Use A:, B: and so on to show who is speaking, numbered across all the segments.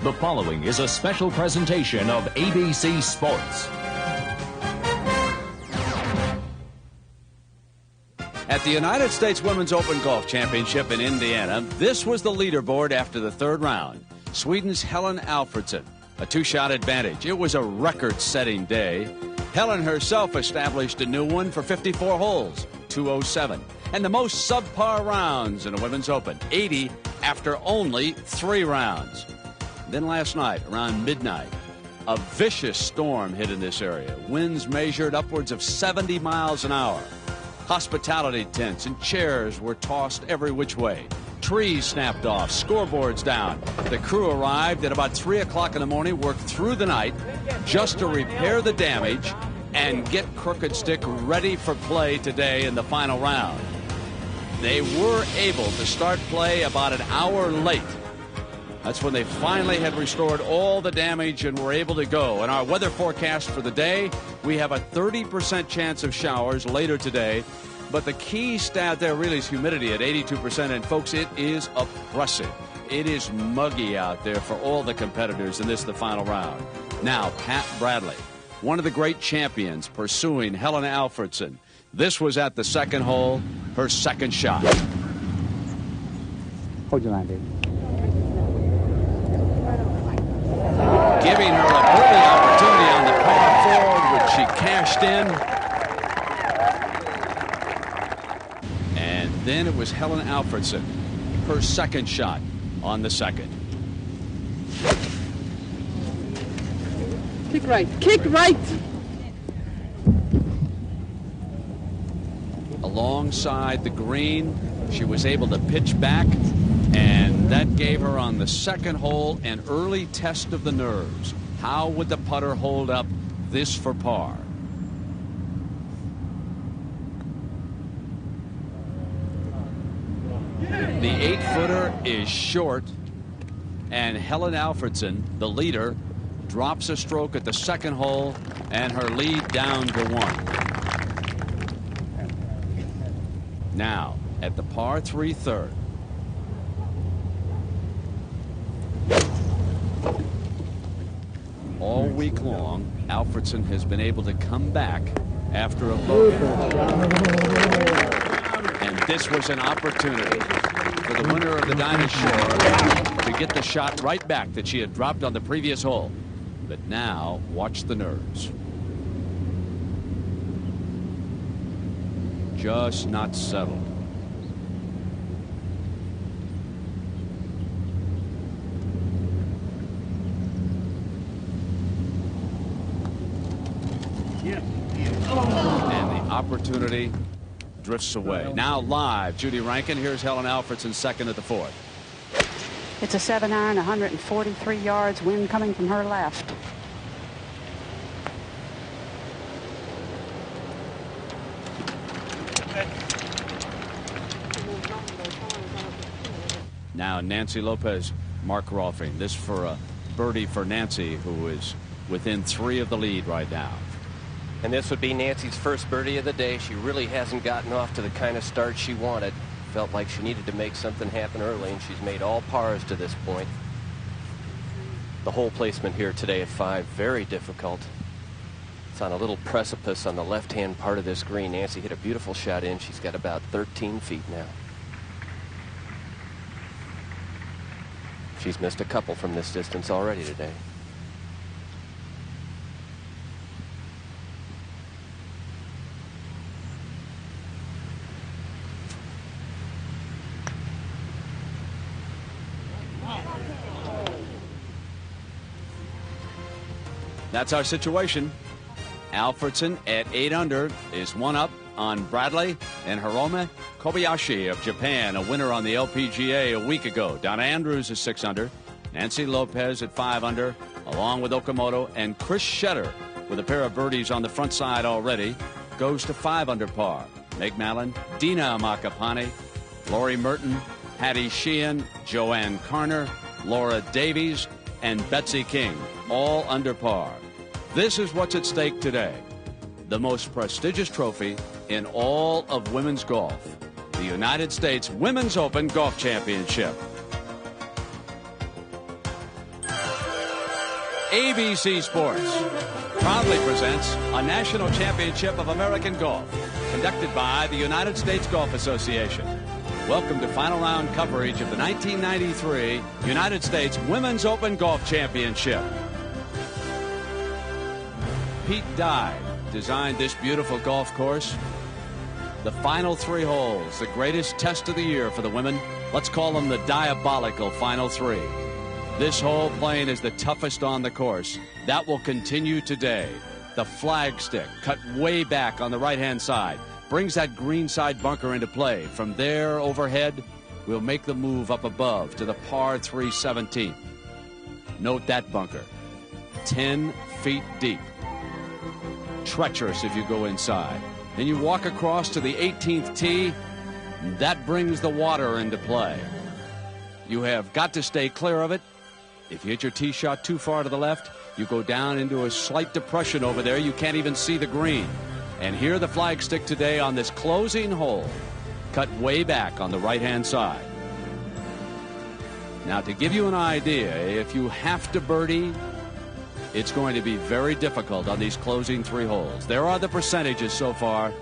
A: The following is a special presentation of ABC Sports.
B: At the United States Women's Open Golf Championship in Indiana, this was the leaderboard after the third round. Sweden's Helen Alfredsson, a two-shot advantage. It was a record-setting day. Helen herself established a new one for 54 holes, 207, and the most subpar rounds in a Women's Open, 80 after only 3 rounds. Then last night, around midnight, a vicious storm hit in this area. Winds measured upwards of 70 miles an hour. Hospitality tents and chairs were tossed every which way. Trees snapped off, scoreboards down. The crew arrived at about 3 o'clock in the morning, worked through the night just to repair the damage and get Crooked Stick ready for play today in the final round. They were able to start play about an hour late. That's when they finally had restored all the damage and were able to go. In our weather forecast for the day, we have a 30% chance of showers later today. But the key stat there really is humidity at 82%. And, folks, it is oppressive. It is muggy out there for all the competitors in this, the final round. Now, Pat Bradley, one of the great champions pursuing Helen Alfredsson. This was at the second hole, her second shot.
C: Hold your line, baby.
B: Giving her a birdie opportunity on the par 4, which she cashed in. And then it was Helen Alfredsson, her second shot on the second.
D: Kick right, kick right.
B: Alongside the green, she was able to pitch back, and that gave her on the second hole an early test of the nerves. How would the putter hold up this for par? The 8-footer is short, and Helen Alfredsson, the leader, drops a stroke at the second hole, and her lead down to 1. Now, at the par 3 third. All week long, Alfredsson has been able to come back after a bogey. And this was an opportunity for the winner of the Dinah Shore to get the shot right back that she had dropped on the previous hole. But now, watch the nerves. Just not settled. And the opportunity drifts away. Now live, Judy Rankin. Here's Helen Alfredsson, second at the 4th.
D: It's a 7-iron, 143 yards, wind coming from her left.
B: Now Nancy Lopez, Mark Rolfing. This for a birdie for Nancy, who is within 3 of the lead right now.
E: And this would be Nancy's first birdie of the day. She really hasn't gotten off to the kind of start she wanted. Felt like she needed to make something happen early, and she's made all pars to this point. The hole placement here today at 5, very difficult. It's on a little precipice on the left-hand part of this green. Nancy hit a beautiful shot in. She's got about 13 feet now. She's missed a couple from this distance already today.
B: That's our situation. Alfredsson at 8 under is 1 up on Bradley, and Hirome Kobayashi of Japan, a winner on the LPGA a week ago. Donna Andrews is 6 under. Nancy Lopez at 5 under, along with Okamoto, and Chris Shetter with a pair of birdies on the front side already goes to 5 under par. Meg Mallon, Dina Makapane, Lori Merton, Patty Sheehan, Joanne Carner, Laura Davies, and Betsy King, all under par. This is what's at stake today. The most prestigious trophy in all of women's golf, the United States Women's Open Golf Championship. ABC Sports proudly presents a national championship of American golf conducted by the United States Golf Association. Welcome to final round coverage of the 1993 United States Women's Open Golf Championship. Pete Dye designed this beautiful golf course. The final 3 holes, the greatest test of the year for the women. Let's call them the diabolical final 3. This hole playing is the toughest on the course. That will continue today. The flagstick cut way back on the right-hand side brings that greenside bunker into play. From there overhead, we'll make the move up above to the par 3 17th. Note that bunker, 10 feet deep. Treacherous if you go inside. Then you walk across to the 18th tee, and that brings the water into play. You have got to stay clear of it. If you hit your tee shot too far to the left, you go down into a slight depression over there. You can't even see the green. And here the flagstick today on this closing hole, cut way back on the right-hand side. Now, to give you an idea, if you have to birdie, it's going to be very difficult on these closing 3 holes. There are the percentages so far.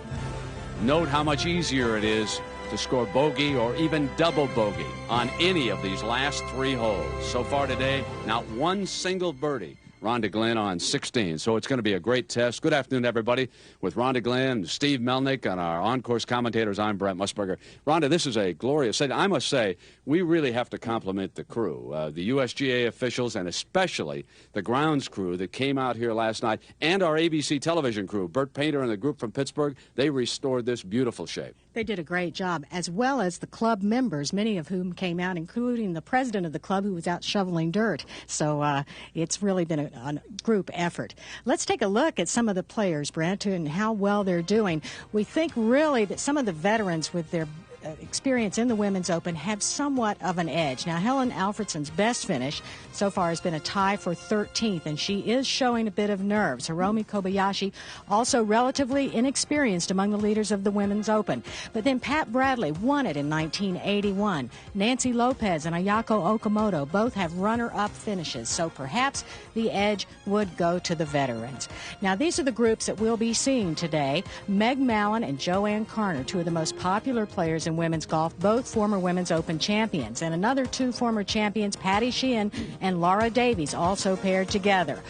B: Note how much easier it is to score bogey or even double bogey on any of these last 3 holes. So far today, not one single birdie. Rhonda Glenn on 16, so it's going to be a great test. Good afternoon, everybody, with Rhonda Glenn, Steve Melnick, and our on-course commentators. I'm Brent Musburger. Rhonda, this is a glorious set. I must say, we really have to compliment the crew, the USGA officials, and especially the grounds crew that came out here last night, and our ABC television crew, Bert Painter and the group from Pittsburgh. They restored this beautiful shape.
C: They did a great job, as well as the club members, many of whom came out, including the president of the club who was out shoveling dirt. So it's really been a group effort. Let's take a look at some of the players, Brent, and how well they're doing. We think really that some of the veterans with their experience in the Women's Open have somewhat of an edge. Now, Helen Alfredsson's best finish so far has been a tie for 13th, and she is showing a bit of nerves. Hiromi Kobayashi, also relatively inexperienced among the leaders of the Women's Open. But then Pat Bradley won it in 1981. Nancy Lopez and Ayako Okamoto both have runner-up finishes, so perhaps the edge would go to the veterans. Now, these are the groups that we'll be seeing today. Meg Mallon and Joanne Carner, 2 of the most popular players in women's golf, both former Women's Open champions. And another 2 former champions, Patty Sheehan and Laura Davies, also paired together.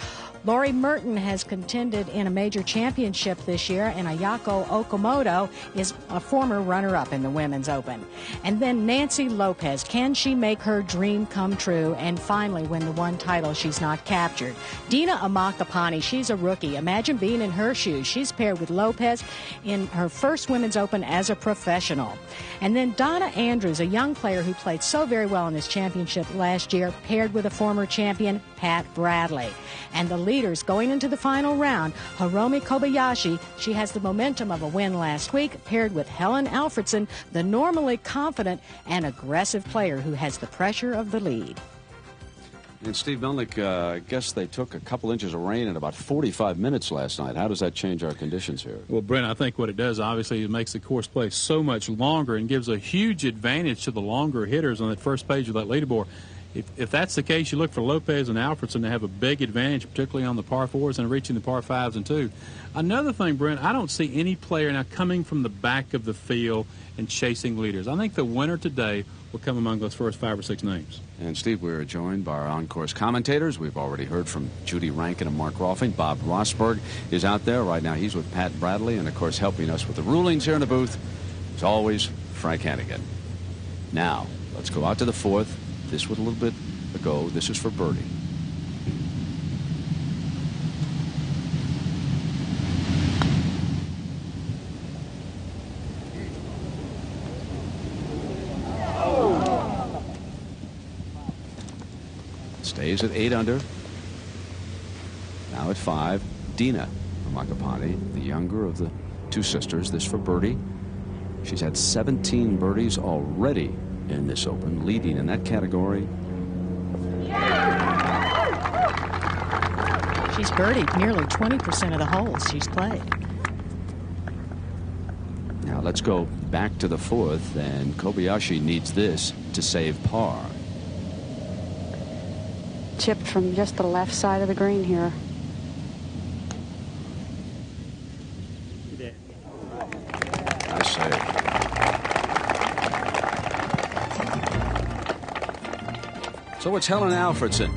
C: Laurie Merton has contended in a major championship this year, and Ayako Okamoto is a former runner-up in the Women's Open. And then Nancy Lopez, can she make her dream come true and finally win the one title she's not captured? Dina Amakapani, she's a rookie. Imagine being in her shoes. She's paired with Lopez in her first Women's Open as a professional. And then Donna Andrews, a young player who played so very well in this championship last year, paired with a former champion, Pat Bradley. And the leaders going into the final round, Hiromi Kobayashi, she has the momentum of a win last week, paired with Helen Alfredsson, the normally confident and aggressive player who has the pressure of the lead.
B: And Steve Melnick, I guess they took a couple inches of rain in about 45 minutes last night. How does that change our conditions here?
F: Well, Brent, I think what it does, obviously, it makes the course play so much longer and gives a huge advantage to the longer hitters on that first page of that leaderboard. If that's the case, you look for Lopez and Alfredsson to have a big advantage, particularly on the par 4s and reaching the par 5s and 2. Another thing, Brent, I don't see any player now coming from the back of the field and chasing leaders. I think the winner today will come among those first 5 or 6 names.
B: And, Steve, we're joined by our on-course commentators. We've already heard from Judy Rankin and Mark Rolfing. Bob Rosberg is out there right now. He's with Pat Bradley, and, of course, helping us with the rulings here in the booth, as always, Frank Hannigan. Now, let's go out to the 4th. This was a little bit ago. This is for birdie. Stays at 8 under. Now at 5, Dina Amakapani, the younger of the 2 sisters. This for birdie. She's had 17 birdies already in this Open, leading in that category.
C: She's birdied nearly 20% of the holes she's played.
B: Now let's go back to the 4th, and Kobayashi needs this to save par.
D: chipped from just the left side of the green here.
B: I say. So it's Helen Alfredsson.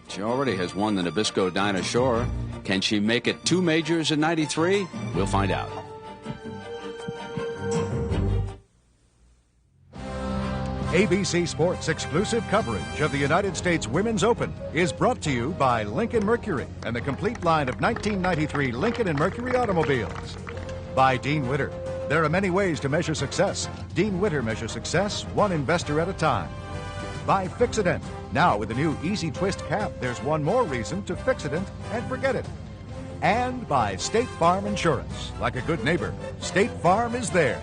B: She already has won the Nabisco Dinah Shore. Can she make it 2 majors in '93? We'll find out.
G: ABC Sports exclusive coverage of the United States Women's Open is brought to you by Lincoln Mercury and the complete line of 1993 Lincoln and Mercury automobiles. By Dean Witter. There are many ways to measure success. Dean Witter measures success one investor at a time. By Fixodent. Now with the new Easy Twist cap, there's one more reason to Fixodent and forget it. And by State Farm Insurance. Like a good neighbor, State Farm is there.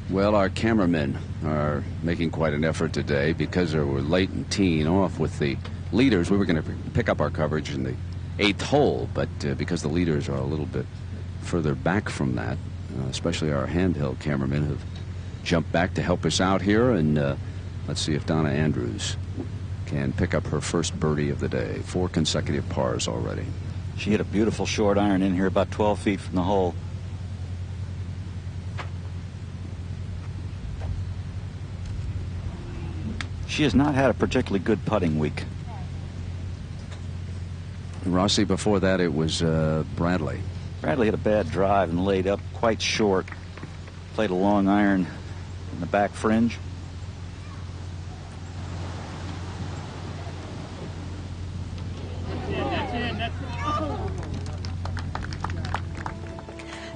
B: Well, our cameramen are making quite an effort today because they were late in teeing off with the leaders. We were going to pick up our coverage in the 8th hole, but because the leaders are a little bit further back from that, especially our handheld cameramen have jumped back to help us out here. And let's see if Donna Andrews can pick up her first birdie of the day. 4 consecutive pars already.
H: She hit a beautiful short iron in here about 12 feet from the hole. She has not had a particularly good putting week.
B: Rossi, before that it was Bradley.
H: Bradley hit a bad drive and laid up quite short. Played a long iron in the back fringe.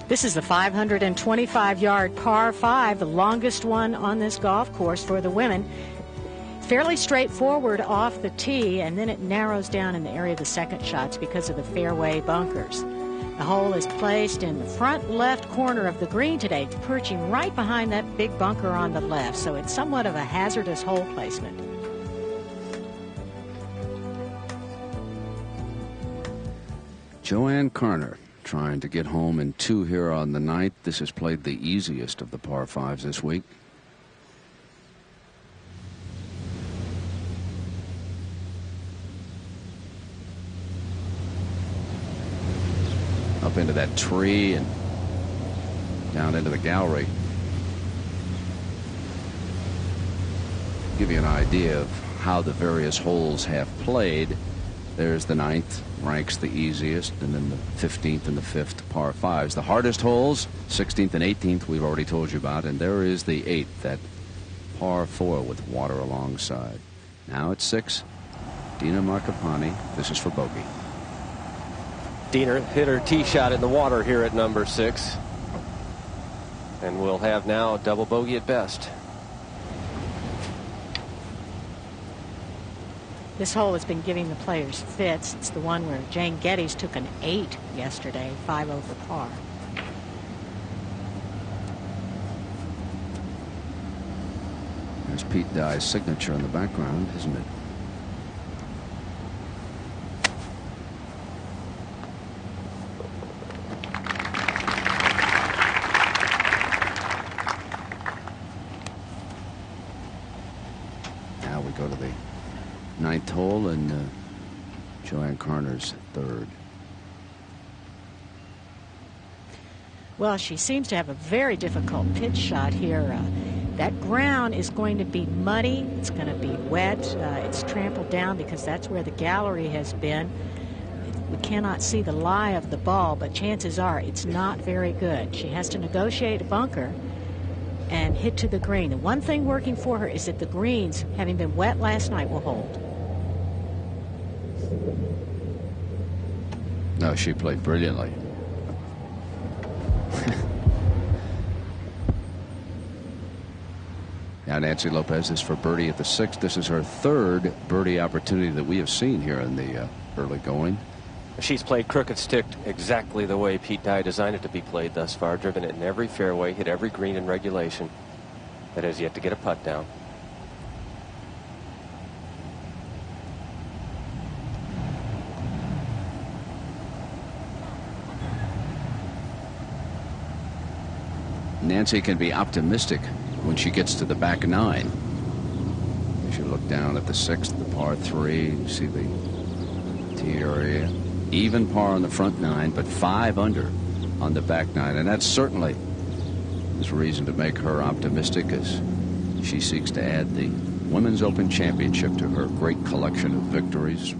C: This is the 525-yard par 5, the longest one on this golf course for the women. Fairly straightforward off the tee, and then it narrows down in the area of the second shots because of the fairway bunkers. The hole is placed in the front left corner of the green today, perching right behind that big bunker on the left, so it's somewhat of a hazardous hole placement.
B: Joanne Carner trying to get home in 2 here on the 9th. This has played the easiest of the par 5s this week. Up into that tree and down into the gallery. Give you an idea of how the various holes have played. There's the 9th, ranks the easiest, and then the 15th and the 5th par 5s. The hardest holes, 16th and 18th, we've already told you about, and there is the 8th, that par 4 with water alongside. Now it's 6, Dina Marcapani. This is for bogey.
E: Dina hit her tee shot in the water here at number 6. And we'll have now a double bogey at best.
C: This hole has been giving the players fits. It's the one where Jane Geddes took an 8 yesterday, 5 over par.
B: There's Pete Dye's signature in the background, isn't it? Now we go to the 9th hole and Joanne Carner's 3rd.
C: Well, she seems to have a very difficult pitch shot here. That ground is going to be muddy. It's going to be wet. It's trampled down because that's where the gallery has been. We cannot see the lie of the ball, but chances are it's not very good. She has to negotiate a bunker and hit to the green. The one thing working for her is that the greens, having been wet last night, will hold.
B: No, she played brilliantly. Now Nancy Lopez is for birdie at the 6th. This is her 3rd birdie opportunity that we have seen here in the early going.
E: She's played crooked stick exactly the way Pete Dye designed it to be played thus far. Driven it in every fairway, hit every green in regulation. That has yet to get a putt down.
B: Nancy can be optimistic when she gets to the back 9. As you look down at the 6th, the par 3, you see the tee area. Even par on the front 9, but 5 under on the back 9. And that certainly is reason to make her optimistic as she seeks to add the Women's Open Championship to her great collection of victories.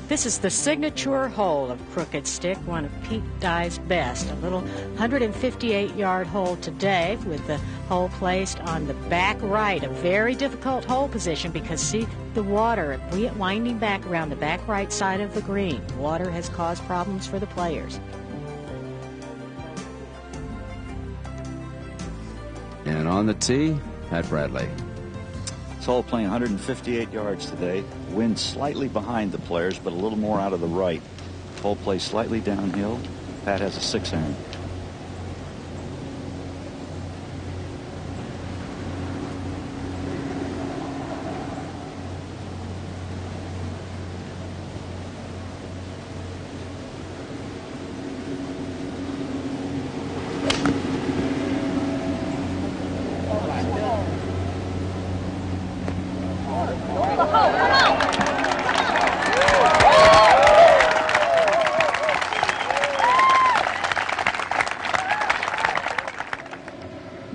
C: This is the signature hole of Crooked Stick, one of Pete Dye's best. A little 158-yard hole today with the hole placed on the back right, a very difficult hole position because see the water winding back around the back right side of the green. Water has caused problems for the players.
B: And on the tee, Pat Bradley.
H: This hole playing 158 yards today. Wind slightly behind the players, but a little more out of the right. Hole plays slightly downhill. Pat has a 6-iron.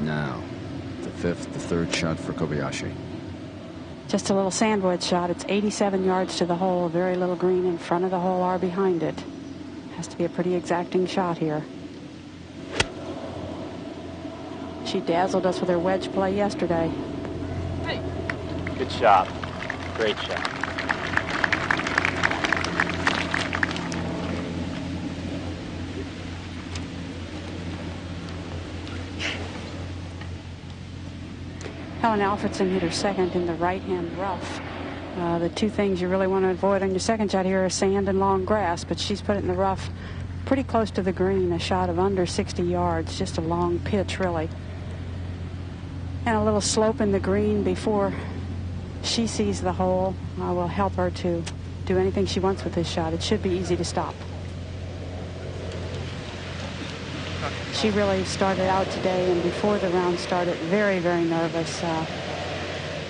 B: Now, the 5th, the 3rd shot for Kobayashi.
D: Just a little sandwich shot. It's 87 yards to the hole. Very little green in front of the hole or behind it. Has to be a pretty exacting shot here. She dazzled us with her wedge play yesterday.
I: Good shot. Great shot.
D: Helen Alfredsson hit her second in the right-hand rough. The two things you really want to avoid on your second shot here are sand and long grass, but she's put it in the rough pretty close to the green, a shot of under 60 yards, just a long pitch really. And a little slope in the green before she sees the hole will help her to do anything she wants with this shot. It should be easy to stop. She really started out today, and before the round started, very, very nervous.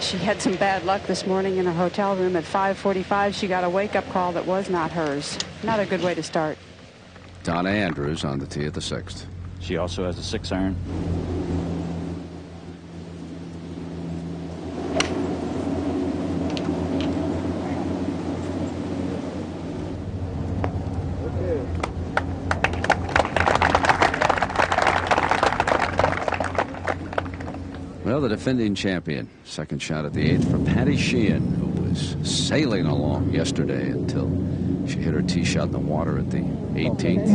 D: She had some bad luck this morning in her hotel room at 5:45. She got a wake-up call that was not hers. Not a good way to start.
B: Donna Andrews on the tee at the 6th.
H: She also has a 6-iron.
B: Well, the defending champion. Second shot at the 8th for Patty Sheehan, who was sailing along yesterday until she hit her tee shot in the water at the 18th.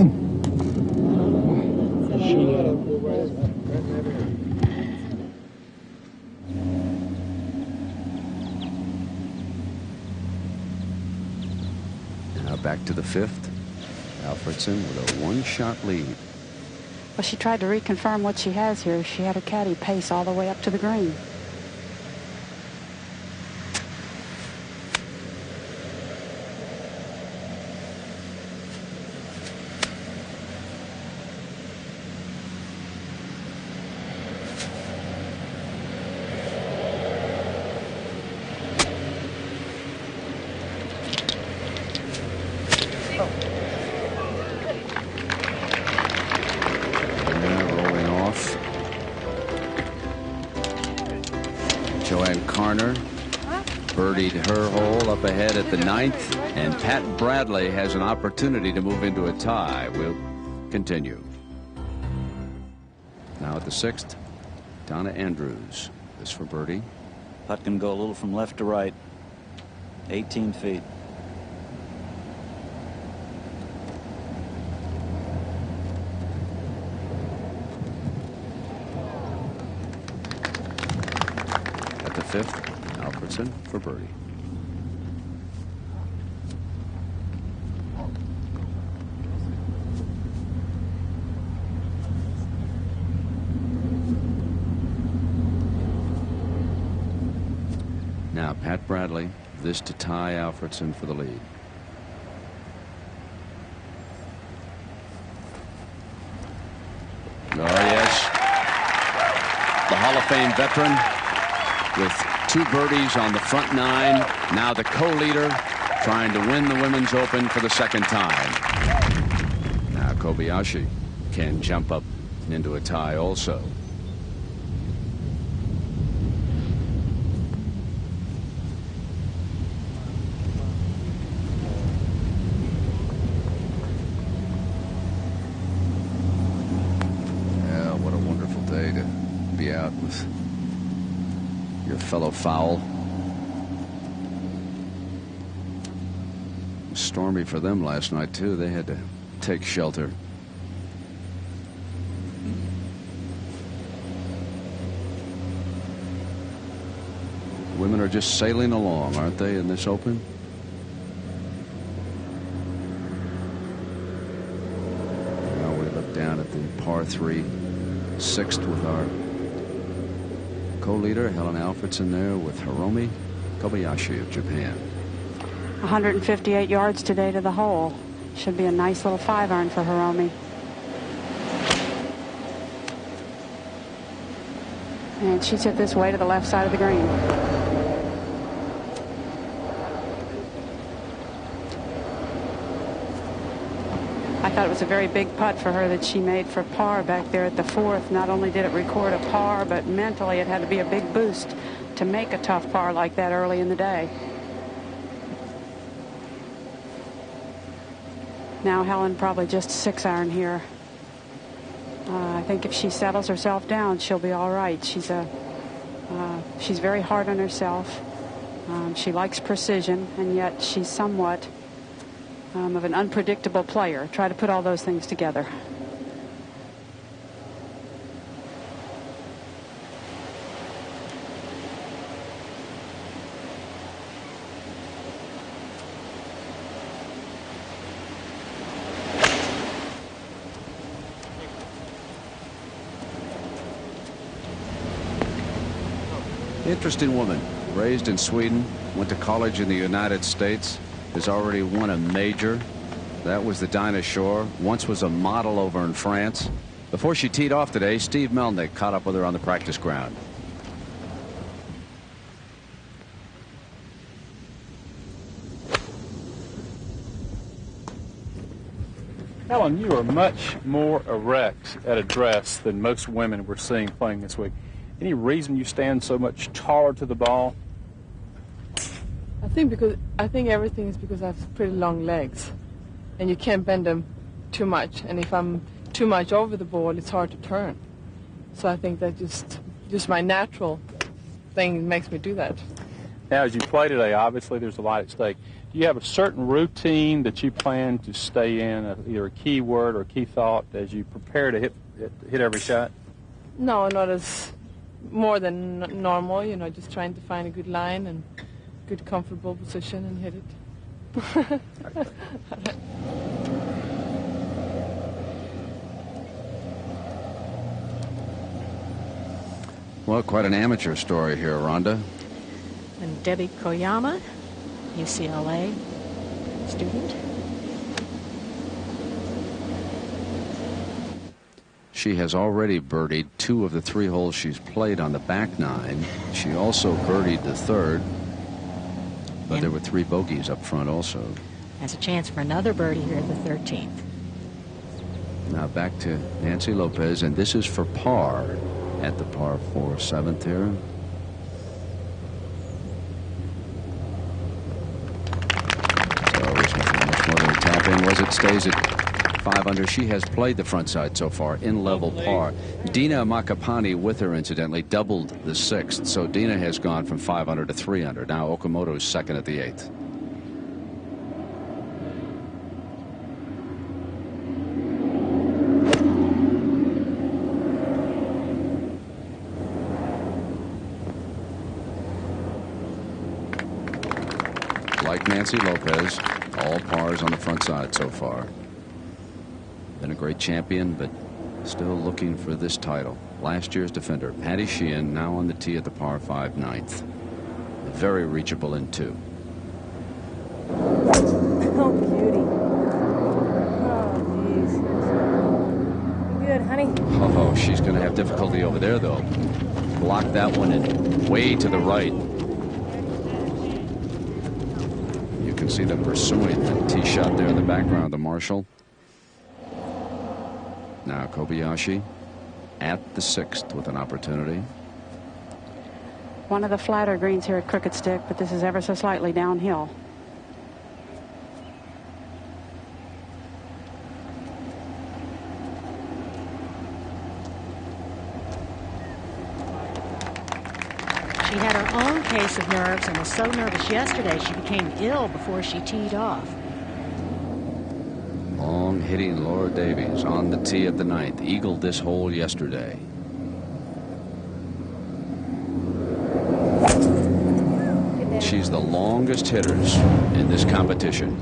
B: Now back to the 5th. Alfredsson with a 1-shot lead.
D: Well, she tried to reconfirm what she has here. She had her caddy pace all the way up to the green.
B: Birdied her hole up ahead at the 9th, and Pat Bradley has an opportunity to move into a tie. We'll continue. Now at the 6th, Donna Andrews. This for birdie.
H: Putt can go a little from left to right. 18 feet.
B: At the 5th, Alfredsson for birdie. Now Pat Bradley this to Ty Alfredson for the lead. Oh, yes. The Hall of Fame veteran with 2 birdies on the front 9. Now the co-leader trying to win the Women's Open for the 2nd time. Now Kobayashi can jump up into a tie also. Out with your fellow foul. It was stormy for them last night too. They had to take shelter. Women are just sailing along, aren't they, in this Open? Now we look down at the par 3 6th with our co-leader Helen Alfredson there with Hiromi Kobayashi of Japan.
D: 158 yards today to the hole. Should be a nice little 5-iron for Hiromi. And she's hit this way to the left side of the green. I thought it was a very big putt for her that she made for par back there at the 4th. Not only did it record a par, but mentally it had to be a big boost to make a tough par like that early in the day. Now Helen probably just 6-iron here. I think if she settles herself down, she'll be all right. She's very hard on herself. She likes precision, and yet she's somewhat of an unpredictable player. Try to put all those things together.
B: Interesting woman. Raised in Sweden, went to college in the United States, has already won a major. That was the Dinah Shore. Once was a model over in France. Before she teed off today, Steve Melnick caught up with her on the practice ground.
F: Helen, you are much more erect at address than most women we're seeing playing this week. Any reason you stand so much taller to the ball?
J: I think everything is because I have pretty long legs, and you can't bend them too much. And if I'm too much over the ball, it's hard to turn. So I think that just my natural thing makes me do that.
F: Now, as you play today, obviously there's a lot at stake. Do you have a certain routine that you plan to stay in, either a key word or a key thought, as you prepare to hit every shot?
J: No, not as more than normal. You know, just trying to find a good line and good comfortable position and hit it.
B: Well, quite an amateur story here, Rhonda.
C: And Debbie Koyama, UCLA student.
B: She has already birdied 2 of the 3 holes she's played on the back 9. She also birdied the 3rd, but there were 3 bogeys up front also.
C: Has a chance for another birdie here at the 13th.
B: Now back to Nancy Lopez, and this is for par at the par 4 7th here. So it was much more than a tap in, was it? Stays at 5 under. She has played the front side so far in level par. Dina Makapani with her, incidentally, doubled the 6th. So Dina has gone from 5 under to 3 under. Now Okamoto's second at the 8th. Like Nancy Lopez, all pars on the front side so far. Been a great champion, but still looking for this title. Last year's defender, Patty Sheehan, now on the tee at the par 5 9th. Very reachable in 2.
K: Oh, beauty. Oh, jeez. You good, honey?
B: Oh, she's going to have difficulty over there, though. Block that one and way to the right. You can see them pursuing the tee shot there in the background, the Marshall. Now Kobayashi at the 6th with an opportunity.
D: One of the flatter greens here at Crooked Stick, but this is ever so slightly downhill.
C: She had her own case of nerves and was so nervous yesterday she became ill before she teed off.
B: Long hitting Laura Davies on the tee of the 9th. Eagled this hole yesterday. She's the longest hitters in this competition.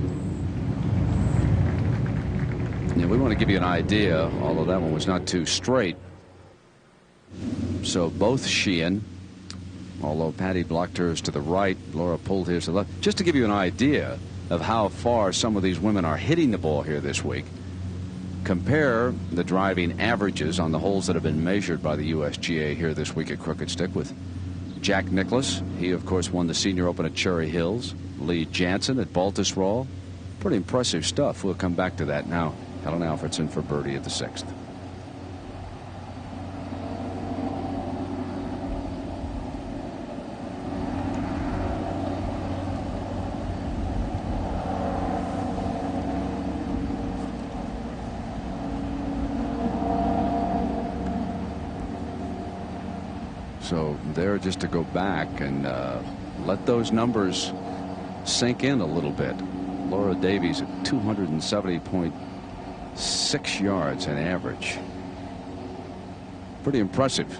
B: Yeah, we want to give you an idea, although that one was not too straight. So both Sheehan, although Patty blocked hers to the right, Laura pulled hers to the left. Just to give you an idea of how far some of these women are hitting the ball here this week. Compare the driving averages on the holes that have been measured by the USGA here this week at Crooked Stick with Jack Nicklaus. He, of course, won the Senior Open at Cherry Hills. Lee Janzen at Baltusrol. Pretty impressive stuff. We'll come back to that now. Helen Alfredsson for birdie at the 6th. So there, just to go back and let those numbers sink in a little bit. Laura Davies at 270.6 yards in average. Pretty impressive.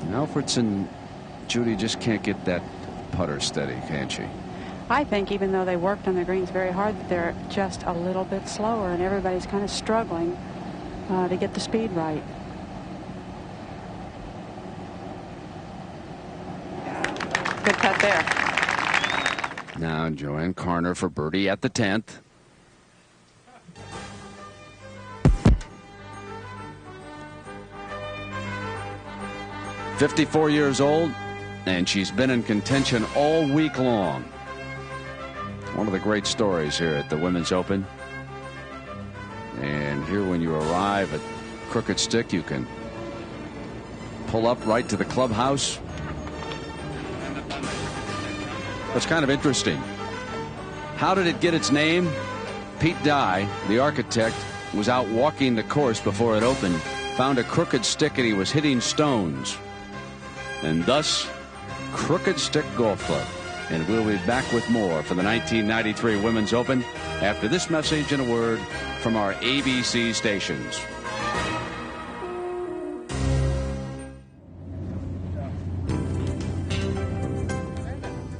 B: Alfredsson, Judy, just can't get that putter steady, can she?
D: I think even though they worked on the greens very hard, they're just a little bit slower, and everybody's kind of struggling to get the speed right. Good cut there.
B: Now Joanne Carner for birdie at the 10th. "54 years old, and she's been in contention all week long." One of the great stories here at the Women's Open. And here, when you arrive at Crooked Stick, you can pull up right to the clubhouse. That's kind of interesting. How did it get its name? Pete Dye, the architect, was out walking the course before it opened, found a crooked stick, and he was hitting stones. And thus, Crooked Stick Golf Club. And we'll be back with more for the 1993 Women's Open after this message and a word from our ABC stations.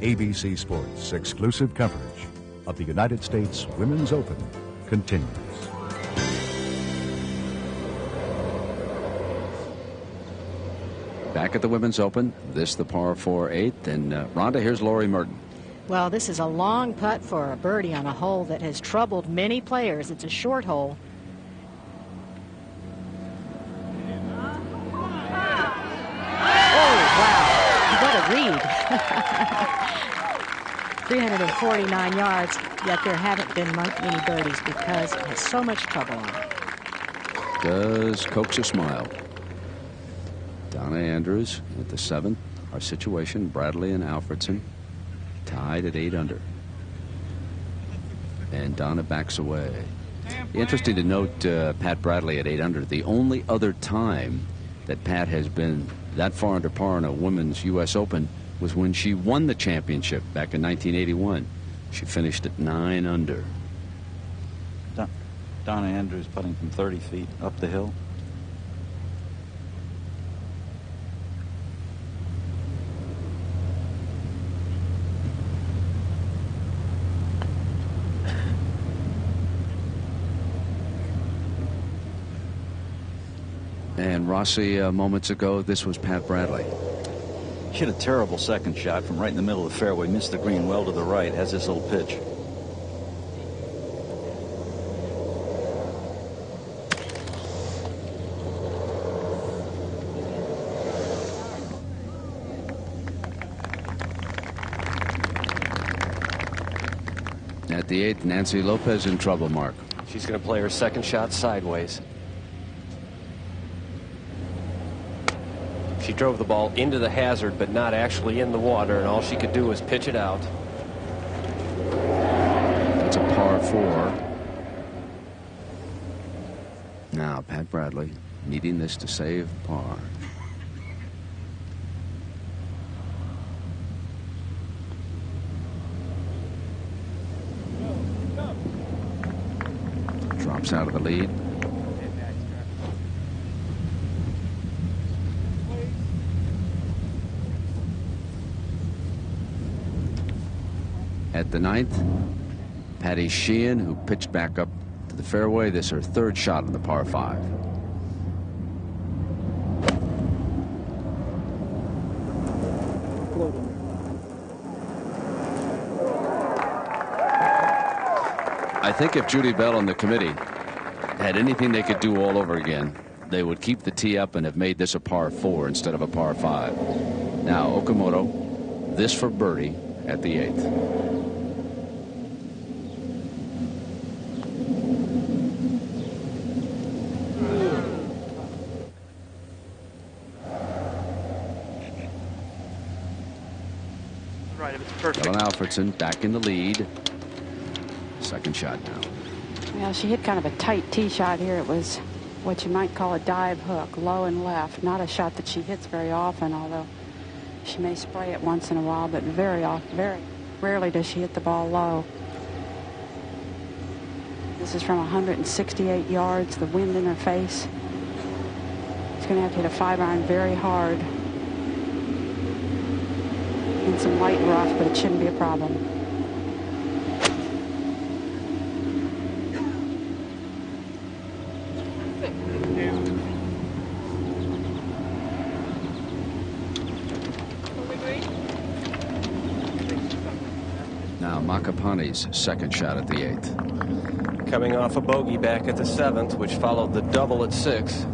G: ABC Sports exclusive coverage of the United States Women's Open continues.
B: Back at the Women's Open, this the par 4 8th, and Rhonda, here's Lori Merton.
C: Well, this is a long putt for a birdie on a hole that has troubled many players. It's a short hole. Oh, wow. What a read. 349 yards, yet there haven't been many birdies because it has so much trouble on it.
B: Does coax a smile. Donna Andrews at the 7th. Our situation, Bradley and Alfredsson tied at 8 under. And Donna backs away. Interesting to note Pat Bradley at 8 under. The only other time that Pat has been that far under par in a women's U.S. Open was when she won the championship back in 1981. She finished at 9 under.
H: Donna Andrews putting from 30 feet up the hill.
B: And Rossi, moments ago, this was Pat Bradley.
H: She hit a terrible second shot from right in the middle of the fairway, missed the green well to the right, has this little pitch.
B: At the 8th, Nancy Lopez in trouble, Mark.
E: She's going to play her second shot sideways. She drove the ball into the hazard, but not actually in the water, and all she could do was pitch it out.
B: That's a par 4. Now, Pat Bradley needing this to save par. Drops out of the lead. At the 9th, Patty Sheehan, who pitched back up to the fairway. This is her third shot on the par 5. I think if Judy Bell and the committee had anything they could do all over again, they would keep the tee up and have made this a par 4 instead of a par 5. Now Okamoto, this for birdie at the 8th. Helen Alfredsson back in the lead. Second shot now.
D: Well, she hit kind of a tight tee shot here. It was what you might call a dive hook, low and left. Not a shot that she hits very often, although she may spray it once in a while, but very rarely does she hit the ball low. This is from 168 yards, the wind in her face. She's going to have to hit a 5-iron very hard. In some light rough, but it shouldn't be a problem.
B: Now Makapani's second shot at the 8th.
E: Coming off a bogey back at the 7th, which followed the double at 6.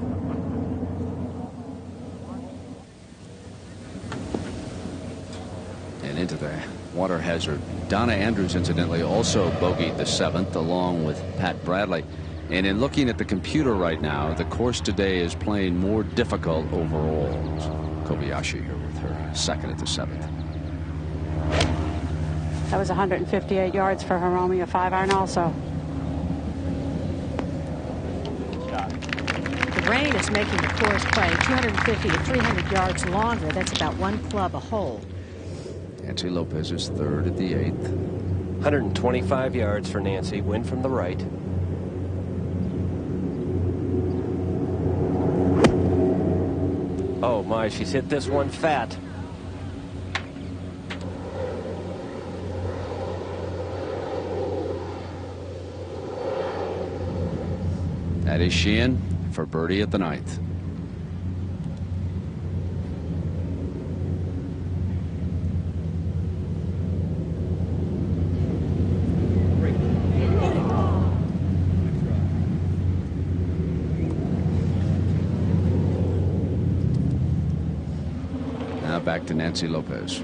B: Into the water hazard. Donna Andrews, incidentally, also bogeyed the 7th along with Pat Bradley. And in looking at the computer right now, the course today is playing more difficult overall. Kobayashi here with her second at the 7th.
D: That was 158 yards for Hiromi, a 5-iron also.
C: The rain is making the course play 250 to 300 yards longer. That's about 1 club a hole.
B: Nancy Lopez is third at the 8th.
E: 125 yards for Nancy. Wind from the right. Oh my, she's hit this one fat.
B: That is Sheehan for birdie at the 9th. Back to Nancy Lopez.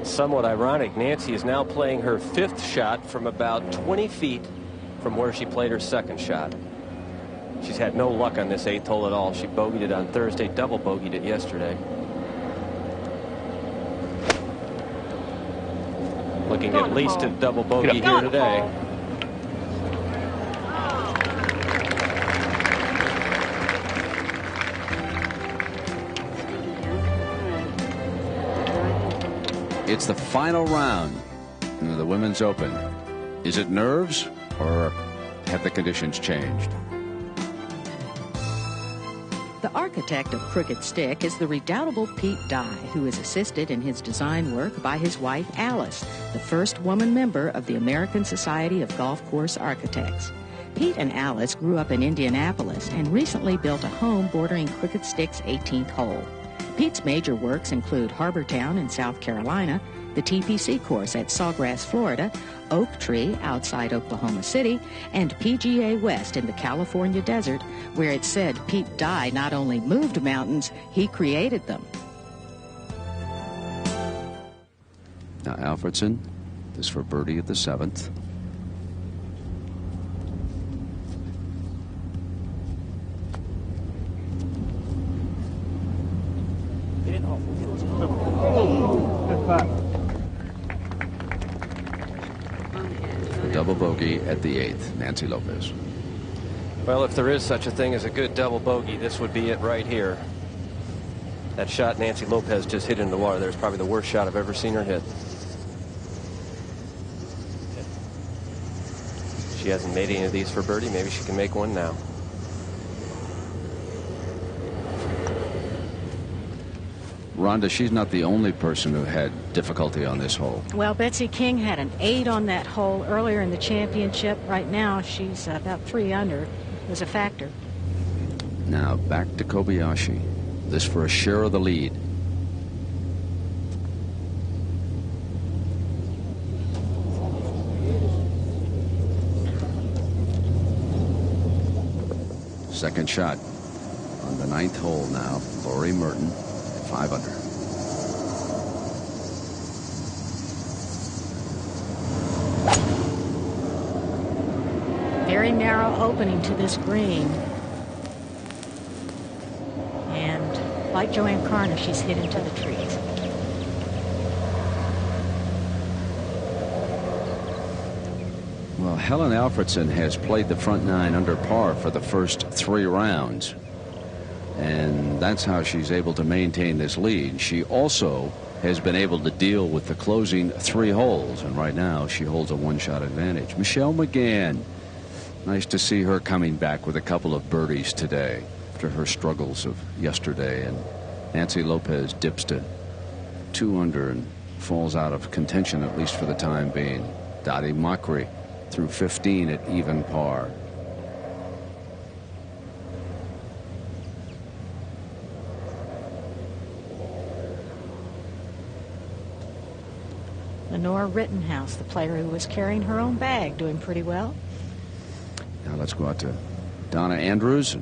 E: Somewhat ironic, Nancy is now playing her 5th shot from about 20 feet from where she played her second shot. She's had no luck on this 8th hole at all. She bogeyed it on Thursday, double bogeyed it yesterday. Looking at least a double bogey here today.
B: It's the final round of the Women's Open. Is it nerves or have the conditions changed?
L: The architect of Crooked Stick is the redoubtable Pete Dye, who is assisted in his design work by his wife Alice, the first woman member of the American Society of Golf Course Architects. Pete and Alice grew up in Indianapolis and recently built a home bordering Crooked Stick's 18th hole. Pete's major works include Harbortown in South Carolina, the TPC course at Sawgrass, Florida, Oak Tree outside Oklahoma City, and PGA West in the California desert, where it's said Pete Dye not only moved mountains, he created them.
B: Now Alfredsson, this for birdie at the 7th. Double bogey at the 8th, Nancy Lopez.
E: Well, if there is such a thing as a good double bogey, this would be it right here. That shot Nancy Lopez just hit into the water. There's probably the worst shot I've ever seen her hit. She hasn't made any of these for birdie. Maybe she can make one now.
B: Rhonda, she's not the only person who had difficulty on this hole.
C: Well, Betsy King had an 8 on that hole earlier in the championship. Right now, she's about 3 under. Was a factor.
B: Now back to Kobayashi. This for a share of the lead. Second shot on the 9th hole now. Lori Merton at 5 under.
C: Very narrow opening to this green. And like Joanne Carner, she's hit into the trees.
B: Well, Helen Alfredsson has played the front 9 under par for the first 3 rounds. And that's how she's able to maintain this lead. She also has been able to deal with the closing 3 holes. And right now she holds a 1-shot advantage. Michelle McGann. Nice to see her coming back with a couple of birdies today after her struggles of yesterday. And Nancy Lopez dips to 2 under and falls out of contention, at least for the time being. Dottie Mockery through 15 at even par.
C: Lenore Rittenhouse, the player who was carrying her own bag, doing pretty well.
B: Now let's go out to Donna Andrews.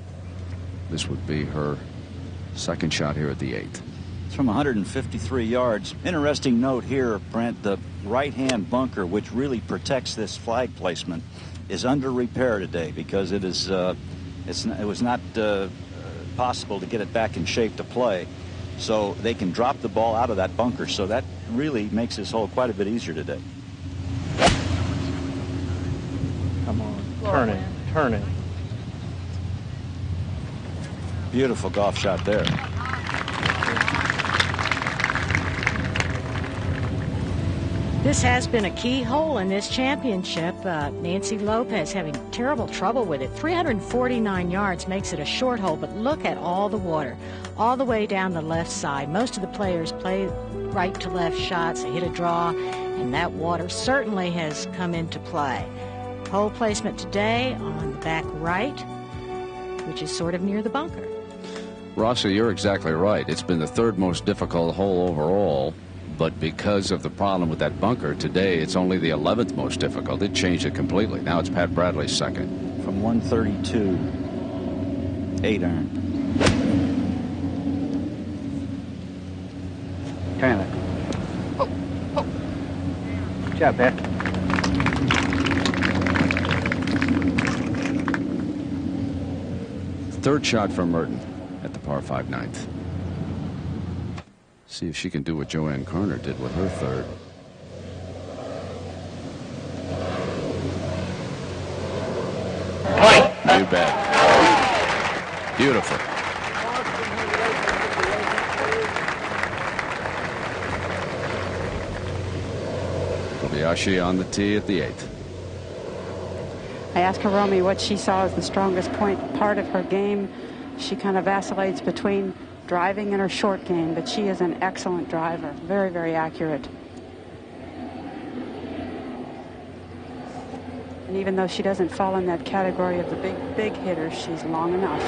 B: This would be her second shot here at the 8th.
H: It's from 153 yards. Interesting note here, Brent, the right-hand bunker, which really protects this flag placement, is under repair today because it is it was not possible to get it back in shape to play. So they can drop the ball out of that bunker. So that really makes this hole quite a bit easier today.
I: Come on, turn it, turn it.
H: Beautiful golf shot there.
C: This has been a key hole in this championship. Nancy Lopez having terrible trouble with it. 349 yards makes it a short hole, but look at all the water all the way down the left side. Most of the players play right to left shots. They hit a draw, and that water certainly has come into play. Hole placement today on the back right, which is sort of near the bunker.
B: Rossi, you're exactly right. It's been the 3rd most difficult hole overall. But because of the problem with that bunker today, it's only the 11th most difficult. It changed it completely. Now it's Pat Bradley's second.
H: From 132, 8 iron.
I: Turn it. Good job, Pat.
B: Third shot from Merton at the par 5 9th. See if she can do what Joanne Carner did with her 3rd. You bet. Beautiful. Kobayashi on the tee at the 8th.
D: I asked Hiromi what she saw as the strongest part of her game. She kind of vacillates between driving and her short game, but she is an excellent driver. Very, very accurate. And even though she doesn't fall in that category of the big hitters, she's long enough.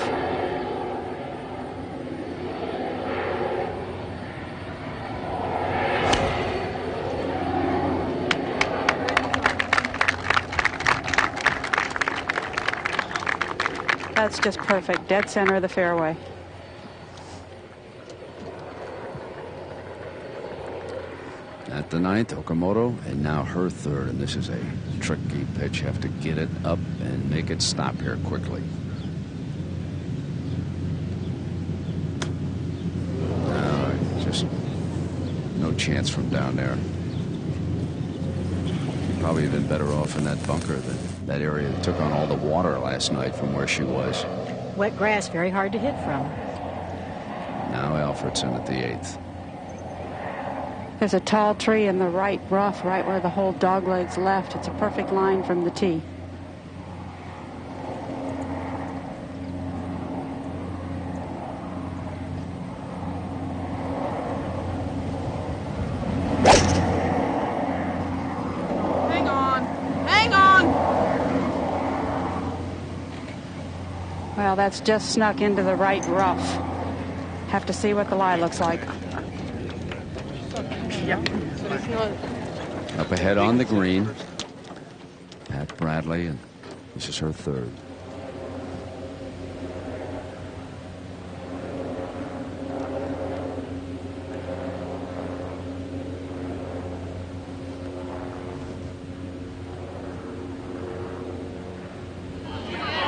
D: That's just perfect. Dead center of the fairway.
B: At the ninth, Okamoto, and now her third, and this is a tricky pitch. You have to get it up and make it stop here quickly. Just no chance from down there. Probably even better off in that bunker than that area that took on all the water last night from where she was.
C: Wet grass, very hard to hit from.
B: Now Alfredsson at the eighth.
D: There's a tall tree in the right rough, right where the hole dog legs left. It's a perfect line from the tee.
J: Hang on. Hang on.
D: Well, that's just snuck into the right rough. Have to see what the lie looks like.
B: Up ahead on the green, Pat Bradley, and this is her third.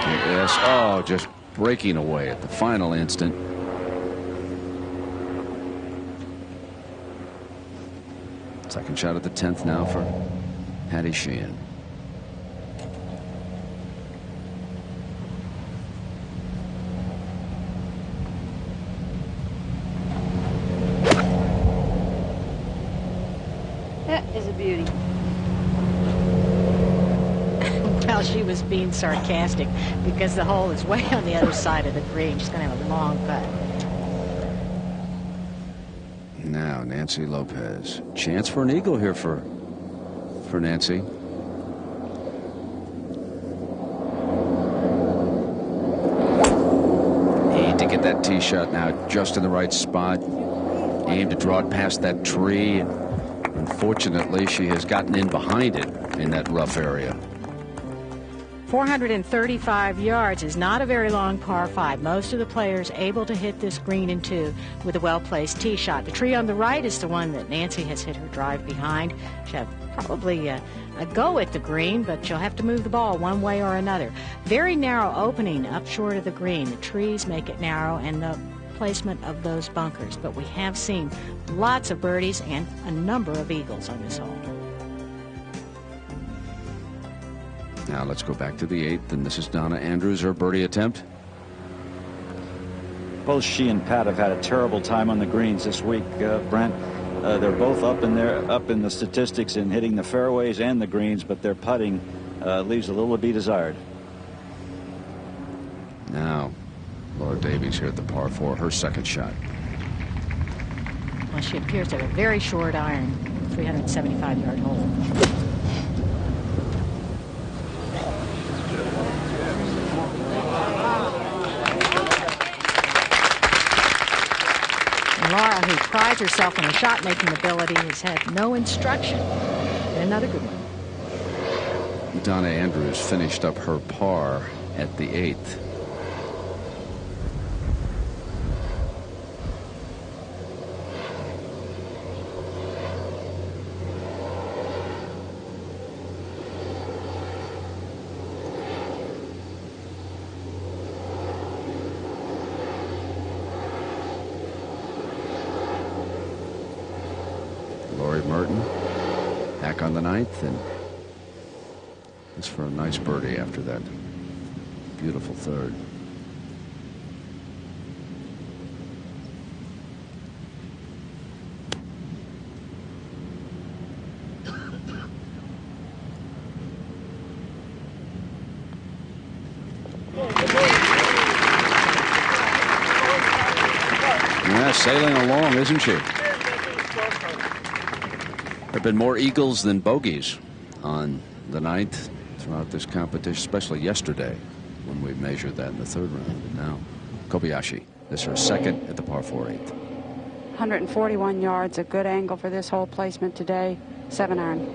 B: Yes, oh, just breaking away at the final instant. Second shot at the 10th now for Patty Sheehan.
D: That is a beauty.
C: Well, she was being sarcastic because the hole is way on the other side of the green. She's going to have a long putt.
B: Now Nancy Lopez. Chance for an eagle here for Nancy. Need to get that tee shot now just in the right spot. Aim to draw it past that tree. Unfortunately, she has gotten in behind it in that rough area.
C: 435 yards is not a very long par 5. Most of the players able to hit this green in 2 with a well-placed tee shot. The tree on the right is the one that Nancy has hit her drive behind. She'll have probably a go at the green, but she'll have to move the ball one way or another. Very narrow opening up short of the green. The trees make it narrow, and the placement of those bunkers. But we have seen lots of birdies and a number of eagles on this hole.
B: Now let's go back to the 8th, and this is Donna Andrews, her birdie attempt.
H: Both she and Pat have had a terrible time on the greens this week, Brent. They're both up in the statistics in hitting the fairways and the greens, but their putting leaves a little to be desired.
B: Now Laura Davies here at the par 4, her second shot.
C: Well, she appears to have a very short iron, 375-yard hole. Laura, who prides herself on her shot-making ability, has had no instruction in another good one.
B: Donna Andrews finished up her par at the 8th. Merton back on the 9th, and it's for a nice birdie after that beautiful third. Yeah, sailing along, isn't she? There have been more eagles than bogeys on the 9th throughout this competition, especially yesterday when we measured that in the 3rd round. And now Kobayashi, this is her second at the par 4 8th.
D: 141 yards, a good angle for this hole placement today. 7 iron.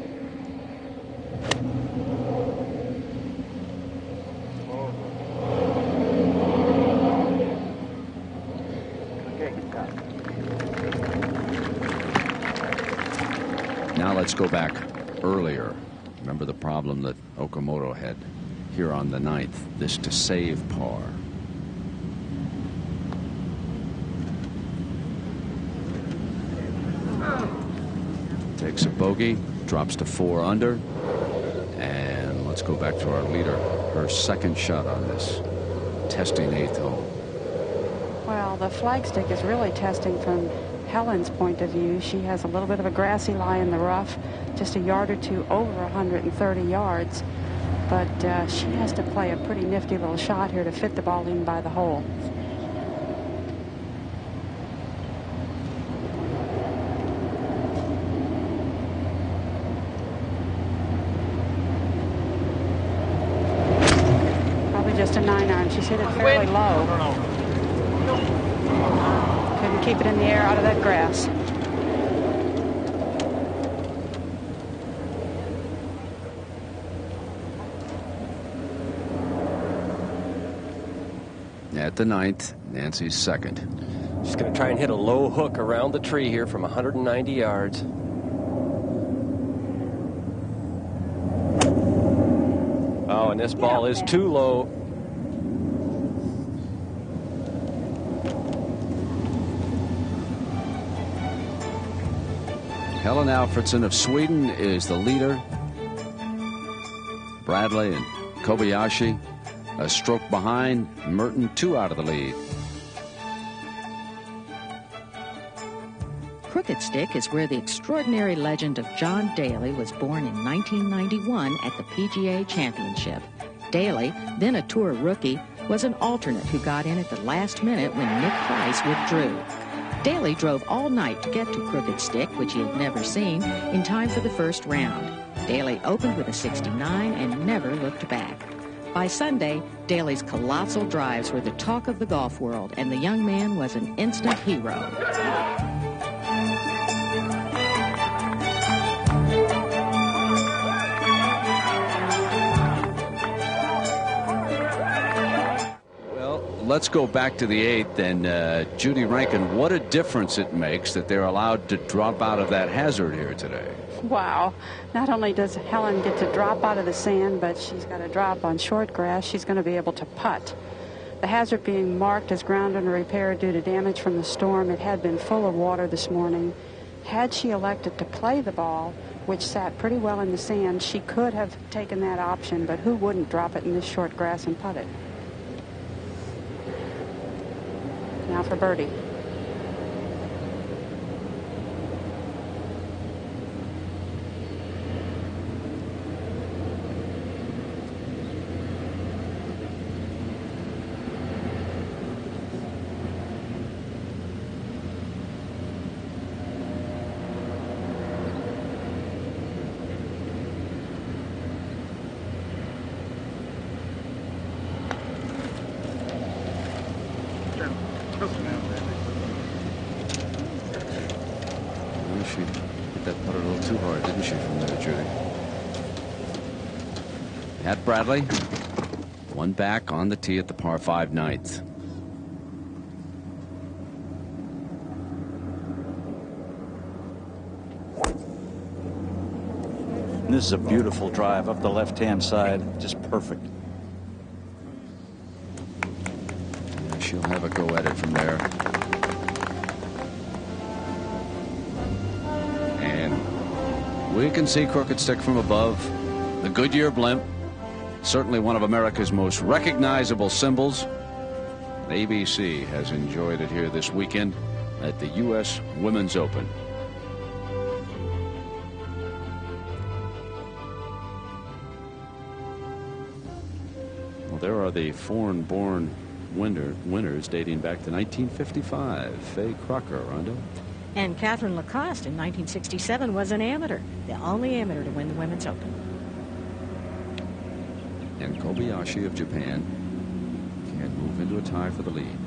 B: let's go back earlier. Remember the problem that Okamoto had here on the 9th, this to save par. Takes a bogey, drops to 4 under, and let's go back to our leader, her second shot on this testing 8th hole.
D: Well, the flagstick is really testing from Helen's point of view. She has a little bit of a grassy lie in the rough, just a yard or two over 130 yards. But she has to play a pretty nifty little shot here to fit the ball in by the hole. Probably just a 9-iron. She's hit it fairly low. Couldn't keep it in the air out of that grass.
B: At the 9th, Nancy's second.
E: She's going to try and hit a low hook around the tree here from 190 yards. Oh, and this ball is too low.
B: Helen Alfredsson of Sweden is the leader. Bradley and Kobayashi a stroke behind. Merton 2 out of the lead.
L: Crooked Stick is where the extraordinary legend of John Daly was born in 1991 at the PGA Championship. Daly, then a tour rookie, was an alternate who got in at the last minute when Nick Price withdrew. Daly drove all night to get to Crooked Stick, which he had never seen, in time for the first round. Daly opened with a 69 and never looked back. By Sunday, Daly's colossal drives were the talk of the golf world, and the young man was an instant hero.
B: Let's go back to the 8th, and Judy Rankin, what a difference it makes that they're allowed to drop out of that hazard here today.
D: Wow. Not only does Helen get to drop out of the sand, but she's got to drop on short grass. She's going to be able to putt. The hazard being marked as ground under repair due to damage from the storm. It had been full of water this morning. Had she elected to play the ball, which sat pretty well in the sand, she could have taken that option, but who wouldn't drop it in this short grass and putt it? Now for birdie.
B: She hit that putter a little too hard, didn't she, from there, Judy? At Bradley, one back on the tee at the par 5 9th.
H: And this is a beautiful drive up the left-hand side, just perfect.
B: Yeah, she'll have a go at it from there. We can see Crooked Stick from above. The Goodyear blimp, certainly one of America's most recognizable symbols. ABC has enjoyed it here this weekend at the U.S. Women's Open. Well, there are the foreign-born winners dating back to 1955. Faye Crocker, Rondo.
C: And Catherine Lacoste in 1967 was an amateur, the only amateur to win the Women's Open.
B: And Kobayashi of Japan can move into a tie for the lead.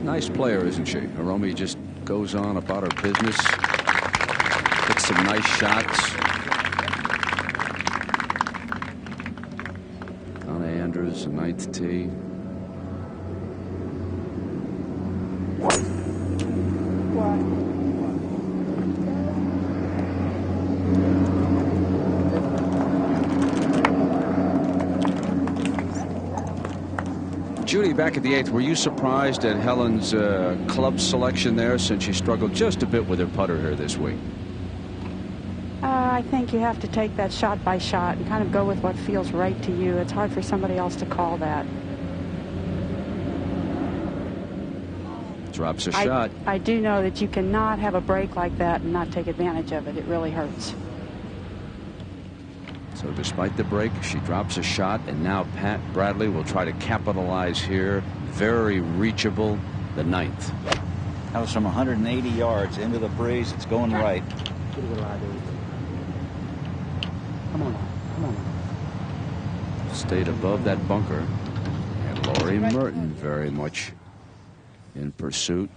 B: Nice player, isn't she? Hiromi just goes on about her business. Hits some nice shots. There's the 9th tee. Judy, back at the 8th, were you surprised at Helen's club selection there, since she struggled just a bit with her putter here this week?
D: I think you have to take that shot by shot and kind of go with what feels right to you. It's hard for somebody else to call that.
B: Drops a shot.
D: I do know that you cannot have a break like that and not take advantage of it. It really hurts.
B: So despite the break, she drops a shot, and now Pat Bradley will try to capitalize here. Very reachable, the 9th.
H: That was from 180 yards into the breeze. It's going right.
I: Come on, come on.
B: Stayed above that bunker. And Lori Merton very much in pursuit.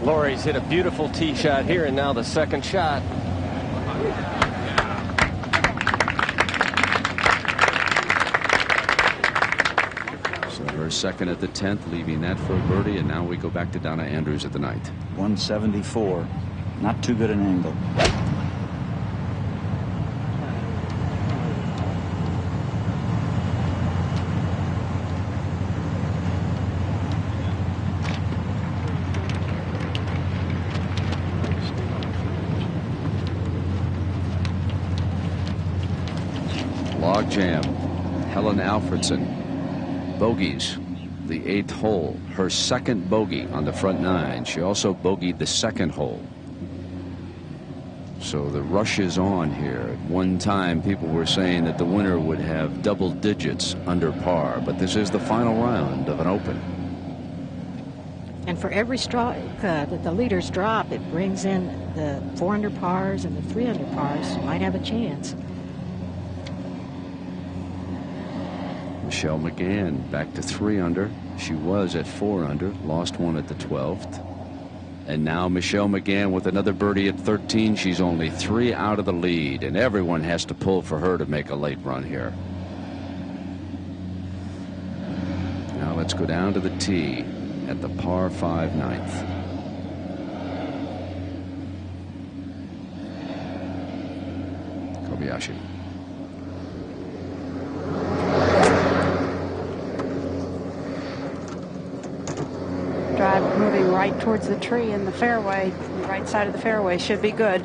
E: Lori's hit a beautiful tee shot here, and now the second shot.
B: So her second at the 10th, leaving that for a birdie, and now we go back to Donna Andrews at the 9th.
H: 174. Not too good an angle.
B: Logjam. Helen Alfredsson. Bogeys the 8th hole. Her second bogey on the front 9. She also bogeyed the second hole. So the rush is on here. At one time, people were saying that the winner would have double digits under par, but this is the final round of an Open.
C: And for every stroke that the leaders drop, it brings in the 4 under pars and the 3 under pars. You might have a chance.
B: Michelle McGann back to 3 under. She was at 4 under, lost one at the 12th. And now Michelle McGann with another birdie at 13. She's only 3 out of the lead, and everyone has to pull for her to make a late run here. Now let's go down to the tee at the par 5 9th. Kobayashi.
D: Drive moving right towards the tree in the fairway. The right side of the fairway should be good.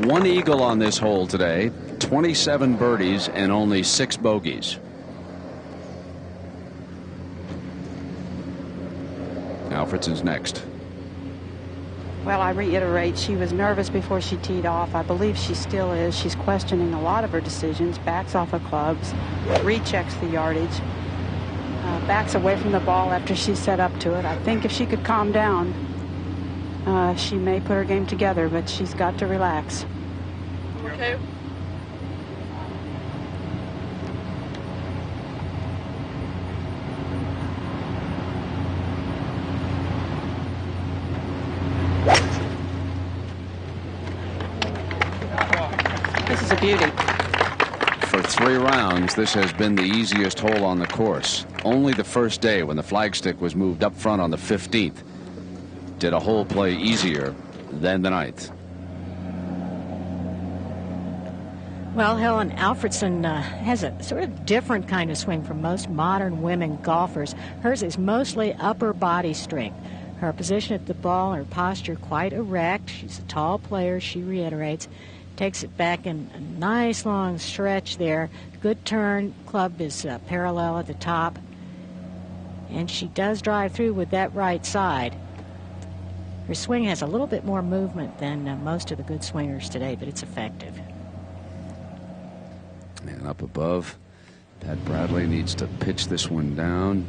B: One eagle on this hole today, 27 birdies and only 6 bogeys. Alfredsson's next.
D: Well, I reiterate, she was nervous before she teed off. I believe she still is. She's questioning a lot of her decisions, backs off of clubs, rechecks the yardage, backs away from the ball after she's set up to it. I think if she could calm down, she may put her game together, but she's got to relax.
J: Okay.
D: This is a beauty.
B: For 3 rounds, this has been the easiest hole on the course. Only the first day, when the flagstick was moved up front on the 15th, did a hole play easier than the 9th.
C: Well, Helen Alfredsson has a sort of different kind of swing from most modern women golfers. Hers is mostly upper body strength. Her position at the ball, her posture quite erect. She's a tall player, she reiterates. Takes it back in a nice long stretch there. Good turn. Club is parallel at the top. And she does drive through with that right side. Her swing has a little bit more movement than most of the good swingers today, but it's effective.
B: And up above, Pat Bradley needs to pitch this one down.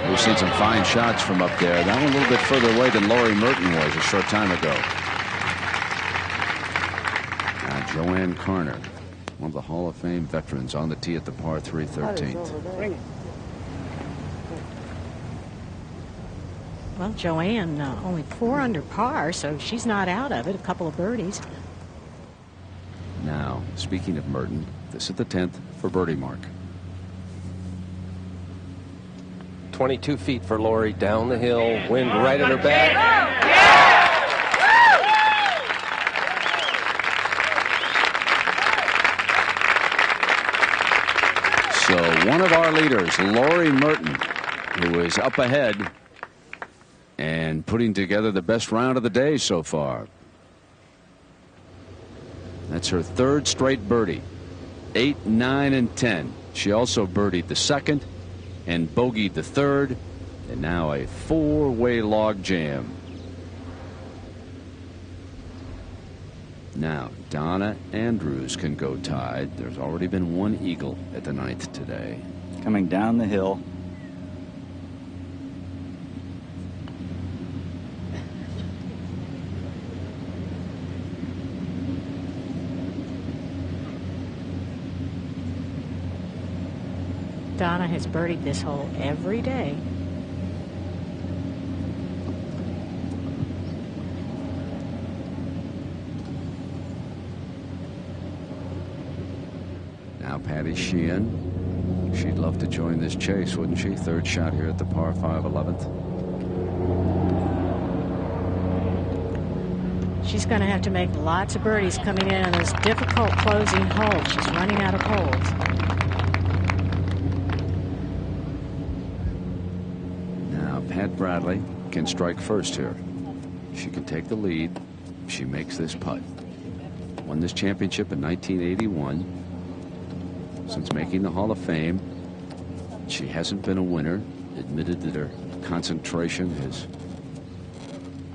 B: We've seen some fine shots from up there. That one a little bit further away than Lori Merton was a short time ago. Now Joanne Carner. one of the Hall of Fame veterans, on the tee at the par 3 13th.
C: Well, Joanne only 4 under par, so she's not out of it. A couple of birdies.
B: Now, speaking of Merton, this is the 10th for birdie mark.
E: 22 feet for Lori down the hill. Wind right at her back.
B: So one of our leaders, Lori Merton, who is up ahead and putting together the best round of the day so far. That's her 3rd straight birdie. 8, 9, and 10. She also birdied the 2nd and bogeyed the 3rd, and now a 4-way log jam. Now Donna Andrews can go tied. There's already been 1 eagle at the 9th today.
H: Coming down the hill.
C: Donna has birdied this hole every day.
B: Now Patty Sheehan. She'd love to join this chase, wouldn't she? 3rd shot here at the par 5 11th.
C: She's going to have to make lots of birdies coming in on this difficult closing hole. She's running out of holes.
B: Pat Bradley can strike first here. She can take the lead. She makes this putt. Won this championship in 1981. Since making the Hall of Fame, she hasn't been a winner. Admitted that her concentration has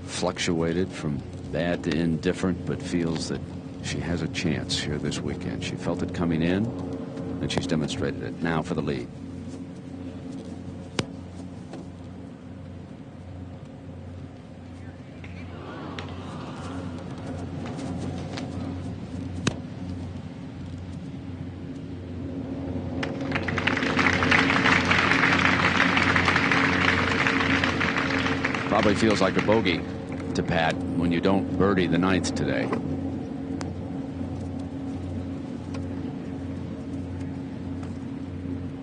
B: fluctuated from bad to indifferent, but feels that she has a chance here this weekend. She felt it coming in, and she's demonstrated it. Now for the lead. Probably feels like a bogey to Pat when you don't birdie the 9th today.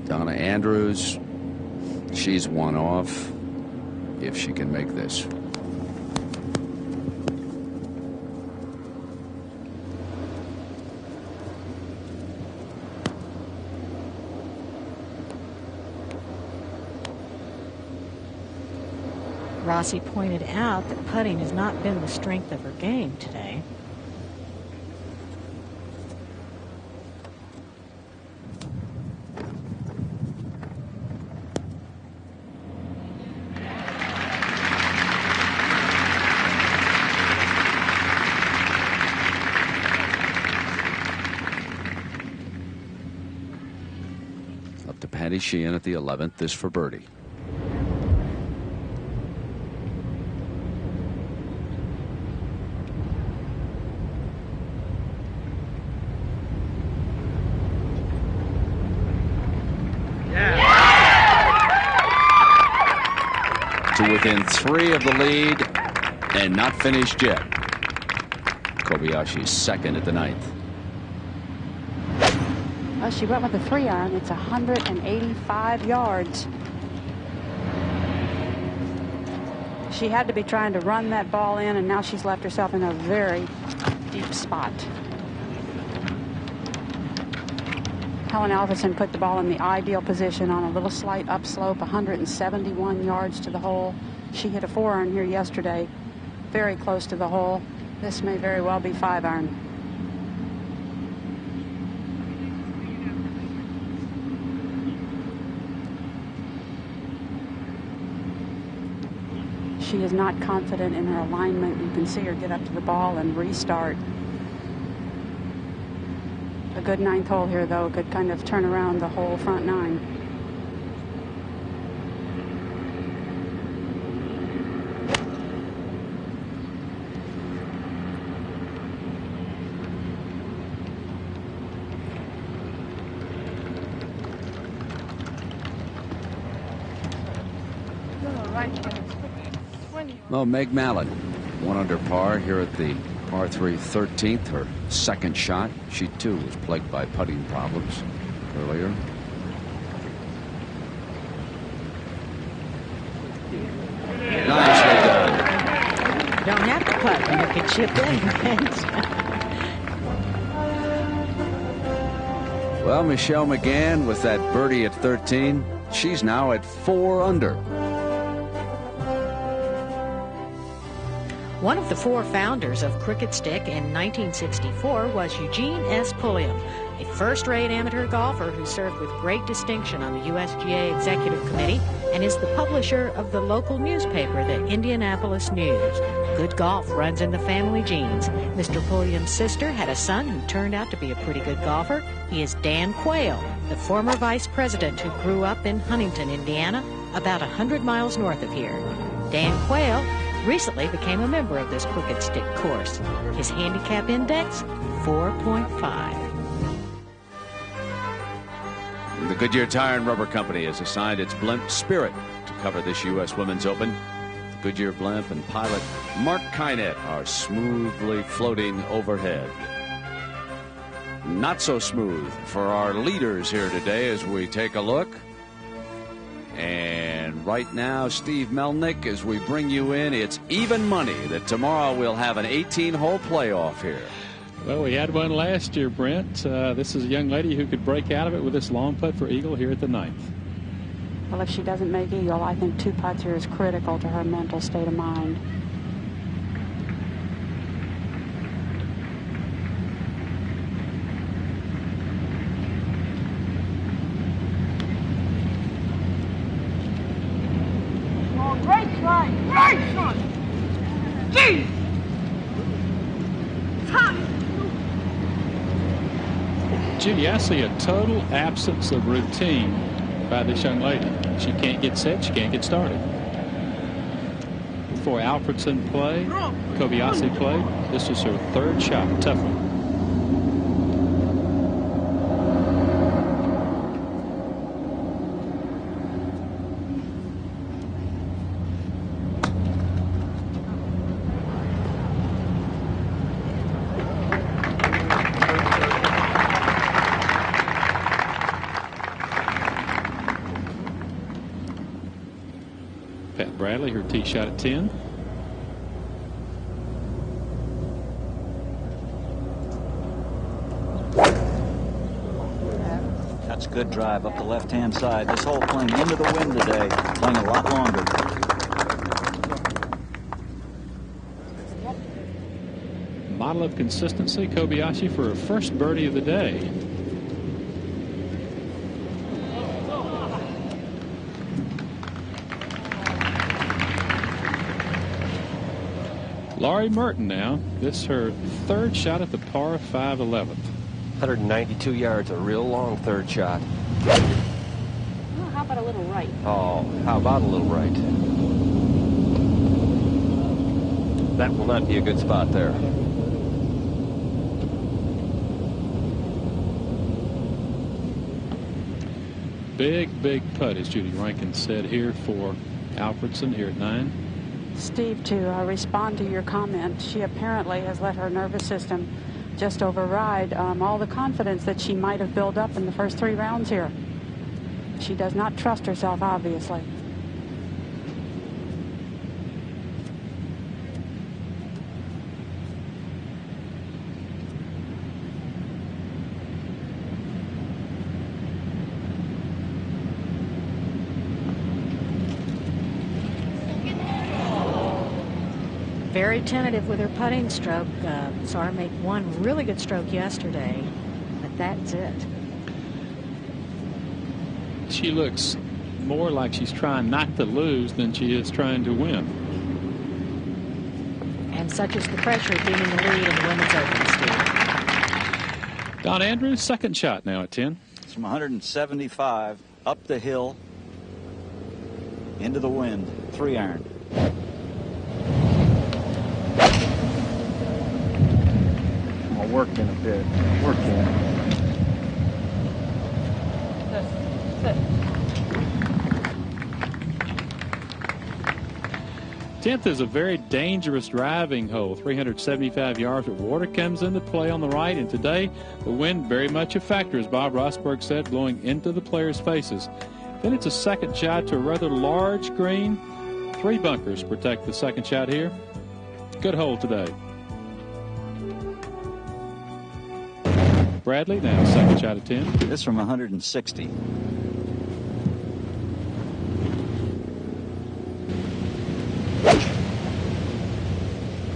B: Donna Andrews, she's 1 off if she can make this.
C: Rossi pointed out that putting has not been the strength of her game today.
B: Up to Patty Sheehan at the 11th. This for birdie. To within 3 of the lead and not finished yet. Kobayashi's 2nd at the 9th.
D: Well, she went with a 3-iron. It's 185 yards. She had to be trying to run that ball in, and now she's left herself in a very deep spot. Helen Alfredsson put the ball in the ideal position on a little slight upslope, 171 yards to the hole. She hit a 4-iron here yesterday, very close to the hole. This may very well be 5-iron. She is not confident in her alignment. You can see her get up to the ball and restart. A good 9th hole here, though, could kind of turn around the whole front 9.
B: Well, Meg Mallon, 1 under par here at the par 3 13th, her second shot. She too was plagued by putting problems earlier. Nicely done.
L: Don't have to putt when you can chip in.
B: Well, Michelle McGann with that birdie at 13. She's now at 4 under.
L: One of the 4 founders of Cricket Stick in 1964 was Eugene S. Pulliam, a first-rate amateur golfer who served with great distinction on the USGA Executive Committee and is the publisher of the local newspaper, the Indianapolis News. Good golf runs in the family genes. Mr. Pulliam's sister had a son who turned out to be a pretty good golfer. He is Dan Quayle, the former vice president who grew up in Huntington, Indiana, about 100 miles north of here. Dan Quayle recently became a member of this Cricket Stick course. His handicap index, 4.5.
B: The Goodyear Tire and Rubber Company has assigned its blimp Spirit to cover this U.S. Women's Open. The Goodyear blimp and pilot Mark Kynett are smoothly floating overhead. Not so smooth for our leaders here today as we take a look. And right now, Steve Melnick, as we bring you in, it's even money that tomorrow we'll have an 18-hole playoff here.
F: Well, we had one last year, Brent. This is a young lady who could break out of it with this long putt for eagle here at the 9th.
D: Well, if she doesn't make eagle, I think 2 putts here is critical to her mental state of mind.
M: Great try! Great shot! Jeez!
F: Judy, I see a total absence of routine by this young lady. She can't get set. She can't get started. Before Alfredson played, Kobayashi played, this was her 3rd shot. Tough one. Bradley, her tee shot at 10.
H: That's a good drive up the left-hand side. This hole playing into the wind today, playing a lot longer.
F: Model of consistency, Kobayashi for her first birdie of the day. Laurie Merton now. This is her 3rd shot at the par 5 11th.
E: 192 yards, a real long 3rd shot.
K: Oh, how about a little right?
E: Oh, how about a little right? That will not be a good spot there.
F: Big putt, as Judy Rankin said here for Alfredson here at 9.
D: Steve, to respond to your comment, she apparently has let her nervous system just override all the confidence that she might have built up in the first 3 rounds here. She does not trust herself, obviously.
C: Very tentative with her putting stroke. Saw her make one really good stroke yesterday, but that's it.
F: She looks more like she's trying not to lose than she is trying to win.
C: And such is the pressure of being in the lead in the Women's Open, Steve.
F: Don Andrews, 2nd shot now at 10.
H: It's from 175 up the hill into the wind, 3-iron.
I: Work in a bit. Work in.
F: 10th is a very dangerous driving hole, 375 yards, but water comes into play on the right, and today the wind very much a factor, as Bob Rosberg said, blowing into the players' faces. Then it's a second shot to a rather large green. 3 bunkers protect the second shot here. Good hole today. Bradley now second shot at 10.
H: This from 160.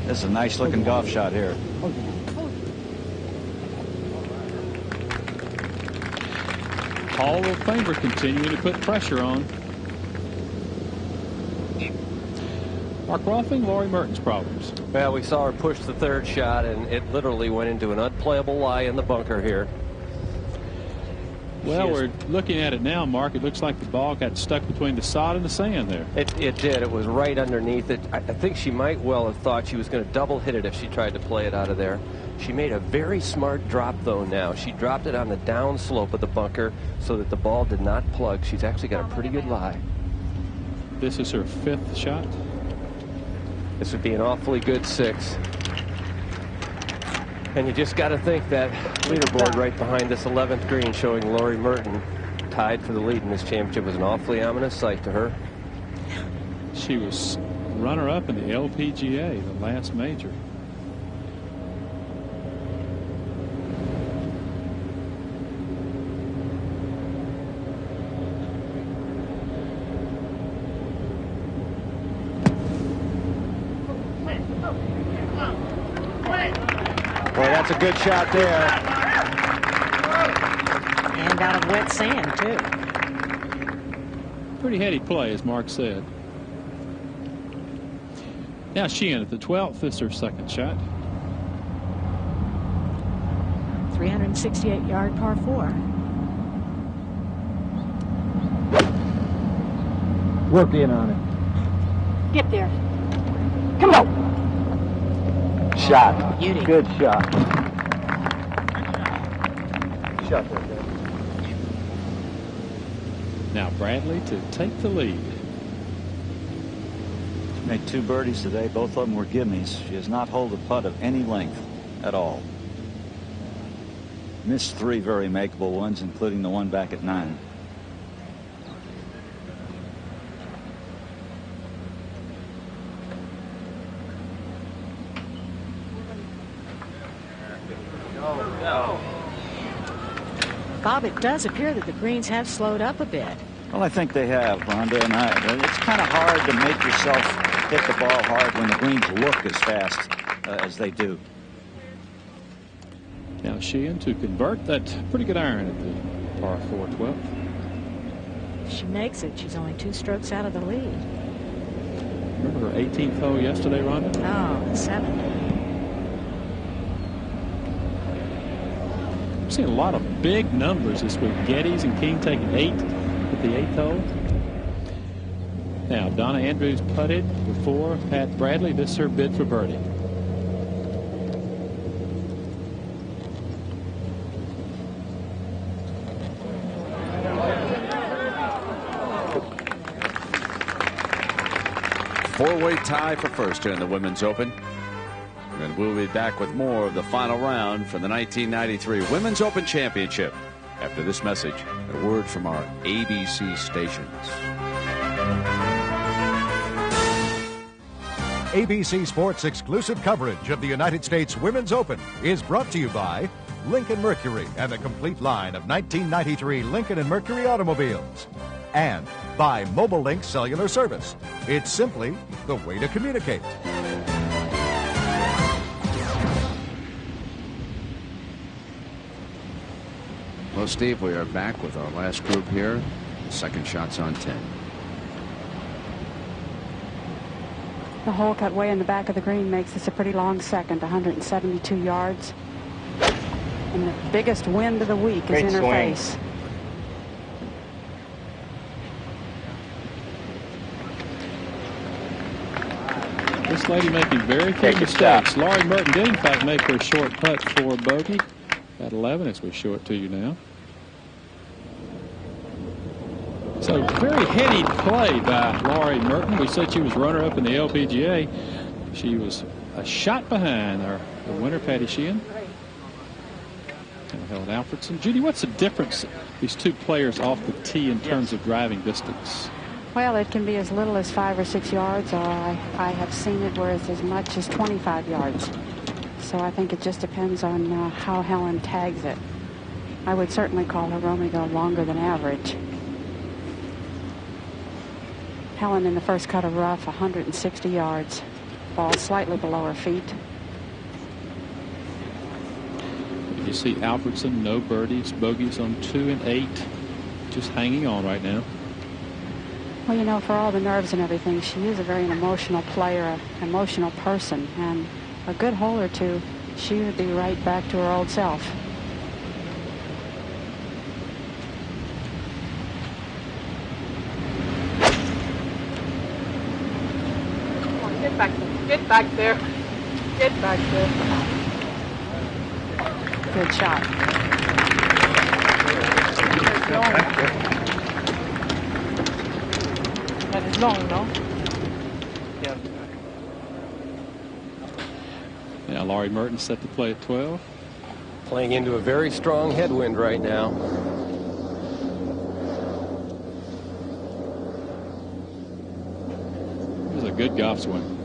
H: This is a nice looking golf shot here.
F: Hall of Famer continuing to put pressure on. Mark Rolfing, Laurie Merton's problems.
E: Well, we saw her push the third shot, and it literally went into an unplayable lie in the bunker here.
F: Well, we're looking at it now, Mark. It looks like the ball got stuck between the sod and the sand there.
E: It did. It was right underneath it. I think she might well have thought she was going to double hit it if she tried to play it out of there. She made a very smart drop, though, now. She dropped it on the down slope of the bunker so that the ball did not plug. She's actually got a pretty good lie.
F: This is her 5th shot.
E: This would be an awfully good 6. And you just got to think that leaderboard right behind this 11th green showing Laurie Merton tied for the lead in this championship was an awfully ominous sight to her.
F: She was runner-up in the LPGA, the last major.
H: Boy, that's a good shot there.
L: And out of wet sand, too.
F: Pretty heady play, as Mark said. Now Sheehan at the 12th. This is her second shot.
C: 368-yard par 4.
I: Work in on it.
K: Get there.
I: Come on. Shot.
L: Beauty.
I: Good shot. Shot right there.
F: Now Bradley to take the lead.
H: She made 2 birdies today. Both of them were gimmies. She has not holed a putt of any length at all. Missed 3 very makeable ones, including the one back at 9.
C: Bob, it does appear that the greens have slowed up a bit.
H: Well, I think they have, Rhonda, and it's kind of hard to make yourself hit the ball hard when the greens look as fast as they do.
F: Now Sheehan to convert that pretty good iron at the par 4 12th.
C: If she makes it, she's only 2 strokes out of the lead.
F: Remember her 18th hole yesterday, Rhonda?
C: Oh, the 7th.
F: I've seen a lot of big numbers this week. Geddes and King taking 8 at the 8th hole. Now Donna Andrews putted before Pat Bradley. This is her bid for birdie.
B: Four-way tie for first here in the Women's Open. And we'll be back with more of the final round for the 1993 Women's Open Championship after this message, a word from our ABC stations.
G: ABC Sports exclusive coverage of the United States Women's Open is brought to you by Lincoln Mercury and the complete line of 1993 Lincoln and Mercury automobiles. And by Mobile Link Cellular Service. It's simply the way to communicate.
B: Well, Steve, we are back with our last group here. Second shots on 10.
D: The hole cut way in the back of the green makes this a pretty long second, 172 yards. And the biggest wind of the week is in her face.
F: This lady making very few mistakes. Laurie Merton did, in fact, make her short putt for bogey at 11 as we show it to you now. So very heady play by Laurie Merton. We said she was runner-up in the LPGA. She was a shot behind the winner, Patty Sheehan. And Helen Alfredsson. Judy, what's the difference these two players off the tee in terms of driving distance?
D: Well, it can be as little as 5 or 6 yards, or I have seen it where it's as much as 25 yards. So I think it just depends on how Helen tags it. I would certainly call her roaming go longer than average. Helen in the first cut of rough, 160 yards. Ball slightly below her feet.
F: You see Alfredsson, no birdies, bogeys on 2 and 8. Just hanging on right now.
D: Well, you know, for all the nerves and everything, she is a very emotional player, an emotional person. And a good hole or two, she would be right back to her old self.
J: Get back there. Get back there. Get back there.
D: Good shot.
J: That is long, no?
I: Yeah.
F: Now Laurie Merton set to play at 12.
E: Playing into a very strong headwind right now.
F: This is a good golf swing.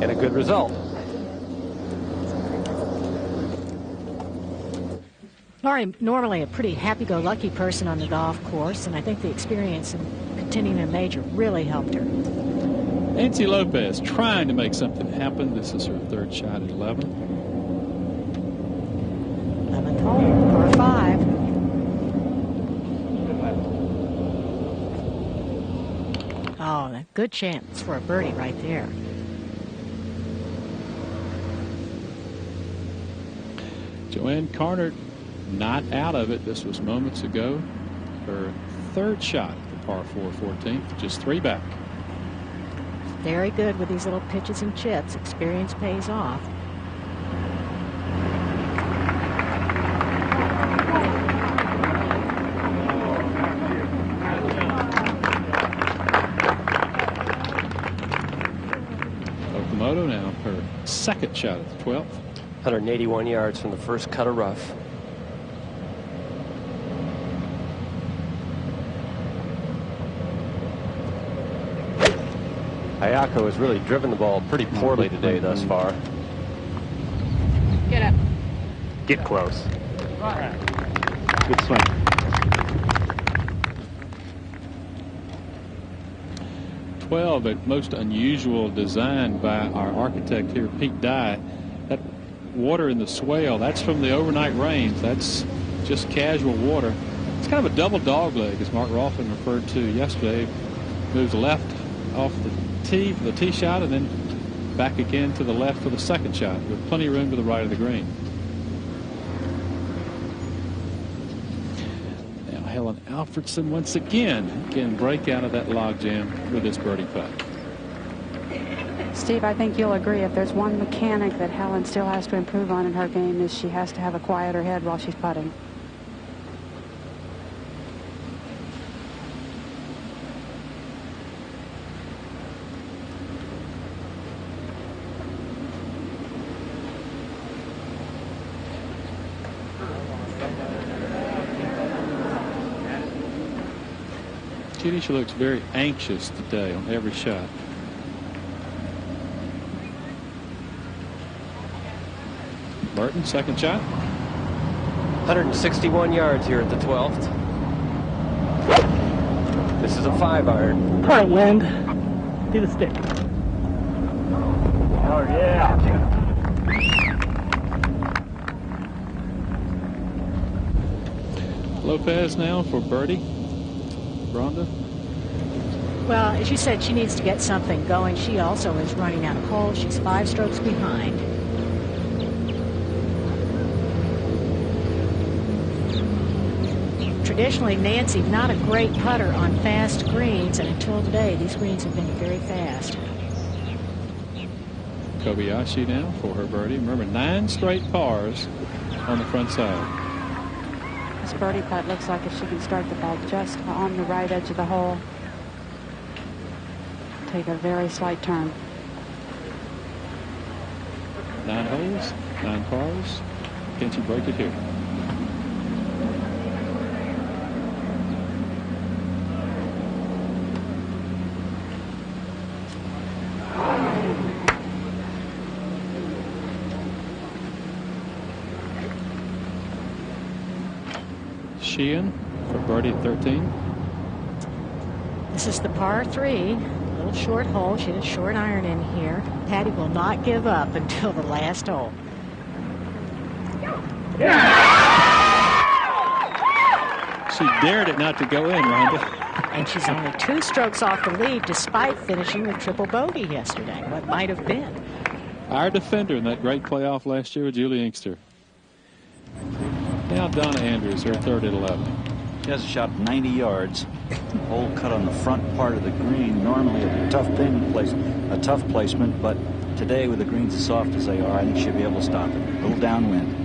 E: And a good result.
C: Laurie, normally a pretty happy-go-lucky person on the golf course, and I think the experience in contending in a major really helped her.
F: Nancy Lopez trying to make something happen. This is her third shot at 11.
C: 11th hole, par 5. Oh, a good chance for a birdie right there.
F: Joanne Carter not out of it. This was moments ago. Her third shot at the par 4 14th, just 3 back.
C: Very good with these little pitches and chips. Experience pays off.
F: Okamoto now her second shot at the 12th.
E: 181 yards from the first cut of rough. Ayako has really driven the ball pretty poorly today thus far.
J: Get up.
I: Get close.
J: Right.
I: Good swing.
F: A most unusual design by our architect here, Pete Dye. That water in the swale, that's from the overnight rains. That's just casual water. It's kind of a double dog leg, as Mark Rolfing referred to yesterday. Moves left off the tee for the tee shot, and then back again to the left for the second shot, with plenty of room to the right of the green. Now Helen Alfredsson once again can break out of that logjam with this birdie putt.
D: Steve, I think you'll agree if there's one mechanic that Helen still has to improve on in her game is she has to have a quieter head while she's putting.
F: Judy, she looks very anxious today on every shot. Merton, second shot.
E: 161 yards here at the 12th. This is a 5-iron.
I: All right, wind. Do the stick. Oh, yeah.
F: Lopez now for birdie. Rhonda?
C: Well, as you said, she needs to get something going. She also is running out of holes. She's 5 strokes behind. Traditionally, Nancy, not a great putter on fast greens, and until today, these greens have been very fast.
F: Kobayashi now for her birdie. Remember, 9 straight pars on the front side.
D: This birdie putt looks like if she can start the ball just on the right edge of the hole. Take a very slight turn.
F: 9 holes, 9 pars. Can she break it here? Sheehan for birdie at 13.
C: This is the par 3. Little short hole. She had a short iron in here. Patty will not give up until the last hole.
F: She dared it not to go in, Rhonda.
C: And she's only 2 strokes off the lead despite finishing with triple bogey yesterday. What might have been.
F: Our defender in that great playoff last year with Julie Inkster. Now Donna Andrews, her third at 11.
H: She has a shot 90 yards. Hole cut on the front part of the green. Normally a tough placement, but today with the greens as soft as they are, I think she'll be able to stop it. A little downwind.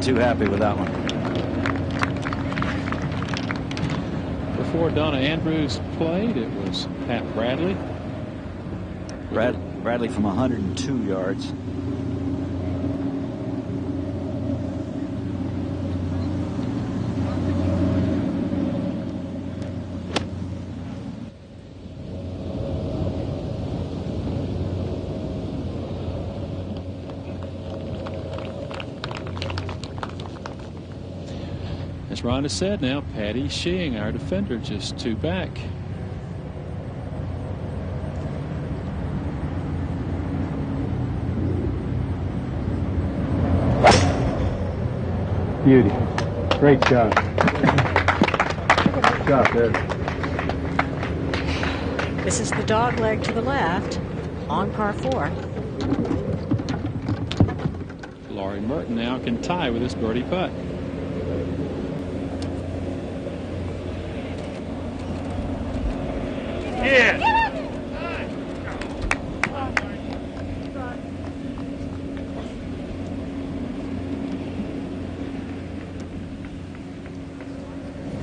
H: Too happy with that one.
F: Before Donna Andrews played, it was Pat Bradley.
H: Bradley from 102 yards.
F: As Rhonda said, now Patty Sheehan, our defender, just 2 back.
I: Beauty. Great job. Good job there.
C: This is the dog leg to the left on par 4.
F: Laurie Merton now can tie with this birdie putt.
M: Yeah.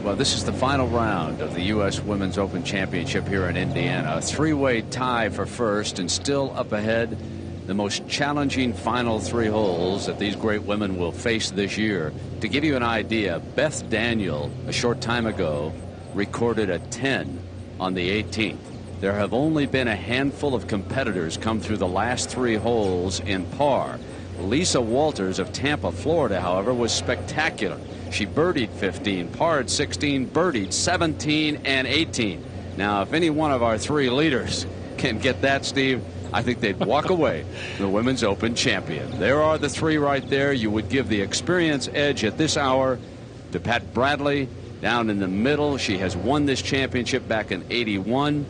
B: Well, this is the final round of the U.S. Women's Open Championship here in Indiana. A 3-way tie for first, and still up ahead, the most challenging final 3 holes that these great women will face this year. To give you an idea, Beth Daniel, a short time ago, recorded a 10 on the 18th. There have only been a handful of competitors come through the last 3 holes in par. Lisa Walters of Tampa, Florida, however, was spectacular. She birdied 15, parred 16, birdied 17 and 18. Now, if any one of our 3 leaders can get that, Steve, I think they'd walk away the Women's Open champion. There are the 3 right there. You would give the experience edge at this hour to Pat Bradley. Down in the middle, she has won this championship back in '81.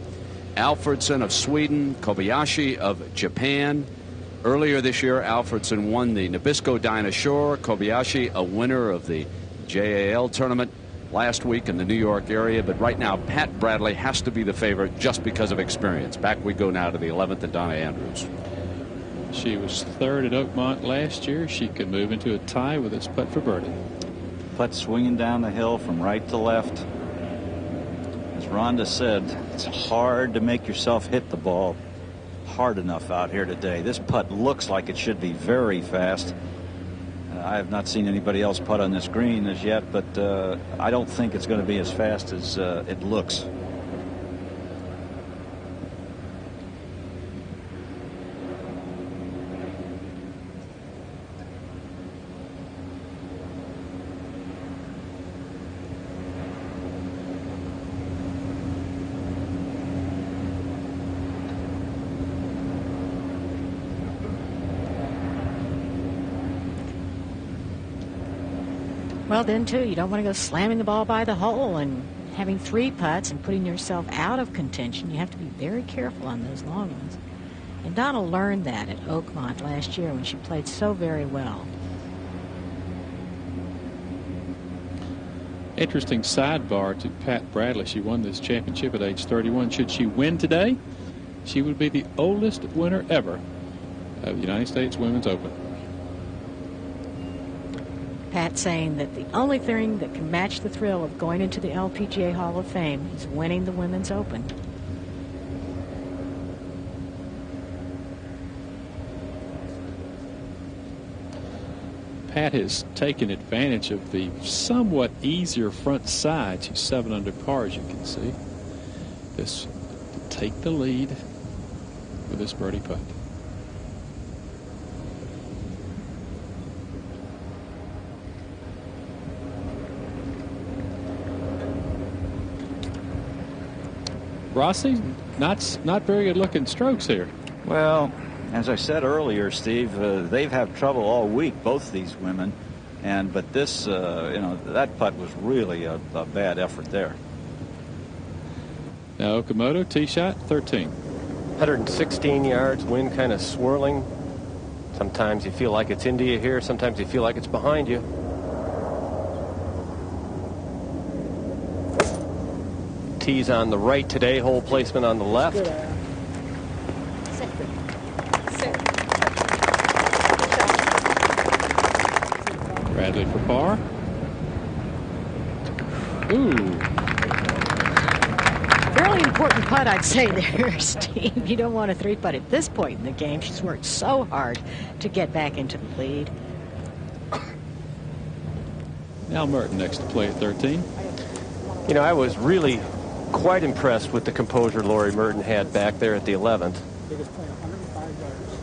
B: Alfredsson of Sweden, Kobayashi of Japan. Earlier this year, Alfredsson won the Nabisco Dinah Shore. Kobayashi, a winner of the JAL tournament last week in the New York area. But right now, Pat Bradley has to be the favorite just because of experience. Back we go now to the 11th and Donna Andrews.
F: She was 3rd at Oakmont last year. She could move into a tie with this putt for birdie.
H: Putt swinging down the hill from right to left. As Rhonda said, it's hard to make yourself hit the ball hard enough out here today. This putt looks like it should be very fast. I have not seen anybody else putt on this green as yet, but I don't think it's going to be as fast as it looks.
C: Well, then, too, you don't want to go slamming the ball by the hole and having 3 putts and putting yourself out of contention. You have to be very careful on those long ones. And Donna learned that at Oakmont last year when she played so very well.
F: Interesting sidebar to Pat Bradley. She won this championship at age 31. Should she win today, she would be the oldest winner ever of the United States Women's Open.
C: Pat saying that the only thing that can match the thrill of going into the LPGA Hall of Fame is winning the Women's Open.
F: Pat has taken advantage of the somewhat easier front side. She's 7 under par, as you can see. This to take the lead with this birdie putt. Rossi, not very good looking strokes here.
H: Well, as I said earlier, Steve, they've had trouble all week, both these women, but this, that putt was really a bad effort there.
F: Now Okamoto, tee shot, 13.
E: 116 yards, wind kind of swirling. Sometimes you feel like it's India here. Sometimes you feel like it's behind you. Tees on the right today, hole placement on the left.
F: Bradley for par. Ooh.
C: Fairly important putt, I'd say there, Steve. You don't want a 3-putt at this point in the game. She's worked so hard to get back into the lead.
F: Al Merton next to play at 13.
E: You know, I was really quite impressed with the composure Lori Merton had back there at the 11th.
I: They just play 105 yards.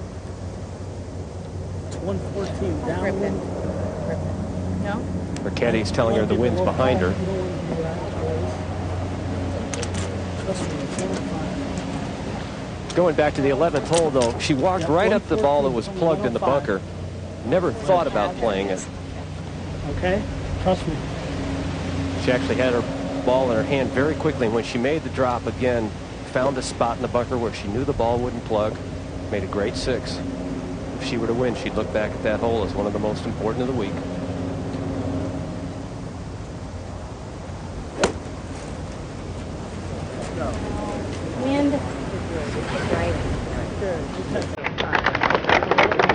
I: It's 114 downwind.
D: No?
E: Her caddy's telling her the wind's behind her. Going back to the 11th hole, though, she walked right up the ball that was plugged in the bunker. Never thought about playing it.
I: Okay, trust me.
E: She actually had her ball in her hand very quickly, and when she made the drop again, found a spot in the bunker where she knew the ball wouldn't plug, made a great 6. If she were to win, she'd look back at that hole as one of the most important of the week.
K: Wind.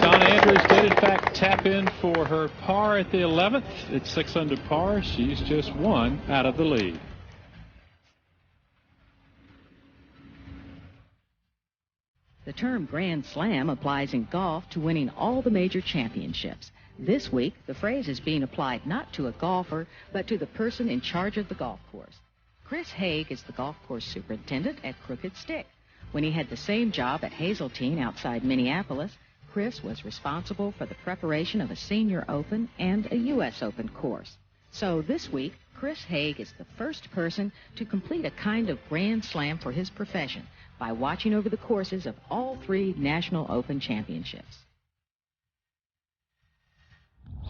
F: Donna Andrews did in fact tap in for her par at the 11th. It's 6 under par. She's just 1 out of the lead.
L: The term Grand Slam applies in golf to winning all the major championships. This week, the phrase is being applied not to a golfer, but to the person in charge of the golf course. Chris Haig is the golf course superintendent at Crooked Stick. When he had the same job at Hazeltine outside Minneapolis, Chris was responsible for the preparation of a Senior Open and a U.S. Open course. So this week, Chris Haig is the first person to complete a kind of Grand Slam for his profession by watching over the courses of all 3 National Open championships.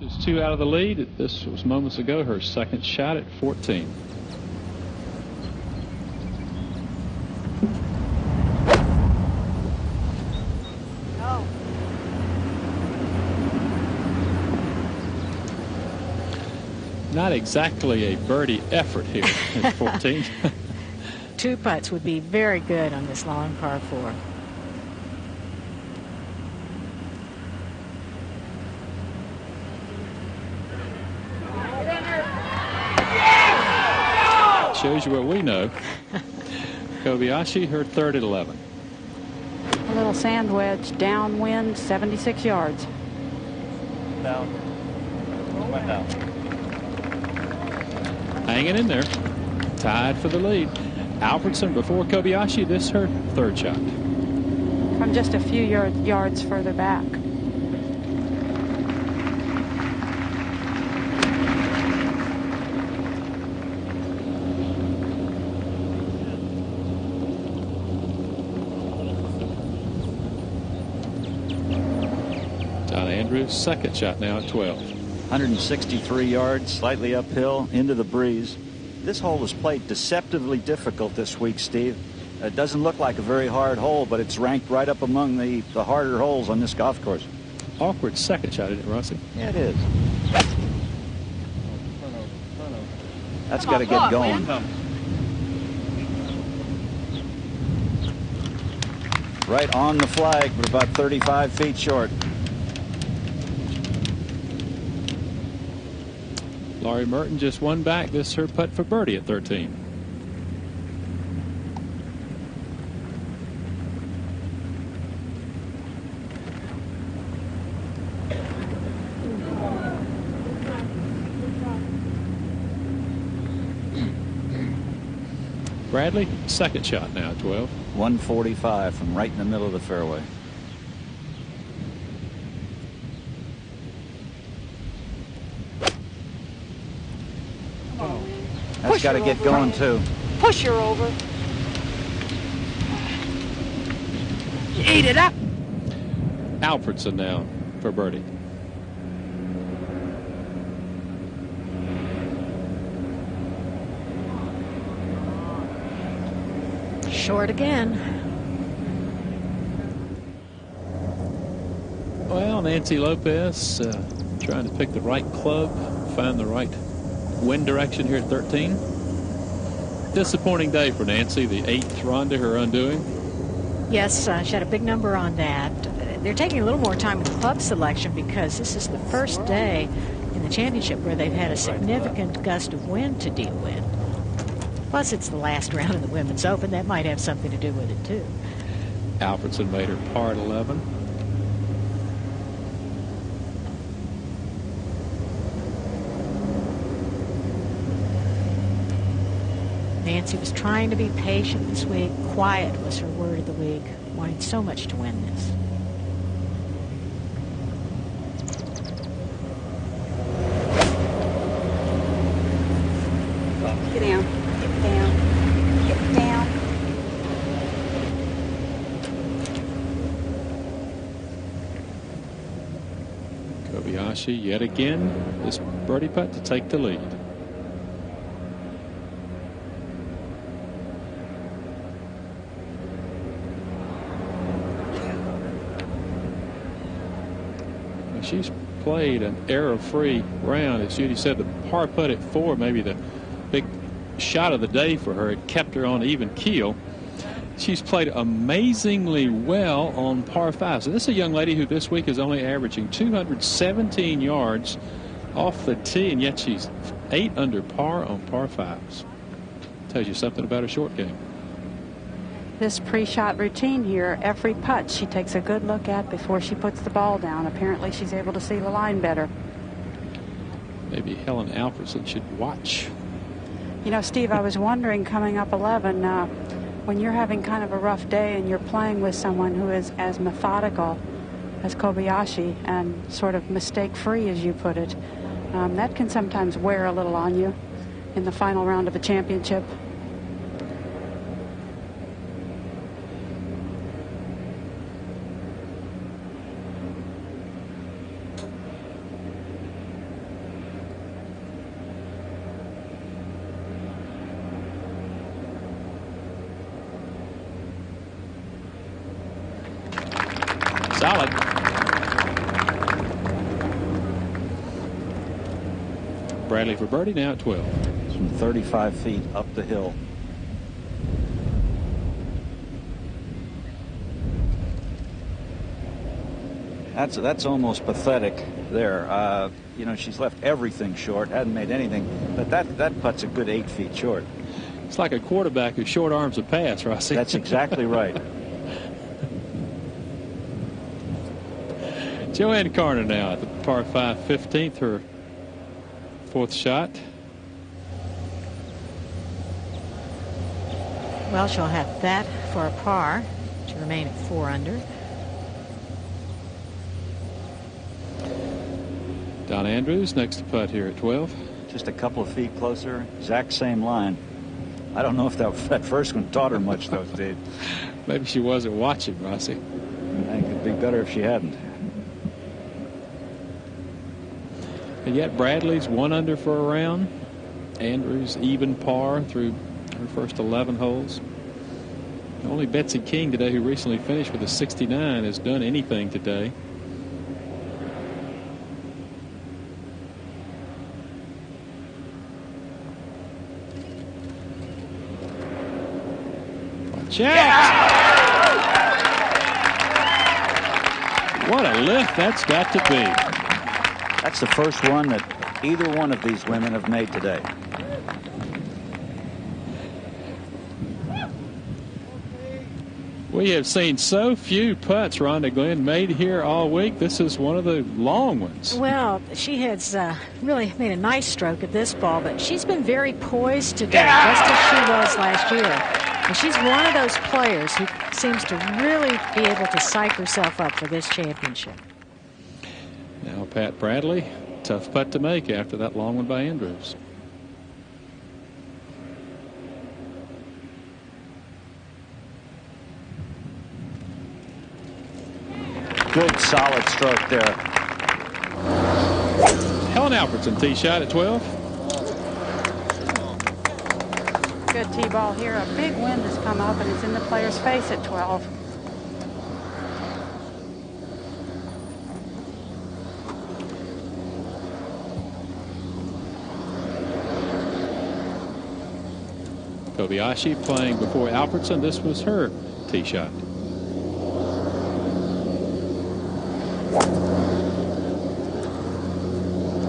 F: Just 2 out of the lead. This was moments ago her second shot at 14. Not exactly a birdie effort here at 14.
C: 2 putts would be very good on this long par 4.
F: Shows you what we know. Kobayashi, her third at 11.
D: A little sand wedge, downwind, 76 yards.
I: Down. Went down.
F: Hanging in there. Tied for the lead. Alfredsson before Kobayashi. This her third shot.
D: From just a few yards further back.
F: Donna Andrews, second shot now at 12.
H: 163 yards, slightly uphill into the breeze. This hole is played deceptively difficult this week, Steve. It doesn't look like a very hard hole, but it's ranked right up among the harder holes on this golf course.
F: Awkward second shot, isn't it, Rossi?
H: Yeah, it is. That's got to get going. Right on the flag, but about 35 feet short.
F: Laurie Merton just won back this her putt for birdie at 13. Bradley, second shot now, 12.
H: 145 from right in the middle of the fairway. That's got to get going too.
M: Push her over. Eat it up.
F: Alfredson now for birdie.
C: Short again.
F: Well, Nancy Lopez trying to pick the right club, find the right wind direction here at 13. Disappointing day for Nancy, the 8th run to her undoing.
C: Yes, she had a big number on that. They're taking a little more time with club selection because this is the first day in the championship where they've had a significant gust of wind to deal with. Plus, it's the last round of the Women's Open. That might have something to do with it, too.
F: Alfredson made her par at 11.
C: Nancy was trying to be patient this week. Quiet was her word of the week. Wanted so much to win this.
D: Get down. Get down. Get down.
F: Kobayashi yet again this birdie putt to take the lead. She's played an error-free round. As Judy said, the par putt at 4, maybe the big shot of the day for her. It kept her on even keel. She's played amazingly well on par 5. So this is a young lady who this week is only averaging 217 yards off the tee, and yet she's 8 under par on par 5s. Tells you something about her short game.
D: This pre-shot routine here, every putt she takes a good look at before she puts the ball down. Apparently she's able to see the line better.
F: Maybe Helen Alfredson should watch.
D: You know, Steve, I was wondering coming up 11, when you're having kind of a rough day and you're playing with someone who is as methodical as Kobayashi and sort of mistake-free, as you put it, that can sometimes wear a little on you in the final round of a championship.
F: Solid. Bradley for birdie now at 12.
H: It's from 35 feet up the hill. That's almost pathetic there. You know, she's left everything short, hadn't made anything, but that putt's a good 8 feet short.
F: It's like a quarterback who short arms a pass, Rossi.
H: That's exactly right.
F: Joanne Carner now at the par 5 15th, her 4th shot.
C: Well, she'll have that for a par to remain at 4 under.
F: Don Andrews next to putt here at 12.
H: Just a couple of feet closer, exact same line. I don't know if that first one taught her much, though, Steve.
F: Maybe she wasn't watching, Rossi.
H: I think it'd be better if she hadn't.
F: And yet Bradley's 1 under for a round. Andrews even par through her first 11 holes. Only Betsy King today, who recently finished with a 69, has done anything today. Watch out! What a lift that's got to be.
H: That's the first one that either one of these women have made today.
F: We have seen so few putts Rhonda Glenn made here all week. This is one of the long ones.
C: Well, she has really made a nice stroke at this ball, but she's been very poised today, just as she was last year. And she's one of those players who seems to really be able to psych herself up for this championship.
F: Now Pat Bradley, tough putt to make after that long one by Andrews.
H: Good solid stroke there.
F: Helen Alfredsson tee shot at 12.
D: Good tee ball here. A big wind has come up and it's in the player's face at 12.
F: Kobayashi playing before Alfredsson. This was her tee shot.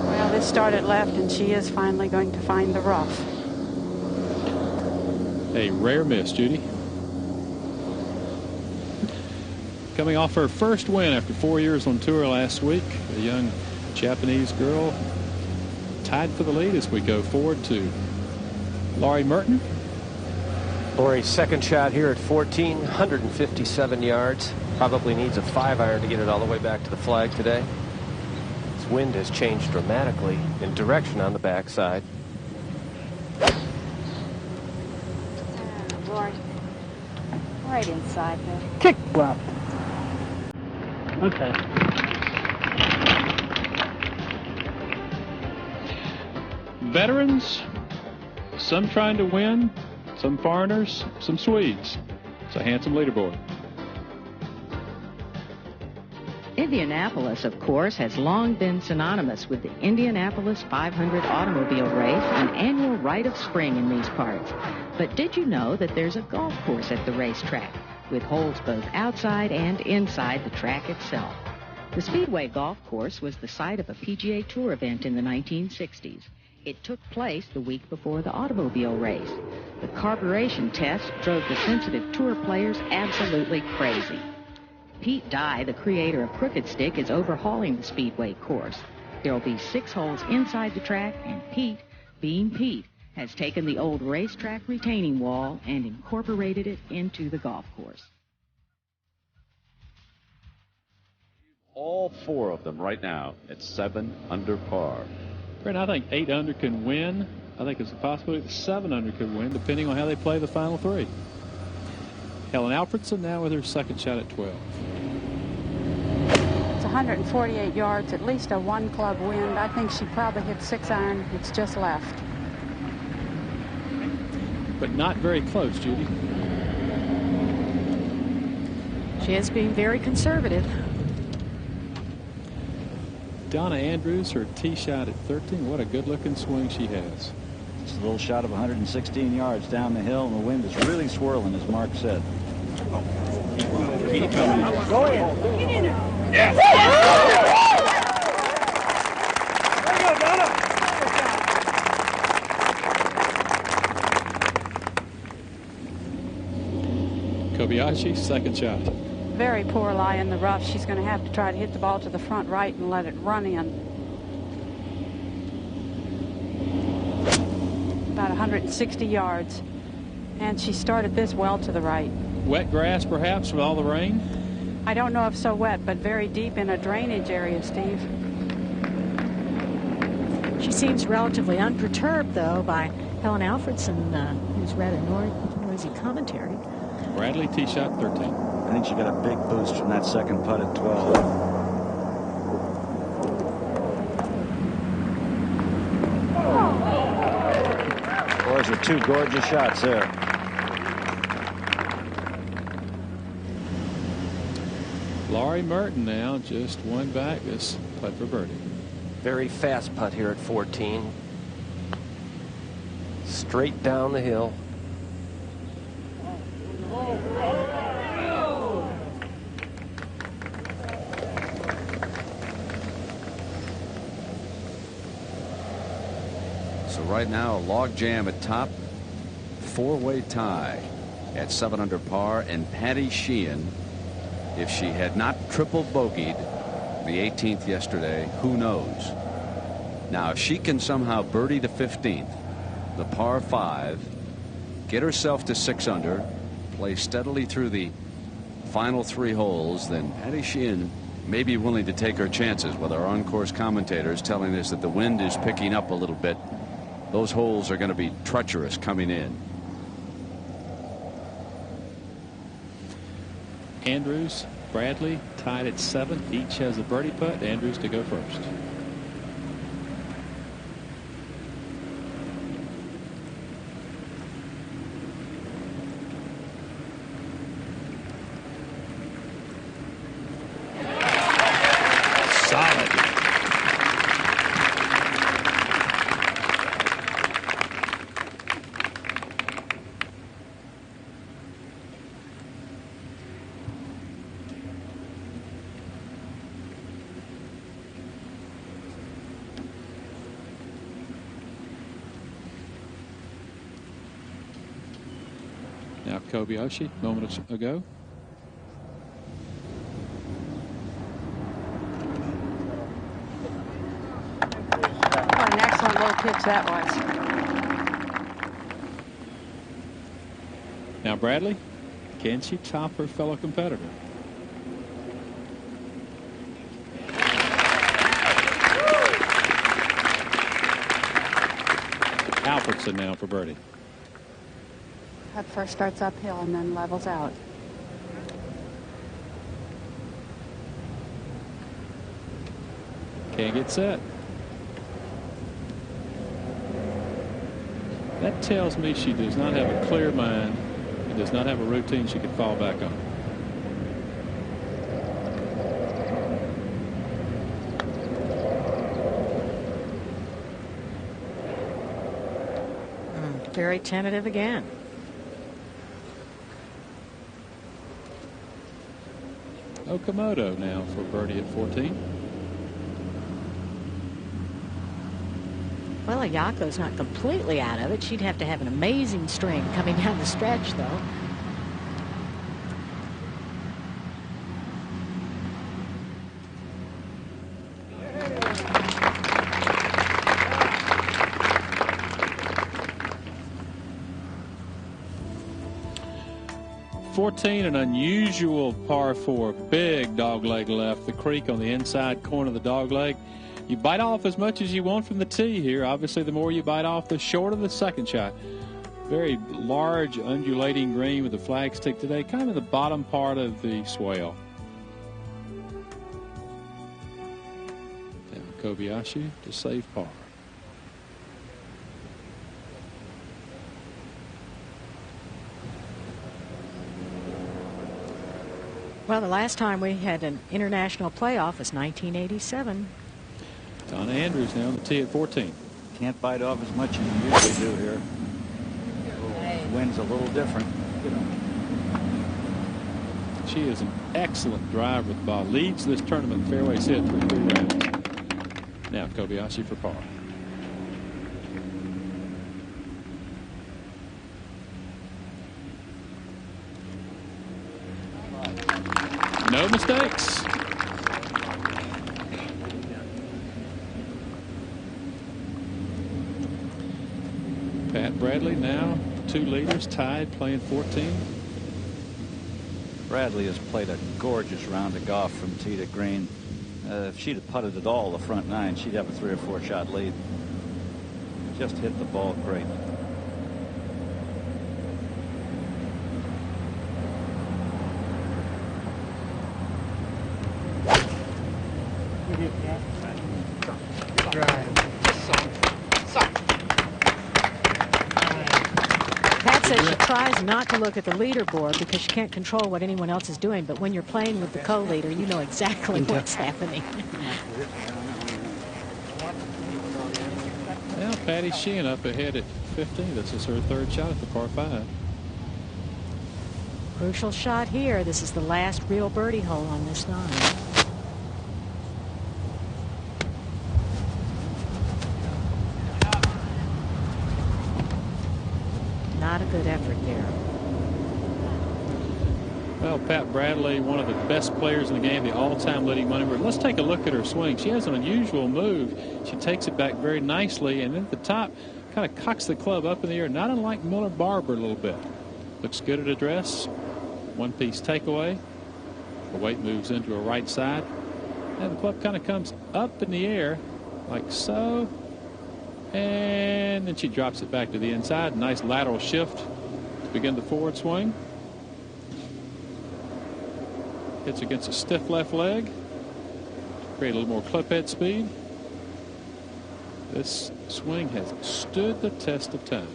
D: Well, this started left and she is finally going to find the rough.
F: A rare miss, Judy. Coming off her first win after 4 years on tour last week, a young Japanese girl tied for the lead as we go forward to Laurie Merton.
E: Laurie's second shot here at 14, 157 yards. Probably needs a 5-iron to get it all the way back to the flag today. This wind has changed dramatically in direction on the backside.
K: Lord. Right inside there.
I: Kick left. Okay.
F: Veterans, some trying to win, some foreigners, some Swedes. It's a handsome leaderboard.
L: Indianapolis, of course, has long been synonymous with the Indianapolis 500 automobile race, an annual rite of spring in these parts. But did you know that there's a golf course at the racetrack, with holes both outside and inside the track itself? The Speedway Golf Course was the site of a PGA Tour event in the 1960s. It took place the week before the automobile race. The carburation test drove the sensitive tour players absolutely crazy. Pete Dye, the creator of Crooked Stick, is overhauling the Speedway course. There will be 6 holes inside the track, and Pete, being Pete, has taken the old racetrack retaining wall and incorporated it into the golf course.
B: All 4 of them right now at 7 under par.
F: Brent, I think 8 under can win. I think there's a possibility that 7 under could win, depending on how they play the final 3. Helen Alfredsson now with her second shot at 12.
D: It's 148 yards, at least a 1-club wind. I think she probably hit 6-iron. It's just left.
F: But not very close, Judy.
C: She is being very conservative.
F: Donna Andrews, her tee shot at 13. What a good-looking swing she has.
H: Just a little shot of 116 yards down the hill, and the wind is really swirling, as Mark said.
I: Go in. Get in there. Yes. There you go, Donna.
F: Kobayashi, second shot.
D: Very poor lie in the rough. She's going to have to try to hit the ball to the front right and let it run in. About 160 yards. And she started this well to the right.
F: Wet grass, perhaps, with all the rain?
D: I don't know if so wet, but very deep in a drainage area, Steve.
C: She seems relatively unperturbed, though, by Helen Alfredsson, who's rather noisy commentary.
F: Bradley, tee shot 13.
H: I think she got a big boost from that second putt at 12. are two gorgeous shots there.
F: Laurie Merton now just one back. This putt for birdie.
E: Very fast putt here at 14. Straight down the hill.
B: So right now, a log jam at top, four-way tie at 7 under par, and Patty Sheehan, if she had not triple bogeyed the 18th yesterday, who knows? Now, if she can somehow birdie the 15th, the par 5, get herself to 6 under, play steadily through the final 3 holes, then Patty Sheehan may be willing to take her chances with our on-course commentators telling us that the wind is picking up a little bit. Those holes are going to be treacherous coming in.
F: Andrews, Bradley tied at 7. Each has a birdie putt. Andrews to go first.
B: Solid.
F: Now Kobayashi, a moment ago.
D: What an excellent little pitch that was.
F: Now Bradley, can she top her fellow competitor? Alfredsson now for birdie.
D: That first starts uphill and then levels out.
F: Can't get set. That tells me she does not have a clear mind and does not have a routine she can fall back on.
C: Very tentative again.
F: Okamoto now for birdie at 14.
C: Well, Ayako's not completely out of it. She'd have to have an amazing string coming down the stretch, though.
F: An unusual par 4, big dog leg left, the creek on the inside corner of the dog leg. You bite off as much as you want from the tee here. Obviously, the more you bite off, the shorter the second shot. Very large undulating green with the flag stick today, kind of the bottom part of the swale. Now Kobayashi to save par.
C: Well, the last time we had an international playoff was 1987.
F: Donna Andrews now on the tee at 14.
H: Can't bite off as much as you usually do here. Wind's a little different.
F: She is an excellent driver with the ball. Leads this tournament fairways hit for 3 rounds. Now Kobayashi for par. No mistakes. Pat Bradley now 2 leaders tied playing 14.
H: Bradley has played a gorgeous round of golf from tee to green. If she'd have putted it all the front 9, she'd have a 3 or 4 shot lead. Just hit the ball great.
C: Brent says she tries not to look at the leaderboard because she can't control what anyone else is doing, but when you're playing with the co-leader, you know exactly what's happening.
F: Well, Patty Sheehan up ahead at 15. This is her third shot at the par 5.
C: Crucial shot here. This is the last real birdie hole on this 9. Not a good effort there.
F: Well, Pat Bradley, one of the best players in the game, the all-time leading money bird. Let's take a look at her swing. She has an unusual move. She takes it back very nicely, and then at the top kind of cocks the club up in the air, not unlike Miller Barber a little bit. Looks good at address. One-piece takeaway. The weight moves into a right side, and the club kind of comes up in the air like so, and then she drops it back to the inside. Nice lateral shift to begin the forward swing. Hits against a stiff left leg. Create a little more clip head speed. This swing has stood the test of time.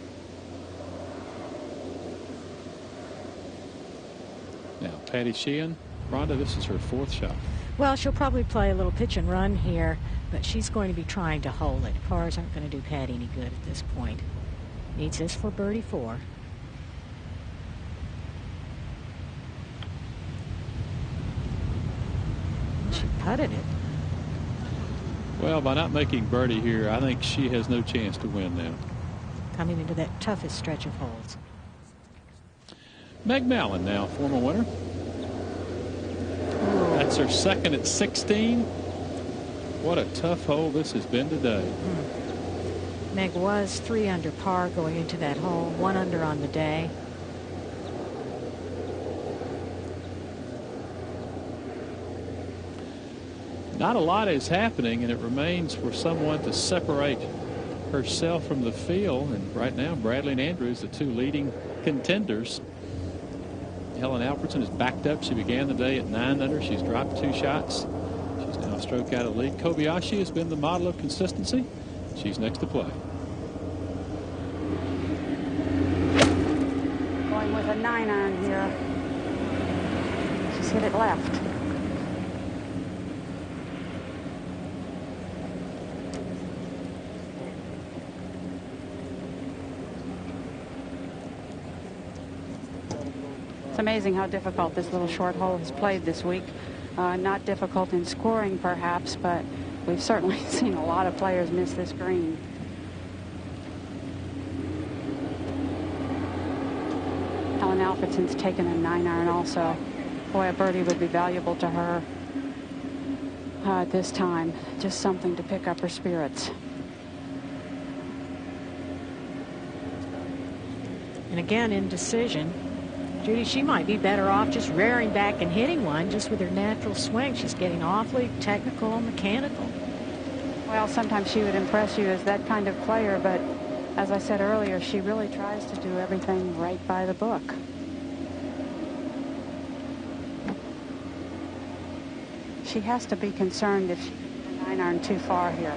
F: Now, Patty Sheehan, Rhonda, this is her 4th shot.
C: Well, she'll probably play a little pitch and run here, but she's going to be trying to hold it. Pars aren't going to do Patty any good at this point. Needs this for birdie 4. She putted it.
F: Well, by not making birdie here, I think she has no chance to win now.
C: Coming into that toughest stretch of holes.
F: Meg Mallon now, former winner. That's her second at 16. What a tough hole this has been today.
C: Meg was 3 under par going into that hole, 1 under on the day.
F: Not a lot is happening, and it remains for someone to separate herself from the field. And right now, Bradley and Andrews, the 2 leading contenders. Helen Alfredsson is backed up. She began the day at 9 under. She's dropped 2 shots. She's now a stroke out of the lead. Kobayashi has been the model of consistency. She's next to play.
D: Going with a 9-iron here. She's hit it left. It's amazing how difficult this little short hole is played this week. Not difficult in scoring, perhaps, but we've certainly seen a lot of players miss this green. Helen Alfredsson's taken a 9-iron also. Boy, a birdie would be valuable to her at this time. Just something to pick up her spirits.
C: And again, indecision. Judy, she might be better off just rearing back and hitting one just with her natural swing. She's getting awfully technical and mechanical.
D: Well, sometimes she would impress you as that kind of player, but as I said earlier, she really tries to do everything right by the book. She has to be concerned if she hits the 9-iron too far here.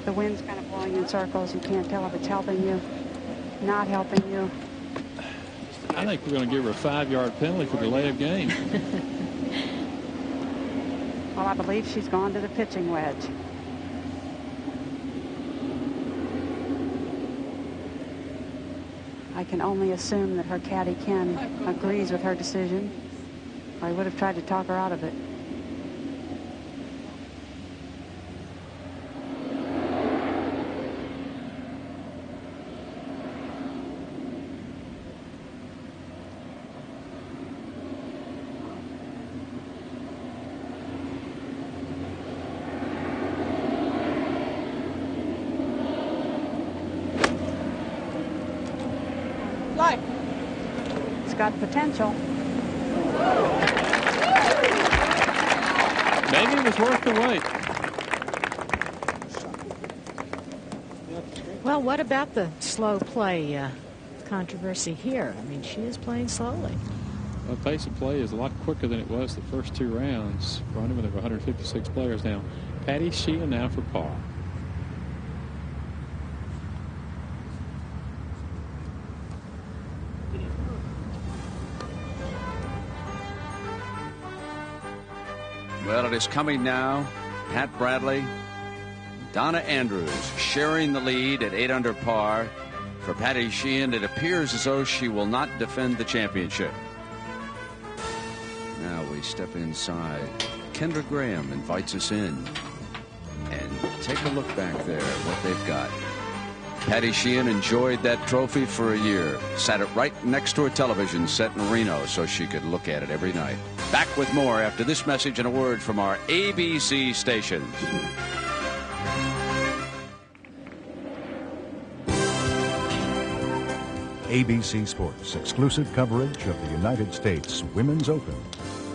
D: The wind's kind of blowing in circles. You can't tell if it's helping you, not helping you.
F: I think we're going to give her a 5-yard penalty for delay of game.
D: Well, I believe she's gone to the pitching wedge. I can only assume that her caddy Ken agrees with her decision, or I would have tried to talk her out of it. It's got potential.
F: Maybe it was worth the wait.
C: Well, what about the slow play controversy here? I mean, she is playing slowly.
F: Well, pace of play is a lot quicker than it was the first 2 rounds. Running with over 156 players now. Patty Sheehan now for par.
B: Well, it is coming now. Pat Bradley, Donna Andrews sharing the lead at 8 under par. For Patty Sheehan, it appears as though she will not defend the championship. Now we step inside. Kendra Graham invites us in. And take a look back there at what they've got. Patty Sheehan enjoyed that trophy for a year. Sat it right next to her television set in Reno so she could look at it every night. Back with more after this message and a word from our ABC stations.
G: ABC Sports exclusive coverage of the United States Women's Open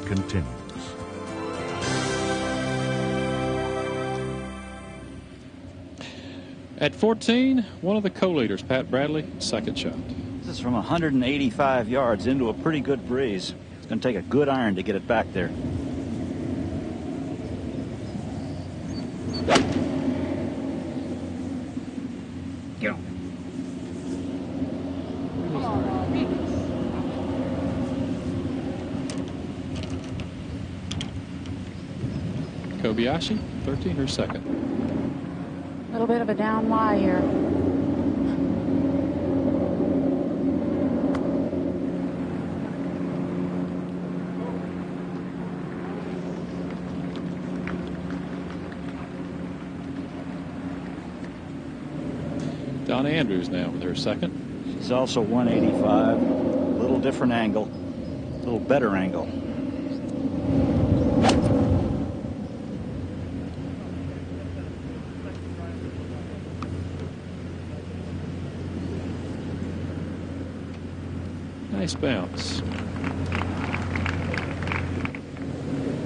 G: continues.
F: At 14, one of the co-leaders, Pat Bradley, second shot.
H: This is from 185 yards into a pretty good breeze. It's going to take a good iron to get it back there. Go.
F: Kobayashi, 13, her second.
D: A little bit of a down lie here.
F: Donna Andrews now with her second.
H: She's also 185. A little different angle. A little better angle.
F: Nice bounce.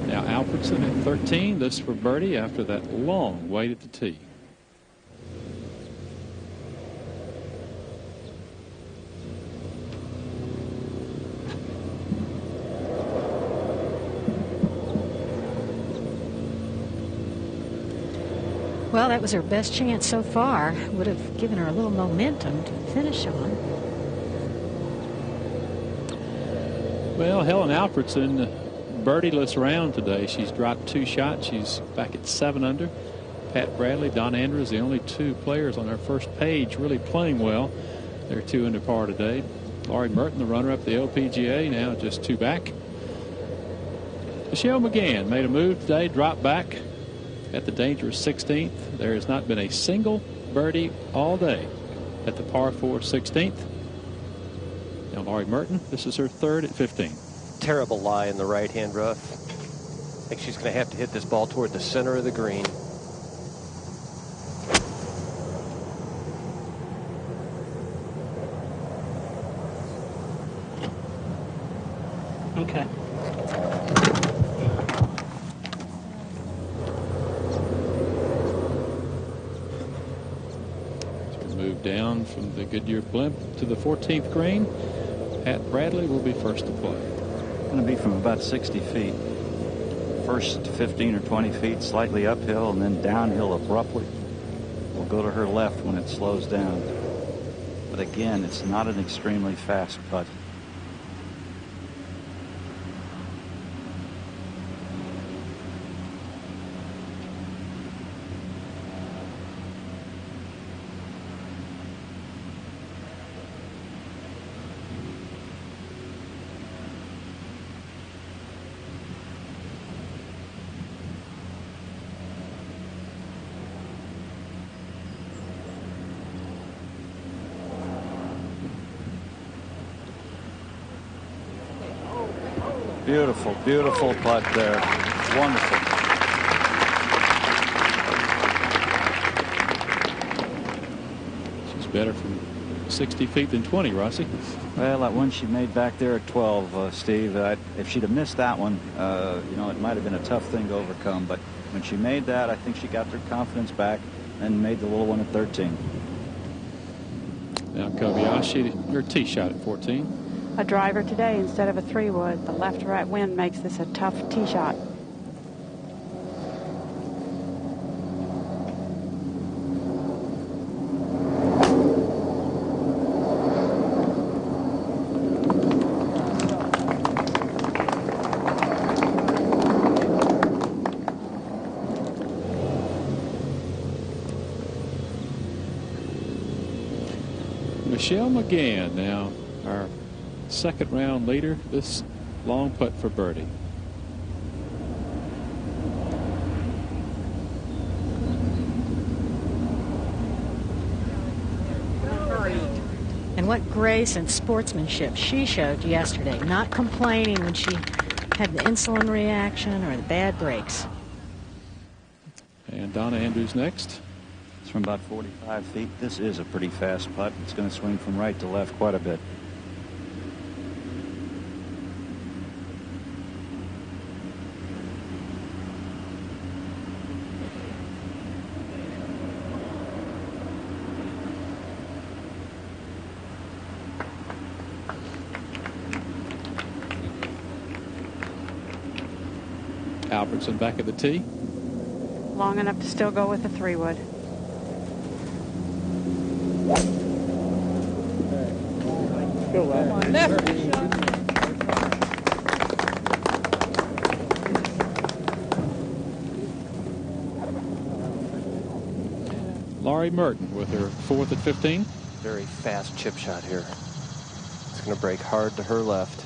F: Now Alfredsson at 13. This for birdie after that long wait at the tee.
C: Well, that was her best chance so far. Would have given her a little momentum to finish on.
F: Well, Helen Alfredsson, birdieless round today. She's dropped 2 shots. She's back at 7 under. Pat Bradley, Don Andrews, the only 2 players on our first page really playing well. They're 2 under par today. Laurie Merton, the runner-up the LPGA, now just 2 back. Michelle McGann made a move today, dropped back at the dangerous 16th. There has not been a single birdie all day at the par 4 16th. Now Laurie Merton, this is her third at 15.
E: Terrible lie in the right-hand rough. I think she's going to have to hit this ball toward the center of the green.
I: Okay.
F: Move down from the Goodyear blimp to the 14th green. Pat Bradley will be first to play.
H: Going to be from about 60 feet. First 15 or 20 feet slightly uphill and then downhill abruptly. Will go to her left when it slows down. But again, it's not an extremely fast putt. Beautiful, beautiful putt there. Wonderful.
F: She's better from 60 feet than 20, Rossi.
H: Well, that one she made back there at 12, Steve, if she'd have missed that one, you know, it might have been a tough thing to overcome. But when she made that, I think she got her confidence back and made the little one at 13.
F: Now Kobayashi, her tee shot at 14.
D: A driver today instead of a 3-wood. The left-right wind makes this a tough tee shot.
F: Michelle McGann now our second round leader. This long putt for birdie.
C: And what grace and sportsmanship she showed yesterday, not complaining when she had the insulin reaction or the bad breaks.
F: And Donna Andrews next.
H: It's from about 45 feet. This is a pretty fast putt. It's going to swing from right to left quite a bit.
F: Alfredsson back at the tee.
D: Long enough to still go with the 3-wood.
F: Laurie Merton with her 4th at 15.
E: Very fast chip shot here. It's going to break hard to her left.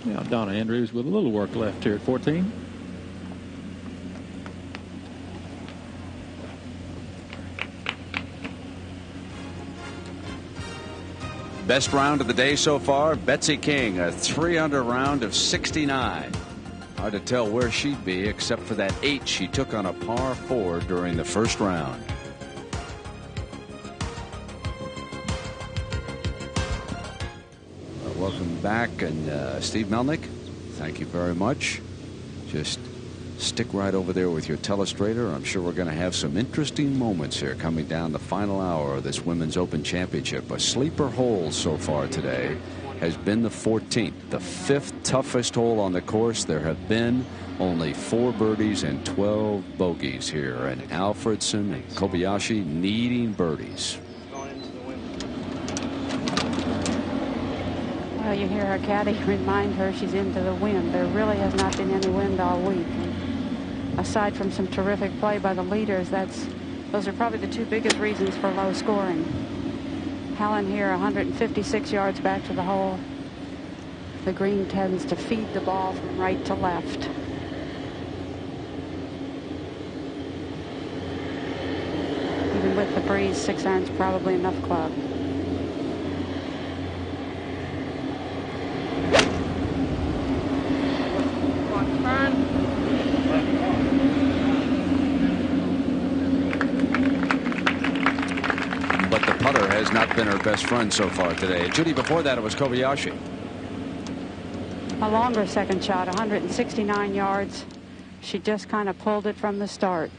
F: Now Donna Andrews with a little work left here at 14.
B: Best round of the day so far, Betsy King, a 3-under round of 69. Hard to tell where she'd be except for that 8 she took on a par 4 during the first round. Welcome back, and Steve Melnick, thank you very much. Just stick right over there with your telestrator. I'm sure we're going to have some interesting moments here coming down the final hour of this Women's Open Championship. A sleeper hole so far today has been the 14th, the 5th toughest hole on the course. There have been only 4 birdies and 12 bogeys here, and Alfredsson and Kobayashi needing birdies.
D: Well, you hear her caddy remind her she's into the wind. There really has not been any wind all week. Aside from some terrific play by the leaders, those are probably the 2 biggest reasons for low scoring. Helen here 156 yards back to the hole. The green tends to feed the ball from right to left. Even with the breeze, 6 iron's probably enough club.
B: Has not been her best friend so far today. Judy, before that it was Kobayashi.
D: A longer second shot, 169 yards. She just kind of pulled it from the start.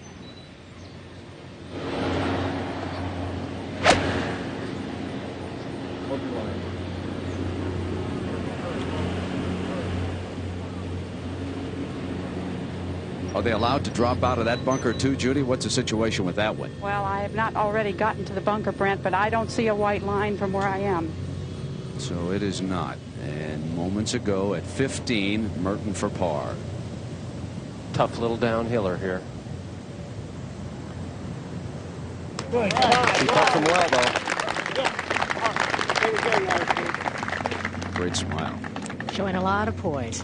B: Are they allowed to drop out of that bunker too, Judy? What's the situation with that one?
D: Well, I have not already gotten to the bunker, Brent, but I don't see a white line from where I am.
B: So it is not. And moments ago at 15, Merton for par.
E: Tough little downhiller here. She puts him well, though.
B: Great smile.
C: Showing a lot of poise.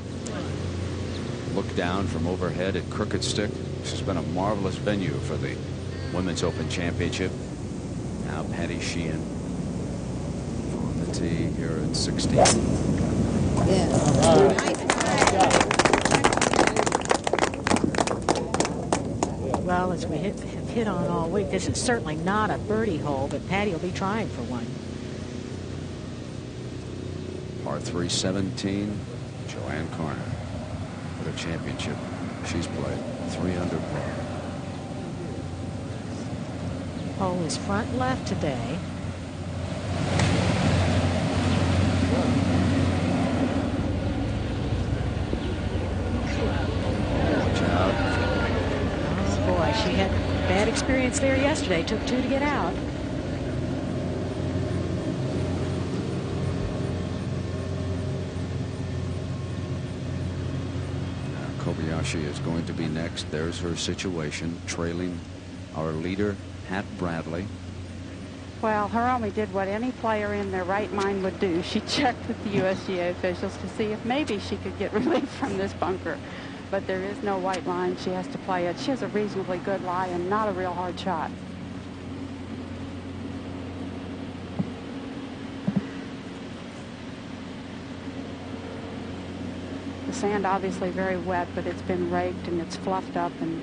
B: Look down from overhead at Crooked Stick. This has been a marvelous venue for the Women's Open Championship. Now Patty Sheehan on the tee here at 16.
C: Well, as we have hit on all week, this is certainly not a birdie hole, but Patty will be trying for one.
B: Par 3, 17. Joanne Carner. The championship she's played 3 under par.
C: Hole is front left today.
B: Watch out.
C: Oh boy, she had bad experience there yesterday. Took 2 to get out.
B: she is going to be next. There's her situation, trailing our leader, Pat Bradley.
D: Well, Hiromi did what any player in their right mind would do. She checked with the USGA officials to see if maybe she could get relief from this bunker. But there is no white line. She has to play it. She has a reasonably good lie and not a real hard shot. The sand obviously very wet, but it's been raked and it's fluffed up, and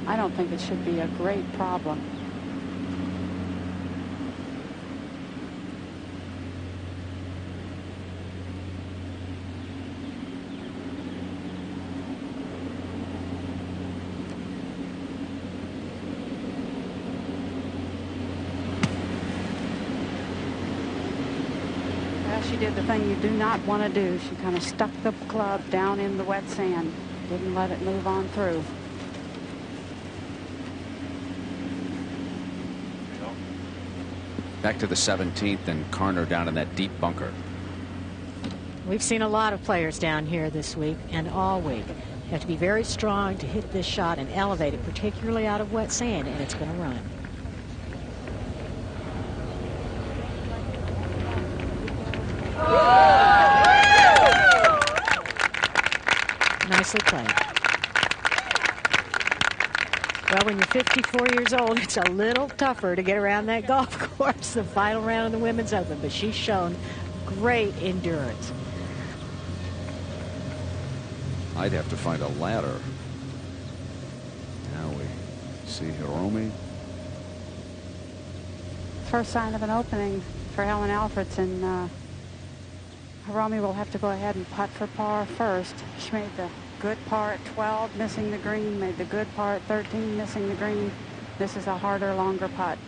D: I don't think it should be a great problem. She did the thing you do not want to do. She kind of stuck the club down in the wet sand, didn't let it move on through.
B: Back to the 17th, and Carner down in that deep bunker.
C: We've seen a lot of players down here this week and all week. You have to be very strong to hit this shot and elevate it, particularly out of wet sand, and it's going to run. Nicely played. Well, when you're 54 years old, it's a little tougher to get around that golf course, the final round of the Women's Open, but she's shown great endurance.
B: I'd have to find a ladder. Now we see Hiromi.
D: First sign of an opening for Helen Alfredsson. Hiromi will have to go ahead and putt for par first. She made the good par at 12, missing the green, made the good par at 13, missing the green. This is a harder, longer putt.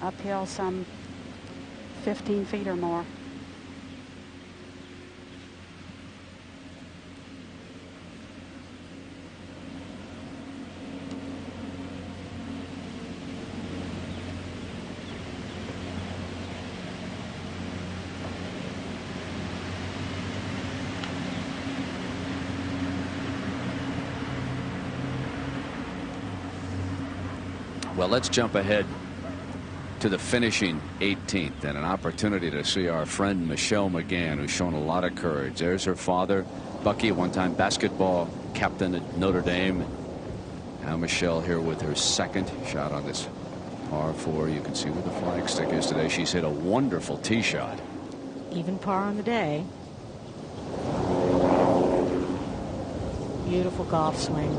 D: Uphill some 15 feet or more.
B: Well, let's jump ahead to the finishing 18th and an opportunity to see our friend Michelle McGann, who's shown a lot of courage. There's her father, Bucky, one-time basketball captain at Notre Dame. Now Michelle here with her second shot on this par 4. You can see where the flag stick is today. She's hit a wonderful tee shot.
C: Even par on the day. Beautiful golf swing.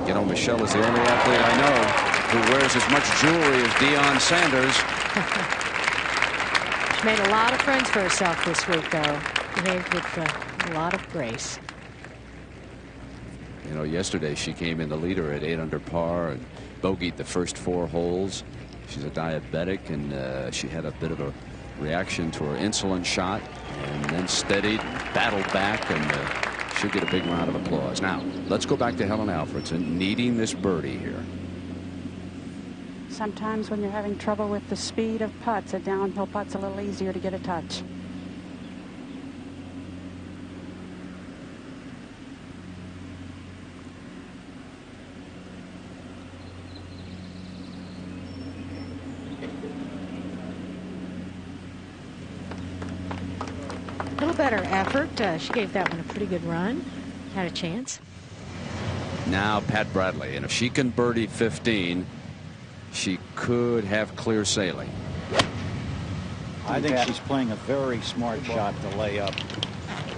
B: You know, Michelle is the only athlete I know who wears as much jewelry as Deion Sanders.
C: She made a lot of friends for herself this week, though. Behaved with a lot of grace.
B: You know, yesterday she came in the leader at 8 under par and bogeyed the first 4 holes. She's a diabetic, and she had a bit of a reaction to her insulin shot, and then steadied, battled back, and she'll get a big round of applause. Now, let's go back to Helen Alfredsson needing this birdie here.
D: Sometimes when you're having trouble with the speed of putts, a downhill putt's a little easier to get a touch.
C: A little better effort. She gave that one a pretty good run. Had a chance.
B: Now Pat Bradley, and if she can birdie 15, she could have clear sailing.
H: I think she's playing a very smart shot to lay up.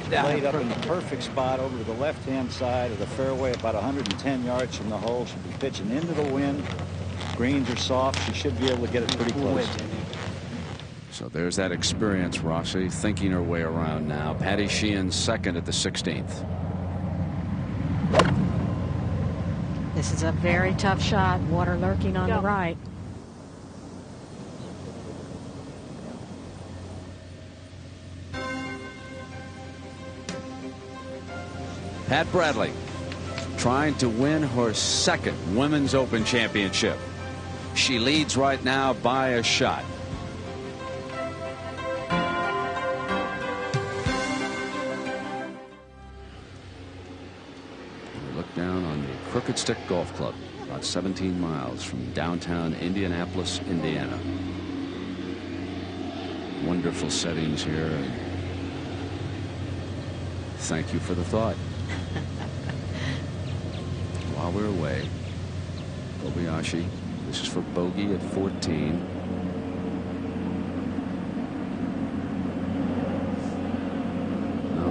H: Laid up in the perfect spot over to the left-hand side of the fairway, about 110 yards from the hole. She'll be pitching into the wind. Greens are soft. She should be able to get it pretty close.
B: So there's that experience, Rossi, thinking her way around now. Patty Sheehan second at the 16th.
C: This is a very tough shot. Water lurking on the right.
B: Pat Bradley trying to win her second Women's Open championship. She leads right now by a shot. down on the Crooked Stick Golf Club, about 17 miles from downtown Indianapolis, Indiana. Wonderful settings here. And thank you for the thought. While we're away, Kobayashi, this is for bogey at 14.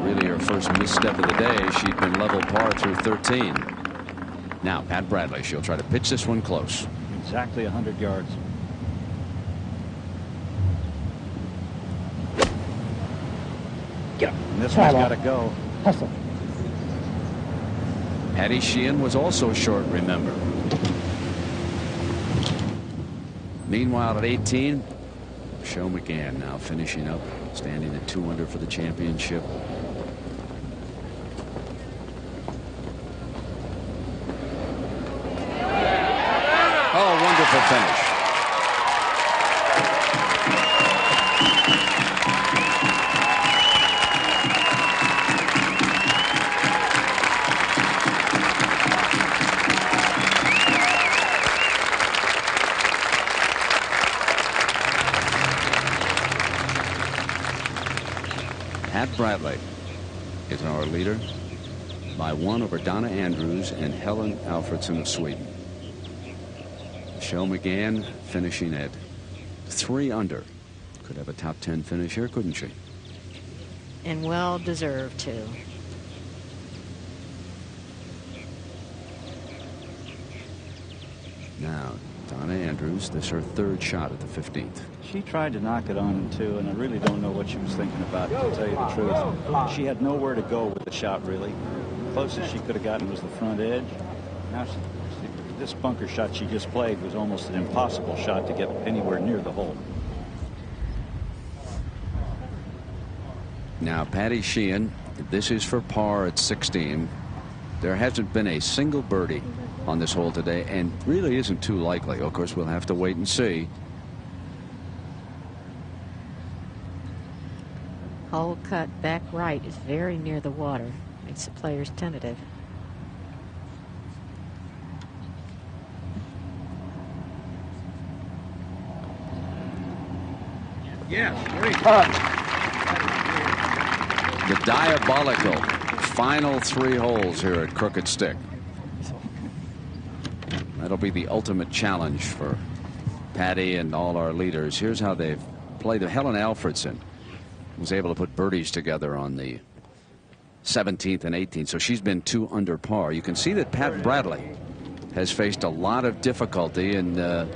B: Really her first misstep of the day. She'd been level par through 13. Now Pat Bradley, she'll try to pitch this one close.
H: Exactly 100 yards.
I: Yeah.
H: And this one's got to go.
I: Hustle.
B: Patty Sheehan was also short, remember. Meanwhile at 18, Michelle McGann now finishing up, standing at 2 under for the championship. Oh, wonderful finish. Pat Bradley is our leader by 1 over Donna Andrews and Helen Alfredsson of Sweden. Michelle McGann finishing at 3 under. Could have a top 10 finish here, couldn't she?
L: And well deserved too.
B: Now Donna Andrews, this is her 3rd shot at the 15th.
H: She tried to knock it on in 2, and I really don't know what she was thinking about, to tell you the truth. She had nowhere to go with the shot, really. The closest she could have gotten was the front edge. Now this bunker shot she just played was almost an impossible shot to get anywhere near the hole.
B: Now Patty Sheehan, this is for par at 16. There hasn't been a single birdie on this hole today, and really isn't too likely. Of course, we'll have to wait and see.
L: Hole cut back right is very near the water. Makes the players tentative.
I: Yes, great.
B: The diabolical final 3 holes here at Crooked Stick. That'll be the ultimate challenge for Patty and all our leaders. Here's how they've played. Helen Alfredsson was able to put birdies together on the 17th and 18th, so she's been 2 under par. You can see that Pat Bradley has faced a lot of difficulty, and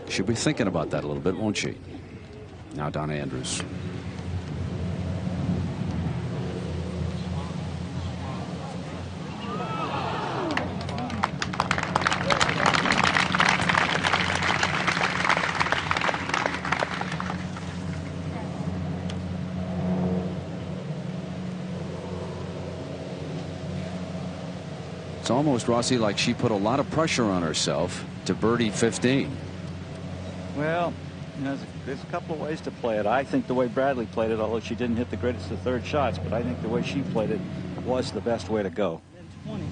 B: she'll be thinking about that a little bit, won't she? Now Donna Andrews. It's almost, Rossi, like she put a lot of pressure on herself to birdie 15.
H: Well, you know, there's a couple of ways to play it. I think the way Bradley played it, although she didn't hit the greatest of 3rd shots, but I think the way she played it was the best way to go.
I: 20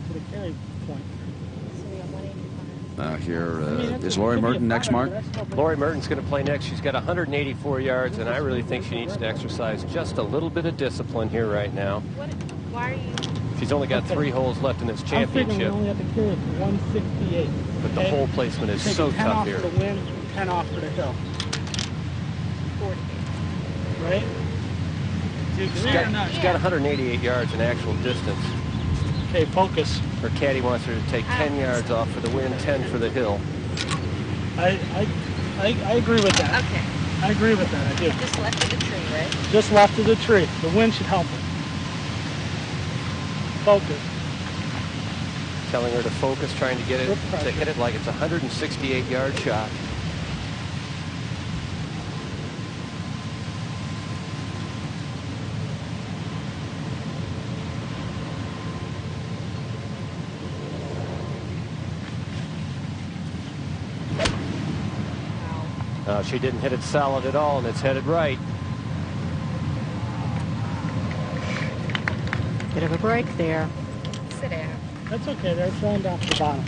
I: for the carry point.
B: Here is Lori Merton next, Mark?
E: Lori Merton's going to play next. She's got 184 yards, and I really think she needs to exercise just a little bit of discipline here right now.
K: Why are you?
E: She's only got 3 holes left in this championship.
I: We only have to carry it to 168.
E: But the hole placement is so tough here.
I: 10 off for the wind, 10 off for the hill.
K: 40.
I: Right?
E: She's got 188 yards in actual distance.
I: Okay, focus.
E: Her caddy wants her to take 10 yards off for the wind, 10 for the hill.
I: I agree with that.
K: Okay.
I: I agree with that. I do.
K: Just left of the tree, right?
I: Just left of the tree. The wind should help her. Focus.
E: Telling her to focus, trying to get it, to hit it like it's a 168-yard shot. She didn't hit it solid at all, and it's headed right.
L: Bit of a break there.
K: Sit down.
I: That's okay. They're flowing down to the bottom.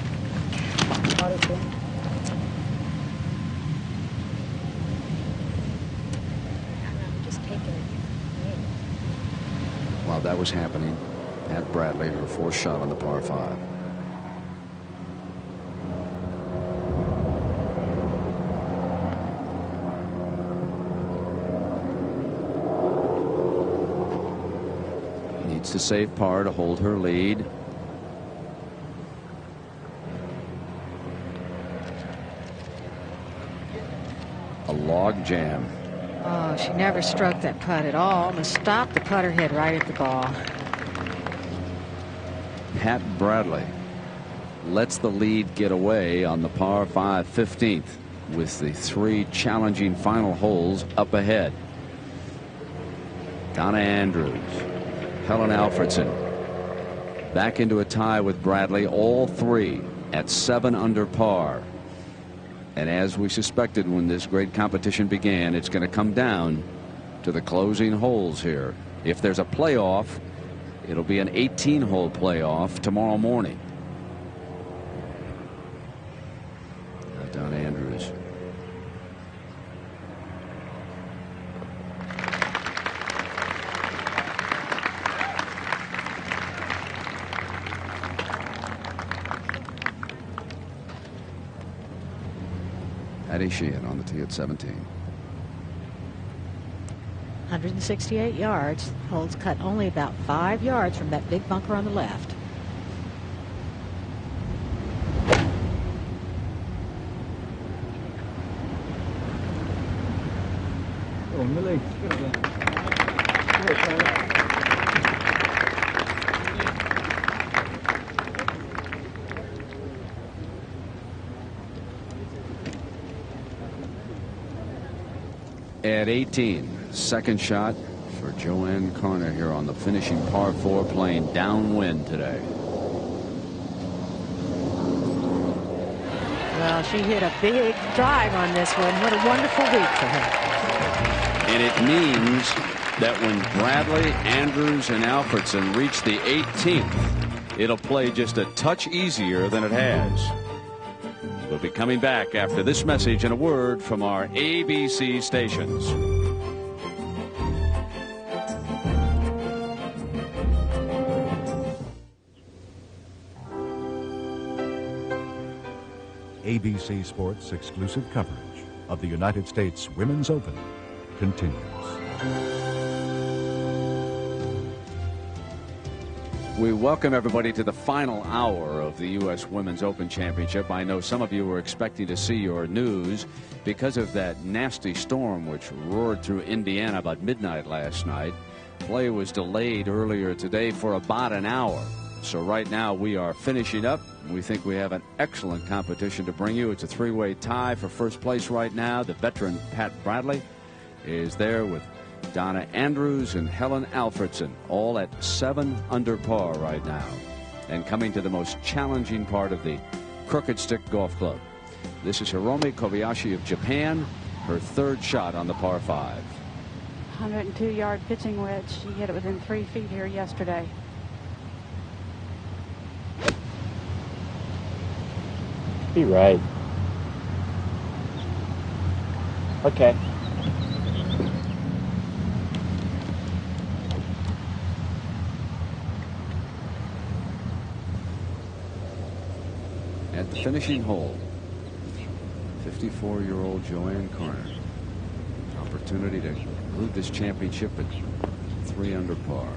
C: Just taking it.
B: While that was happening, Pat Bradley, her fourth shot on the par 5. Needs to save par to hold her lead. A log jam.
L: Oh, she never struck that putt at all. Almost stopped the putter head right at the ball.
B: Pat Bradley lets the lead get away on the par 5 15th with the 3 challenging final holes up ahead. Donna Andrews, Helen Alfredsson back into a tie with Bradley, all 3 at 7 under par. And as we suspected when this great competition began, it's going to come down to the closing holes here. If there's a playoff, it'll be an 18-hole playoff tomorrow morning. Donna Andrews. Patty Sheehan on the tee at 17.
C: 168 yards. Holes cut only about 5 yards from that big bunker on the left.
I: Oh, Millie.
B: At 18, second shot for Joanne Carner here on the finishing par 4, playing downwind today.
C: Well, she hit a big drive on this one. What a wonderful week for her.
B: And it means that when Bradley, Andrews, and Alfredsson reach the 18th, it'll play just a touch easier than it has. We'll be coming back after this message and a word from our ABC stations.
G: ABC Sports exclusive coverage of the United States Women's Open continues.
B: We welcome everybody to the final hour of the U.S. Women's Open Championship. I know some of you were expecting to see your news because of that nasty storm which roared through Indiana about midnight last night. Play was delayed earlier today for about an hour. So right now we are finishing up. We think we have an excellent competition to bring you. It's a 3-way tie for first place right now. The veteran Pat Bradley is there with Donna Andrews and Helen Alfredsson, all at 7 under par right now, and coming to the most challenging part of the Crooked Stick Golf Club. This is Hiromi Kobayashi of Japan, her third shot on the par 5.
D: 102-yard pitching wedge. She hit it within 3 feet here yesterday.
I: Be right. Okay.
B: At the finishing hole, 54-year-old Joanne Carner. Opportunity to conclude this championship at 3 under par.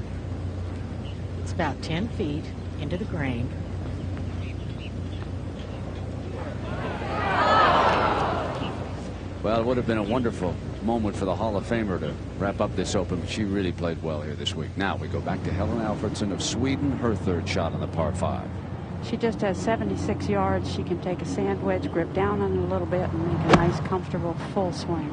C: It's about 10 feet into the green.
B: Well, it would have been a wonderful moment for the Hall of Famer to wrap up this Open, but she really played well here this week. Now we go back to Helen Alfredsson of Sweden, her third shot on the par 5.
D: She just has 76 yards. She can take a sand wedge, grip down on it a little bit, and make a nice, comfortable full swing.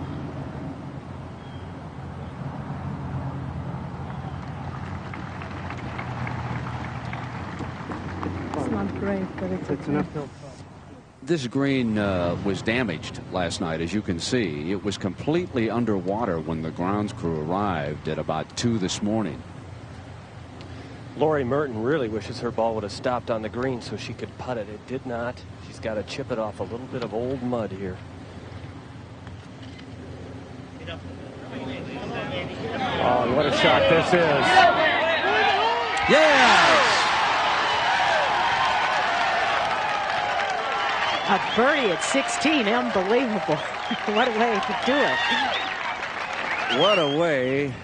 J: It's not great, but it's an uphill.
B: This green was damaged last night, as you can see. It was completely underwater when the grounds crew arrived at about 2 this morning.
E: Lori Merton really wishes her ball would have stopped on the green so she could putt it. It did not. She's got to chip it off a little bit of old mud here. Oh, what a shot this is.
B: Yes!
L: A birdie at 16. Unbelievable. What a way to do it.
B: What a way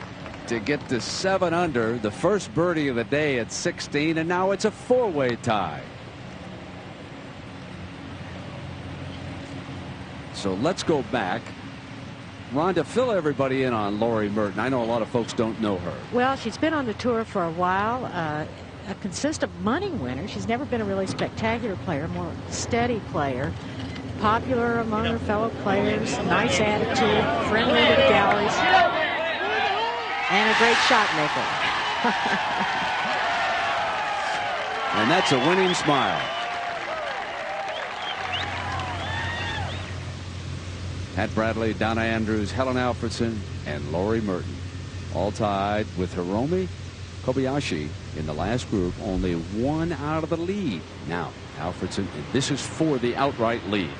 B: to get to 7 under, the first birdie of the day at 16, and now it's a 4-way tie. So let's go back. Rhonda, fill everybody in on Lori Merton. I know a lot of folks don't know her.
C: Well, she's been on the tour for a while. A consistent money winner. She's never been a really spectacular player, more steady player. Popular among her fellow players, nice attitude, friendly to the galleries, and a great shot maker.
B: And that's a winning smile. Pat Bradley, Donna Andrews, Helen Alfredsson, and Lori Merton all tied with Hiromi Kobayashi in the last group, only one out of the lead. Now, Alfredsson, and this is for the outright lead.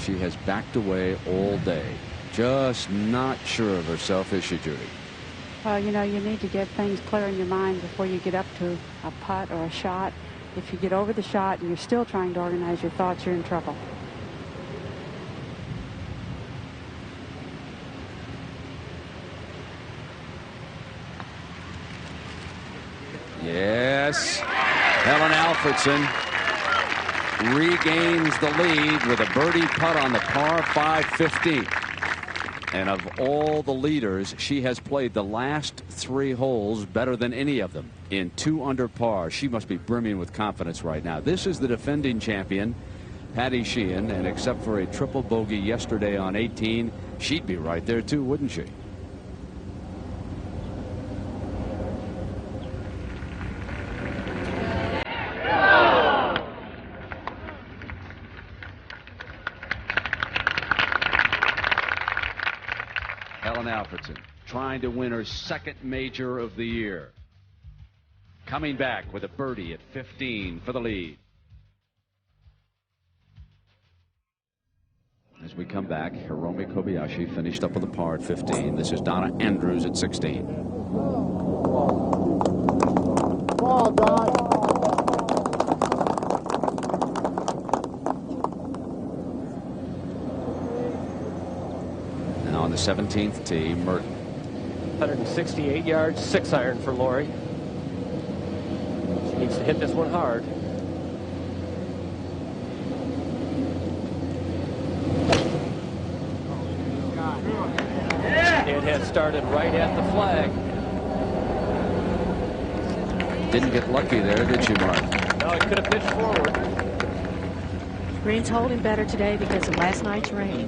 B: She has backed away all day. Just not sure of herself, is she, Judy?
D: Well, you know, you need to get things clear in your mind before you get up to a putt or a shot. If you get over the shot and you're still trying to organize your thoughts, you're in trouble.
B: Yes. Helen Alfredsson regains the lead with a birdie putt on the par 5 15. And of all the leaders, she has played the last 3 holes better than any of them in 2 under par. She must be brimming with confidence right now. This is the defending champion, Patty Sheehan, and except for a triple bogey yesterday on 18, she'd be right there too, wouldn't she? Alfredsson trying to win her 2nd major of the year. Coming back with a birdie at 15 for the lead. As we come back, Hiromi Kobayashi finished up with a par at 15. This is Donna Andrews at 16.
I: Ball, Don.
B: On the 17th tee, Merton.
E: 168 yards, 6-iron for Lori. She needs to hit this one hard. It has started right at the flag.
B: Didn't get lucky there, did she, Mark?
E: No, he could have pitched forward.
C: Green's holding better today because of last night's rain.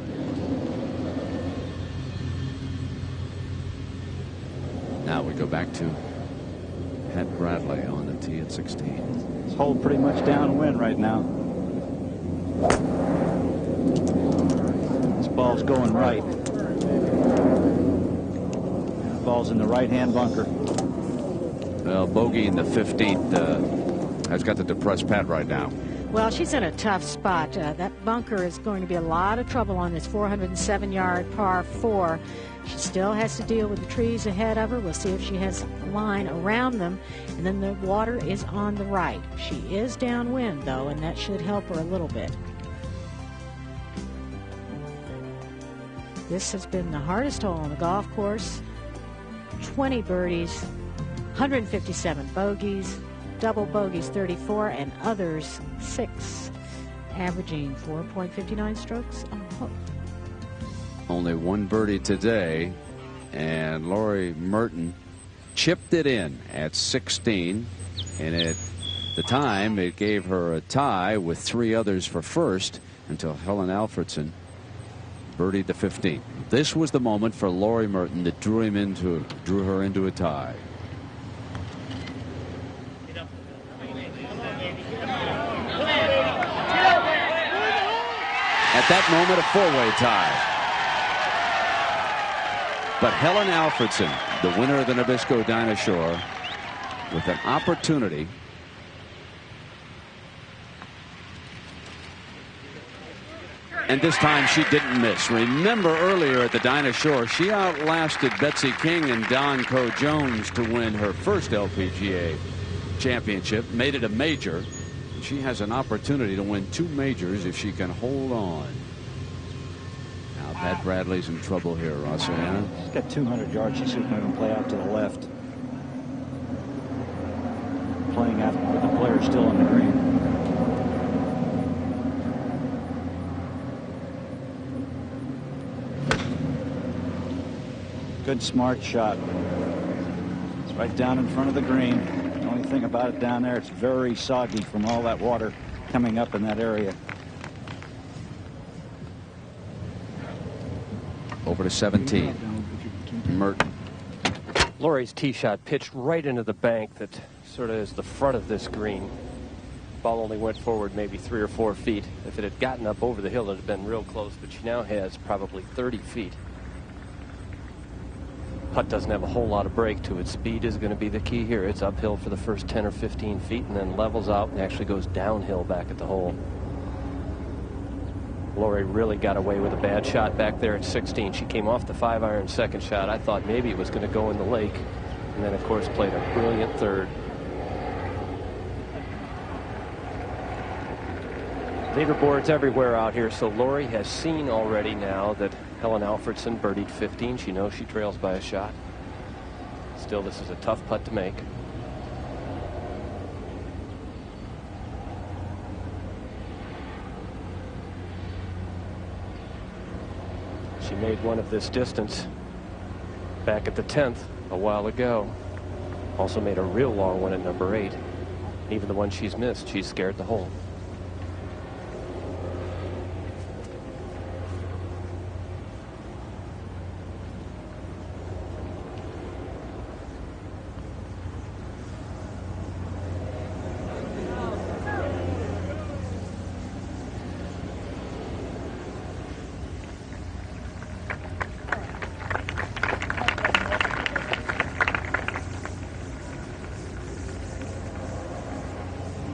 B: Now we go back to Pat Bradley on the tee at 16.
H: This hole pretty much downwind right now. This ball's going right. That ball's in the right-hand bunker.
B: Well, bogey in the 15th has got to depress Pat right now.
C: Well, she's in a tough spot. That bunker is going to be a lot of trouble on this 407-yard par 4. She still has to deal with the trees ahead of her. We'll see if she has a line around them. And then the water is on the right. She is downwind, though, and that should help her a little bit. This has been the hardest hole on the golf course. 20 birdies, 157 bogeys, double bogeys 34, and others 6, averaging 4.59 strokes a hole.
B: Only one birdie today, and Lori Merton chipped it in at 16, and at the time it gave her a tie with 3 others for first until Helen Alfredsson birdied the 15th. This was the moment for Lori Merton that drew her into a tie. At that moment, a four-way tie. But Helen Alfredsson, the winner of the Nabisco Dinah Shore, with an opportunity and this time she didn't miss. Remember earlier at the Dinah Shore, she outlasted Betsy King and Don Coe Jones to win her first LPGA championship, made it a major. She has an opportunity to win 2 majors if she can hold on. Now Pat Bradley's in trouble here, Rossiana.
H: She's got 200 yards. She's going to play out to the left. Playing out with the player still on the green. Good smart shot. It's right down in front of the green. The only thing about it down there, it's very soggy from all that water coming up in that area.
B: Over to 17. Merton.
E: Lori's tee shot pitched right into the bank that sort of is the front of this green. Ball only went forward maybe 3 or 4 feet. If it had gotten up over the hill, it would have been real close, but she now has probably 30 feet. Putt doesn't have a whole lot of break to it. Speed is going to be the key here. It's uphill for the first 10 or 15 feet and then levels out and actually goes downhill back at the hole. Lori really got away with a bad shot back there at 16. She came off the 5-iron second shot. I thought maybe it was going to go in the lake, and then of course played a brilliant third. Leaderboards everywhere out here, so Lori has seen already now that Helen Alfredsson birdied 15. She knows she trails by a shot. Still, this is a tough putt to make. She made one of this distance back at the 10th a while ago. Also made a real long one at number 8. Even the one she's missed, she's scared the hole.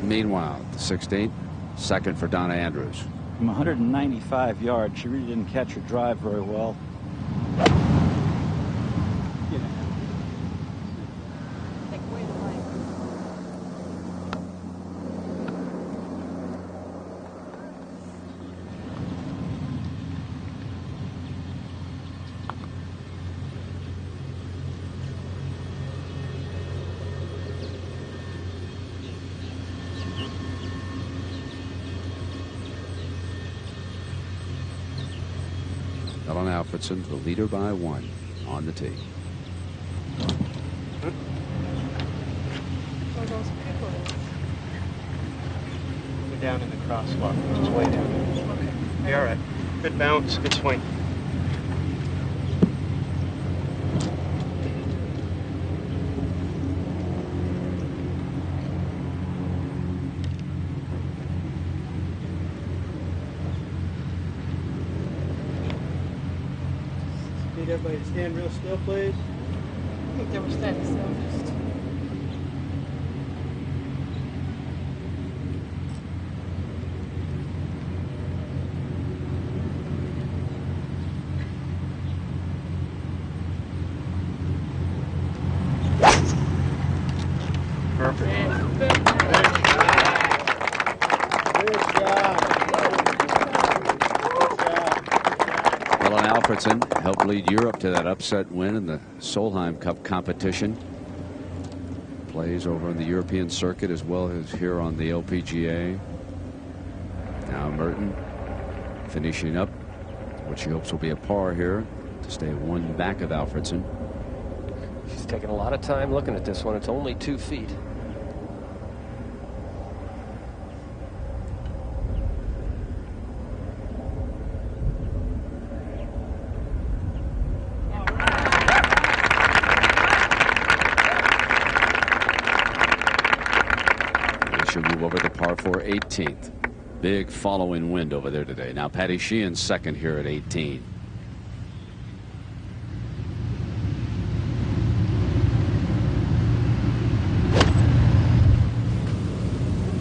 B: Meanwhile, the 16th, second for Donna Andrews.
H: From 195 yards, she really didn't catch her drive very well.
B: Helen Alfredsson, the leader by 1 on the tee.
N: Go down in the crosswalk. It's way down. Okay. Be all right. Good bounce. Good swing. Need everybody to stand real still, please.
J: I think they were standing still. Just
B: Helen Alfredsson helped lead Europe to that upset win in the Solheim Cup competition. Plays over on the European circuit as well as here on the LPGA. Now Merton finishing up what she hopes will be a par here to stay 1 back of Alfredsson.
E: She's taking a lot of time looking at this one. It's only 2 feet.
B: She'll move over the par 4 18th. Big following wind over there today. Now Patty Sheehan second here at 18.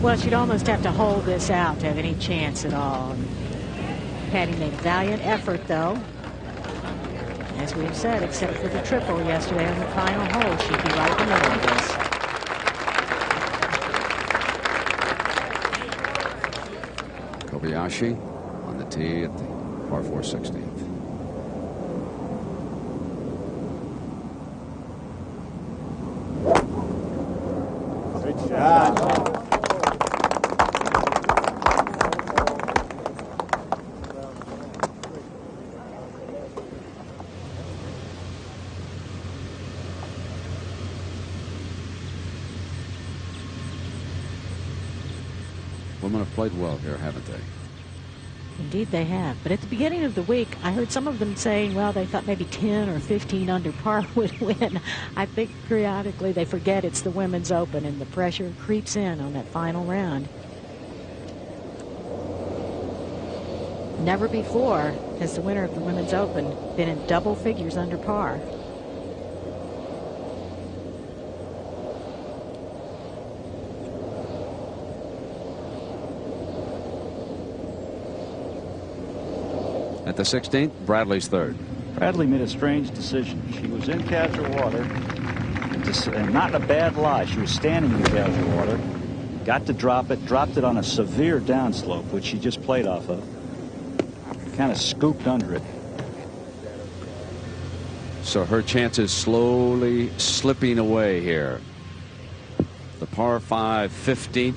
C: Well, she'd almost have to hold this out to have any chance at all. Patty made a valiant effort, though. As we've said, except for the triple yesterday on the final hole, she'd be right in the middle of this.
B: Kobayashi on the tee at the par 4 16th.
O: Good shot.
B: Women have played well here, haven't they?
C: Indeed they have. But at the beginning of the week, I heard some of them saying, well, they thought maybe 10 or 15 under par would win. I think periodically they forget it's the Women's Open and the pressure creeps in on that final round. Never before has the winner of the Women's Open been in double figures under par.
B: At the 16th, Bradley's third.
H: Bradley made a strange decision. She was in casual water, and not in a bad lie. She was standing in casual water, got to drop it, dropped it on a severe downslope, which she just played off of, kind of scooped under it.
B: So her chances slowly slipping away here. The par 5 15th.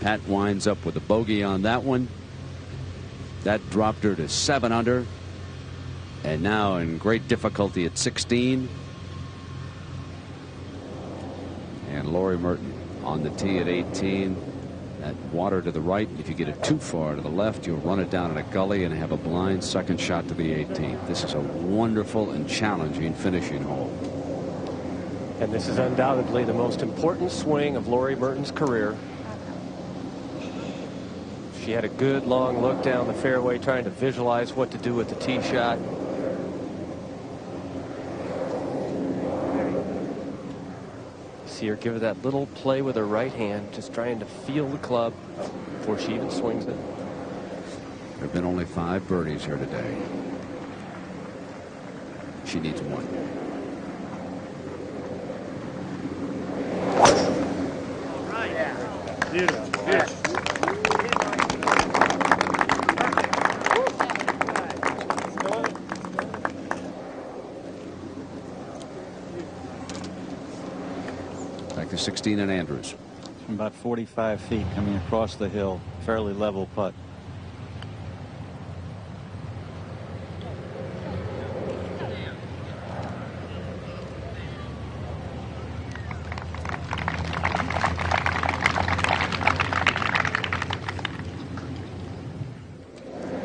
B: Pat winds up with a bogey on that one. That dropped her to 7 under. And now in great difficulty at 16. And Lori Merton on the tee at 18. That water to the right. If you get it too far to the left, you'll run it down in a gully and have a blind second shot to the 18th. This is a wonderful and challenging finishing hole.
E: And this is undoubtedly the most important swing of Lori Merton's career. She had a good long look down the fairway, trying to visualize what to do with the tee shot. See her give her that little play with her right hand, just trying to feel the club before she even swings it.
B: There have been only 5 birdies here today. She needs one.
O: Beautiful.
B: Back to 16 and Andrews.
H: From about 45 feet coming across the hill, fairly level putt.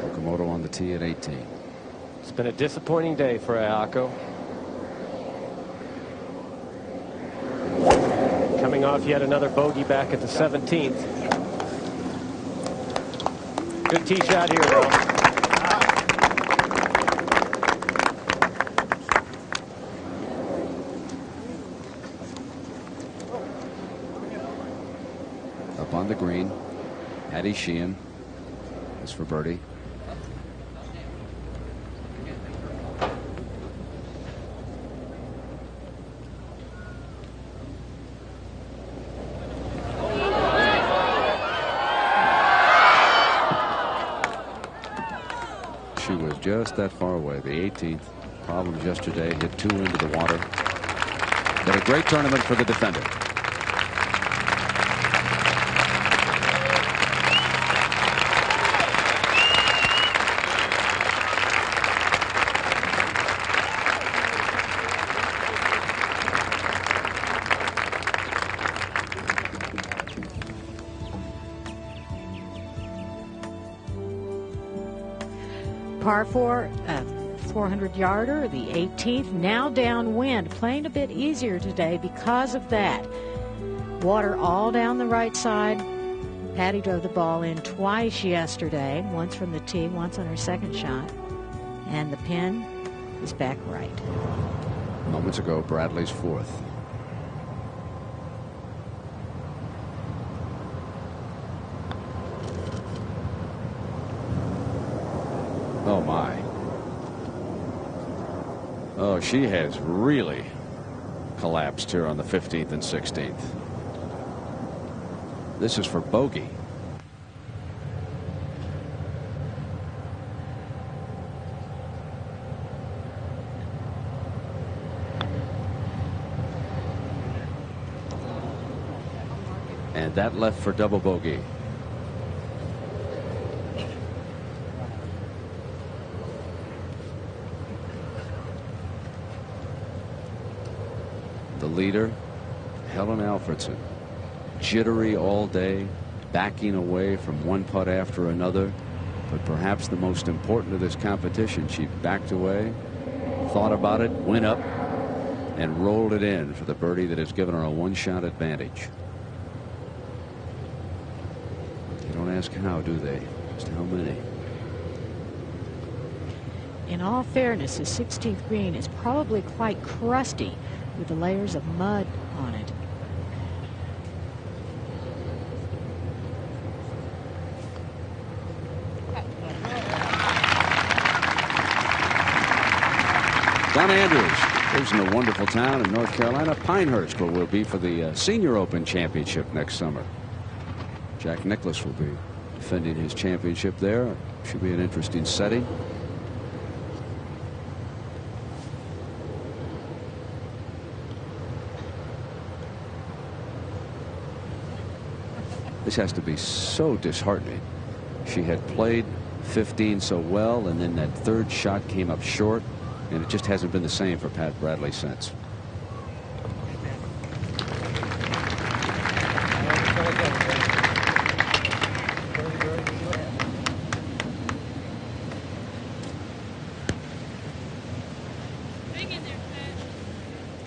B: Okamoto on the tee at 18.
E: It's been a disappointing day for Ayako. Coming off yet another bogey back at the 17th. Good tee shot here, though.
B: Up on the green, Patty Sheehan is for birdie. She was just that far away. The 18th. Problems yesterday. Hit 2 into the water. But a great tournament for the defender.
C: Par 4, 400-yarder, the 18th, now downwind, playing a bit easier today because of that. Water all down the right side. Patty drove the ball in twice yesterday, once from the tee, once on her second shot. And the pin is back right.
B: Moments ago, Bradley's fourth. Oh, my. Oh, she has really collapsed here on the 15th and 16th. This is for bogey. And that left for double bogey. The leader, Helen Alfredsson, jittery all day, backing away from one putt after another. But perhaps the most important of this competition, she backed away, thought about it, went up, and rolled it in for the birdie that has given her a one-shot advantage. They don't ask how, do they? Just how many.
C: In all fairness, the 16th green is probably quite crusty with the layers of mud on it.
B: Donna Andrews lives in a wonderful town in North Carolina, Pinehurst, where we'll be for the Senior Open Championship next summer. Jack Nicklaus will be defending his championship there. Should be an interesting setting. This has to be so disheartening. She had played 15 so well, and then that third shot came up short, and it just hasn't been the same for Pat Bradley since.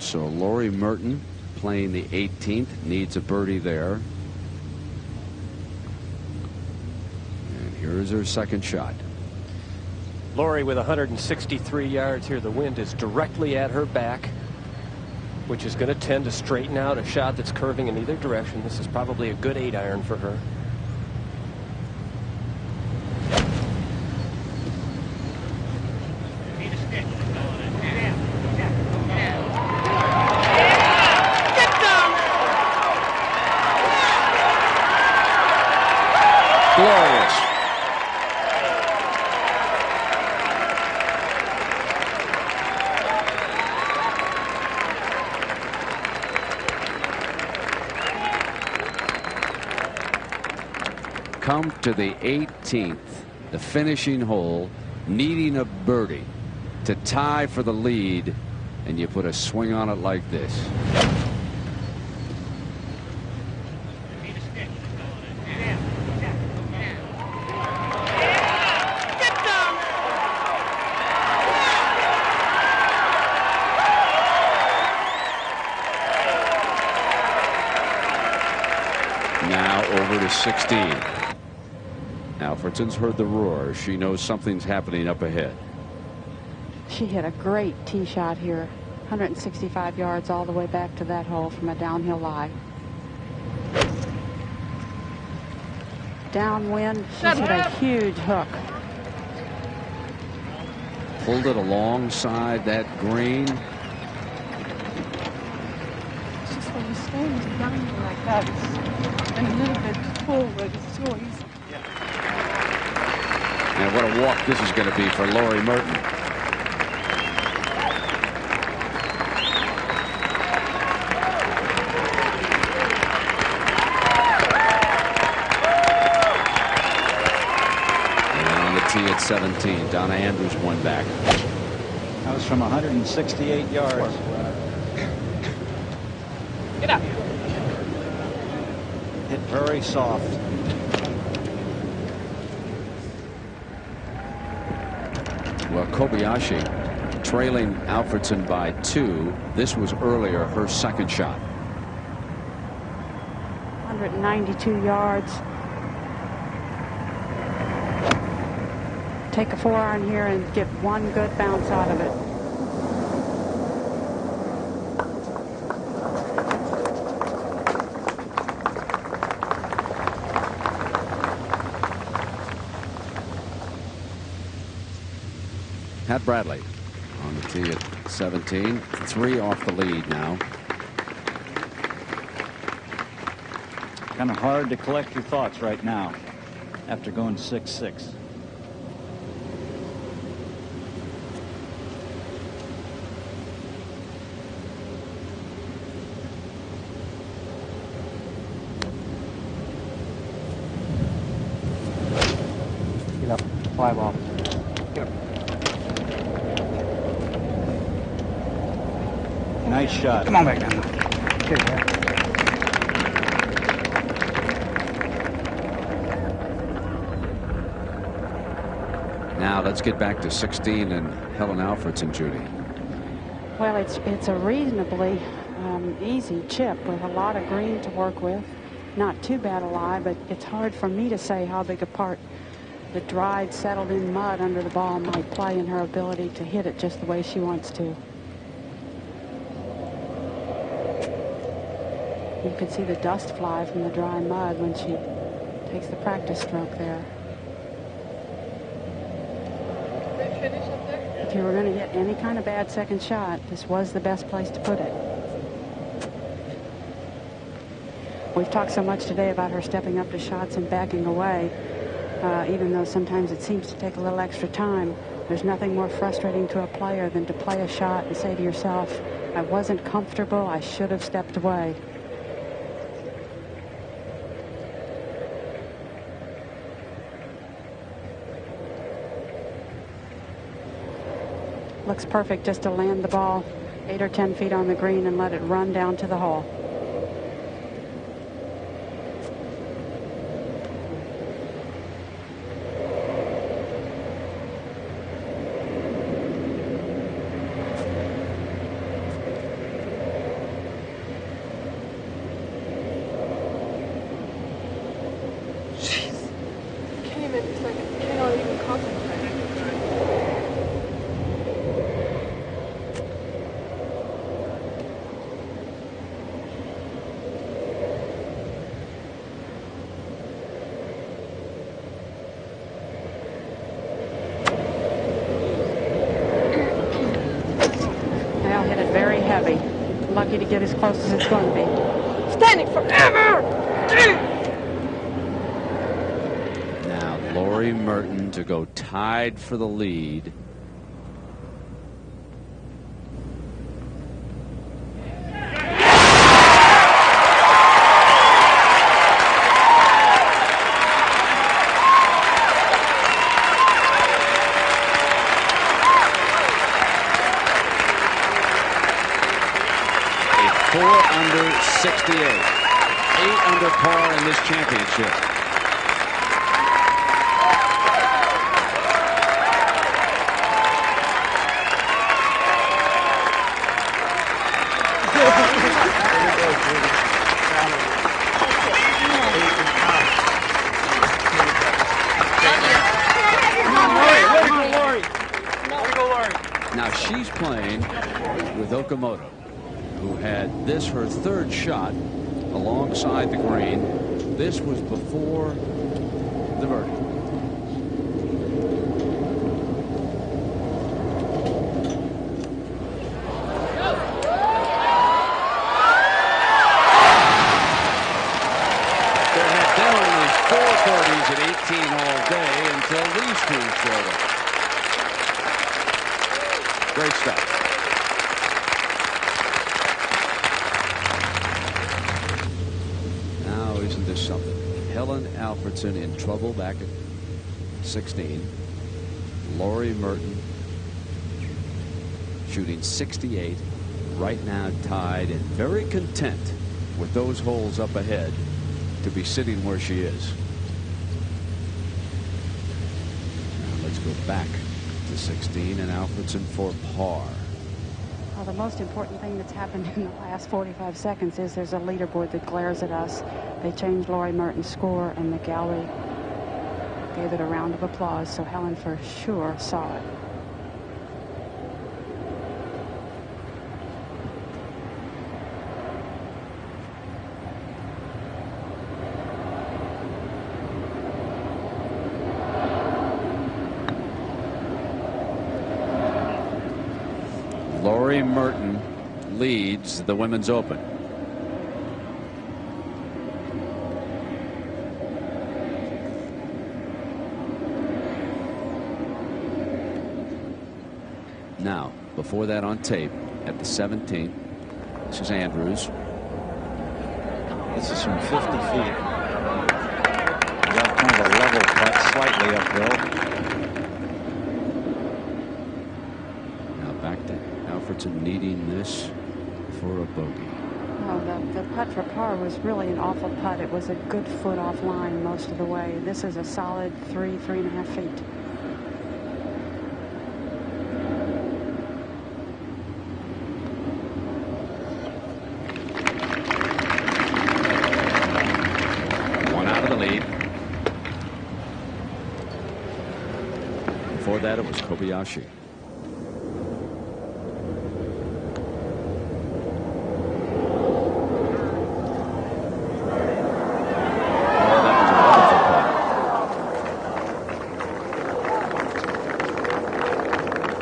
B: So Lori Merton playing the 18th, needs a birdie there. And here is her second shot.
E: Lori with 163 yards here. The wind is directly at her back, which is going to tend to straighten out a shot that's curving in either direction. This is probably a good 8-iron for her.
B: Glorious. Come to the 18th, the finishing hole, needing a birdie to tie for the lead, and you put a swing on it like this. Now over to 16. Alfredsson's heard the roar. She knows something's happening up ahead.
D: She hit a great tee shot here. 165 yards all the way back to that hole from a downhill lie. Downwind, she's hit a huge hook.
B: Pulled it alongside that green.
J: It's just when you stand down like that, it's a little bit forward. It's so easy.
B: And what a walk this is going to be for Lori Merton. And on the tee at 17, Donna Andrews one back.
H: That was from 168 yards.
J: Get up.
H: Hit very soft.
B: Well, Kobayashi trailing Alfredsson by 2. This was earlier her second shot.
D: 192 yards. Take a 4-iron here and get one good bounce out of it.
B: Pat Bradley on the tee at 17, 3 off the lead now.
H: Kind of hard to collect your thoughts right now after going 6-6.
N: Get up, 5 off.
H: Nice shot.
N: Come on back down. Okay, yeah.
B: Now let's get back to 16 and Helen Alfredsson, Judy.
D: Well, it's a reasonably easy chip with a lot of green to work with. Not too bad a lie, but it's hard for me to say how big a part the dried, settled-in mud under the ball might play in her ability to hit it just the way she wants to. You can see the dust fly from the dry mud when she takes the practice stroke there. If you were going to hit any kind of bad second shot, this was the best place to put it. We've talked so much today about her stepping up to shots and backing away, even though sometimes it seems to take a little extra time. There's nothing more frustrating to a player than to play a shot and say to yourself, I wasn't comfortable, I should have stepped away. Looks perfect just to land the ball 8 or 10 feet on the green and let it run down to the hole. Lucky to get as close as it's going to be.
M: Standing forever!
B: Now Lori Merton to go tied for the lead. Under 68, 8 under par in this championship. Now she's playing with Okamoto, who had this her third shot alongside the green. This was before the birdie. There had been only 4 birdies at 18 all day until these two showed up. Great stuff. Isn't this something? Helen Alfredsson in trouble back at 16. Lori Merton shooting 68, right now tied and very content with those holes up ahead to be sitting where she is. Now let's go back to 16 and Alfredsson for par.
D: Well, the most important thing that's happened in the last 45 seconds is there's a leaderboard that glares at us. They changed Lori Merton's score, and the gallery gave it a round of applause, so Helen for sure saw it.
B: Lori Merton leads the Women's Open. Now, before that on tape, at the 17th, this is Andrews.
H: This is from 50 feet. Got kind of a level putt, slightly uphill.
B: Alfredson needing this for a bogey.
D: No, the putt for par was really an awful putt. It was a good foot off line most of the way. This is a solid 3.5 feet.
B: One out of the lead. Before that, it was Kobayashi.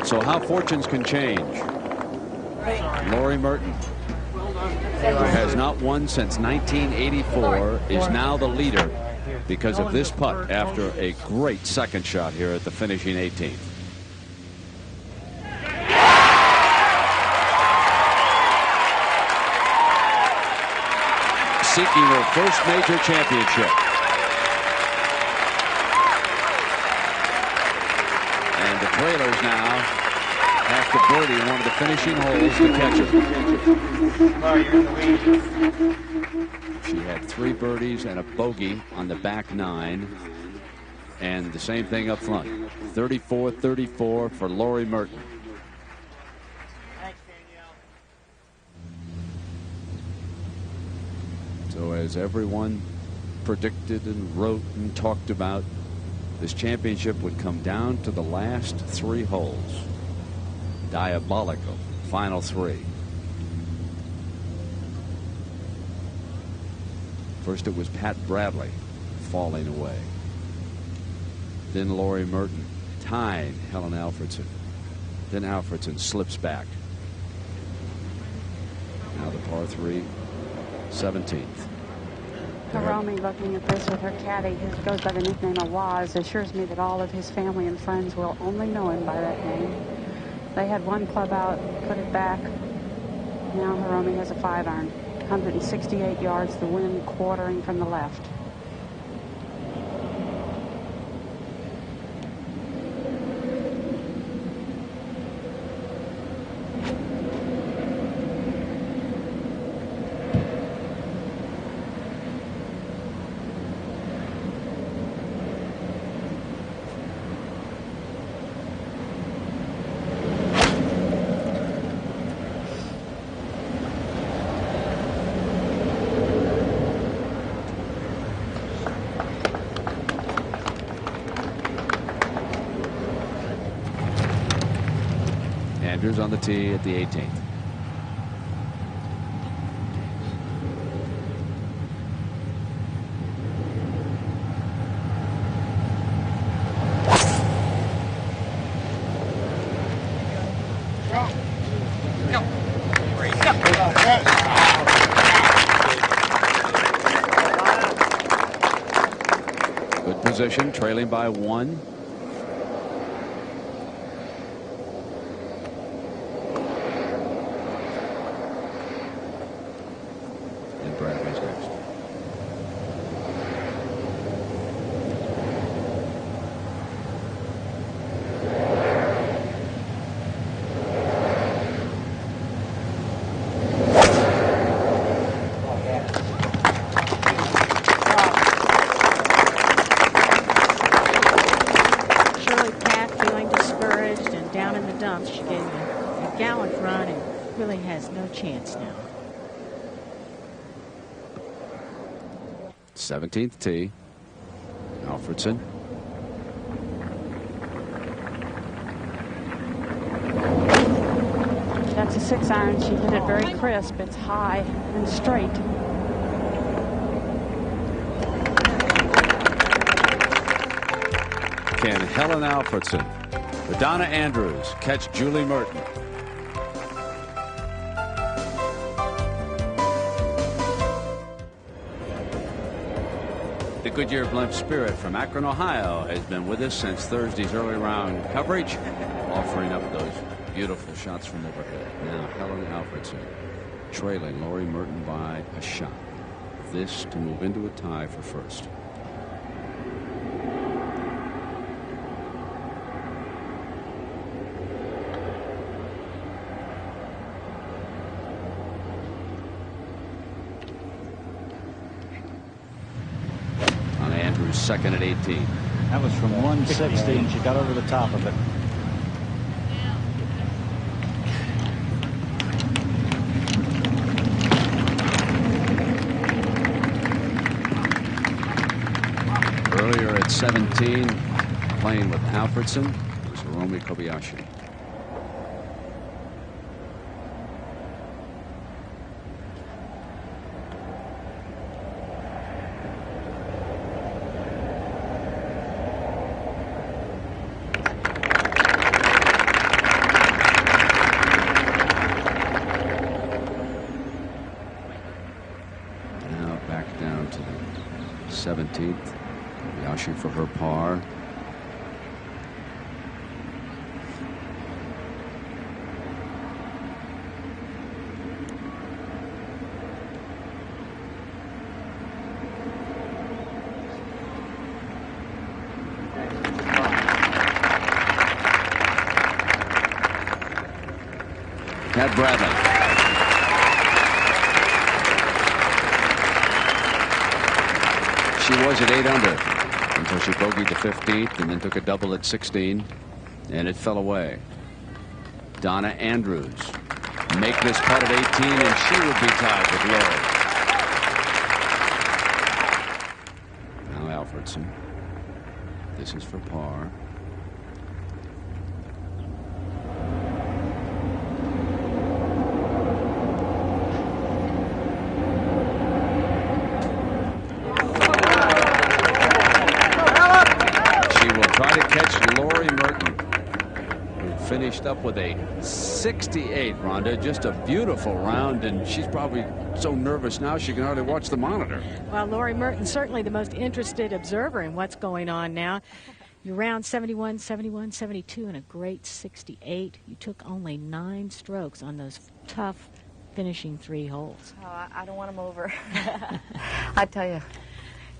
B: So how fortunes can change. Lori Merton, who has not won since 1984, is now the leader because of this putt after a great second shot here at the finishing 18th. Seeking her first major championship. And the Trailers now have to birdie one of the finishing holes to catch her. She had 3 birdies and a bogey on the back 9. And the same thing up front. 34-34 for Lori Merton. So as everyone predicted and wrote and talked about, this championship would come down to the last 3 holes. Diabolical final 3. First it was Pat Bradley falling away. Then Lori Merton tying Helen Alfredson. Then Alfredson slips back. Now the par 3, 17th.
D: Hiromi, looking at this with her caddy, who goes by the nickname of Waz, assures me that all of his family and friends will only know him by that name. They had one club out, put it back. Now Hiromi has a 5-iron. 168 yards, the wind quartering from the left.
B: Andrews on the tee at the 18th. Good position, trailing by 1.
C: has no chance now.
B: 17th tee. Alfredsson.
D: That's a 6-iron. She hit it very crisp. It's high and straight.
B: Can Helen Alfredsson, the Donna Andrews, catch Julie Merton? The Goodyear Blimp Spirit from Akron, Ohio has been with us since Thursday's early round coverage, offering up those beautiful shots from overhead. Now Helen Alfredsson trailing Lori Merton by a shot. This to move into a tie for first. Second at 18.
H: That was from 160, and she got over the top of it.
B: Earlier at 17, playing with Alfredsson, was Hiromi Kobayashi. Down to the 17th. Kobayashi for her par. Ted Bradley. She was at 8 under until she bogeyed the 15th and then took a double at 16, and it fell away. Donna Andrews make this putt at 18, and she would be tied with Lori. Now Alfredsson. This is for par. Try to catch Lori Merton, who finished up with a 68, Rhonda. Just a beautiful round, and she's probably so nervous now she can hardly watch the monitor.
C: Well, Lori Merton, certainly the most interested observer in what's going on now. You're round 71, 71, 72, and a great 68. You took only 9 strokes on those tough finishing 3 holes.
K: Oh, I don't want them over. I tell you.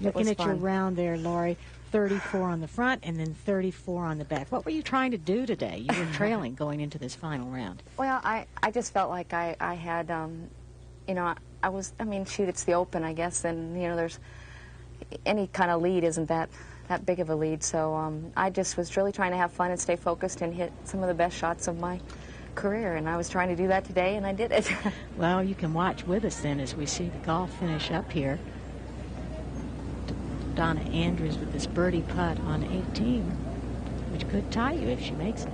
C: Looking at your round there, Lori. 34 on the front and then 34 on the back. What were you trying to do today? You were trailing going into this final round.
K: Well, I just felt like I had, you know, I mean, shoot, it's the Open, I guess, and, you know, there's any kind of lead isn't that big of a lead. So I just was really trying to have fun and stay focused and hit some of the best shots of my career, and I was trying to do that today, and I did it.
C: Well, you can watch with us then as we see the golf finish up here. Donna Andrews with this birdie putt on 18, which could tie you if she makes it.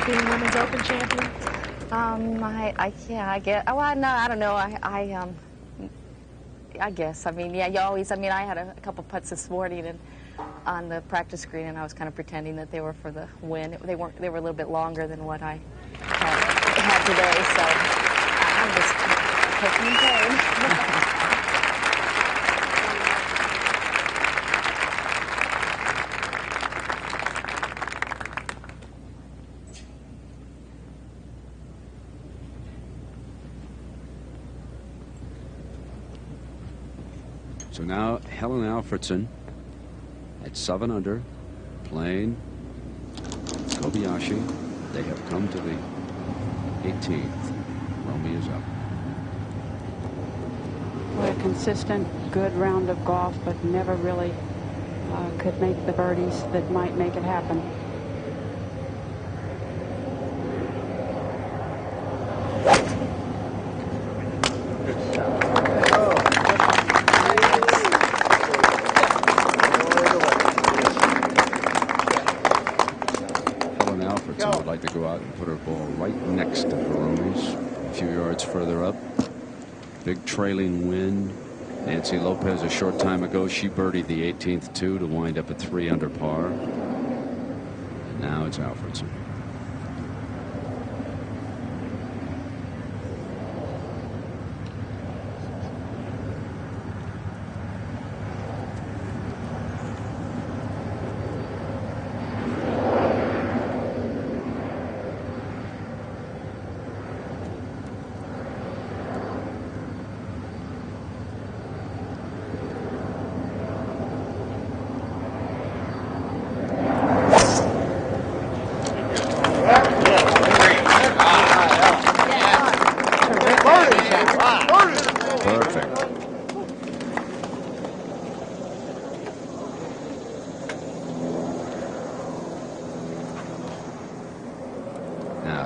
C: Being Women's Open champion?
K: Yeah, I guess. Well, no, I don't know. I guess. I mean, yeah, you always. I mean, I had a couple putts this morning and on the practice green, and I was kind of pretending that they were for the win. They weren't. They were a little bit longer than what I had today. So I'm just taking pain.
B: So now Helen Alfredsson at 7 under, playing Kobayashi. They have come to the 18th. Romy is up.
D: What a consistent, good round of golf, but never really could make the birdies that might make it happen.
B: Helen Alfredsson would like to go out and put her ball right next to Hiromi's, a few yards further up. Big trailing wind. Nancy Lopez a short time ago, she birdied the 18th too to wind up at 3 under par. And now it's Alfredsson.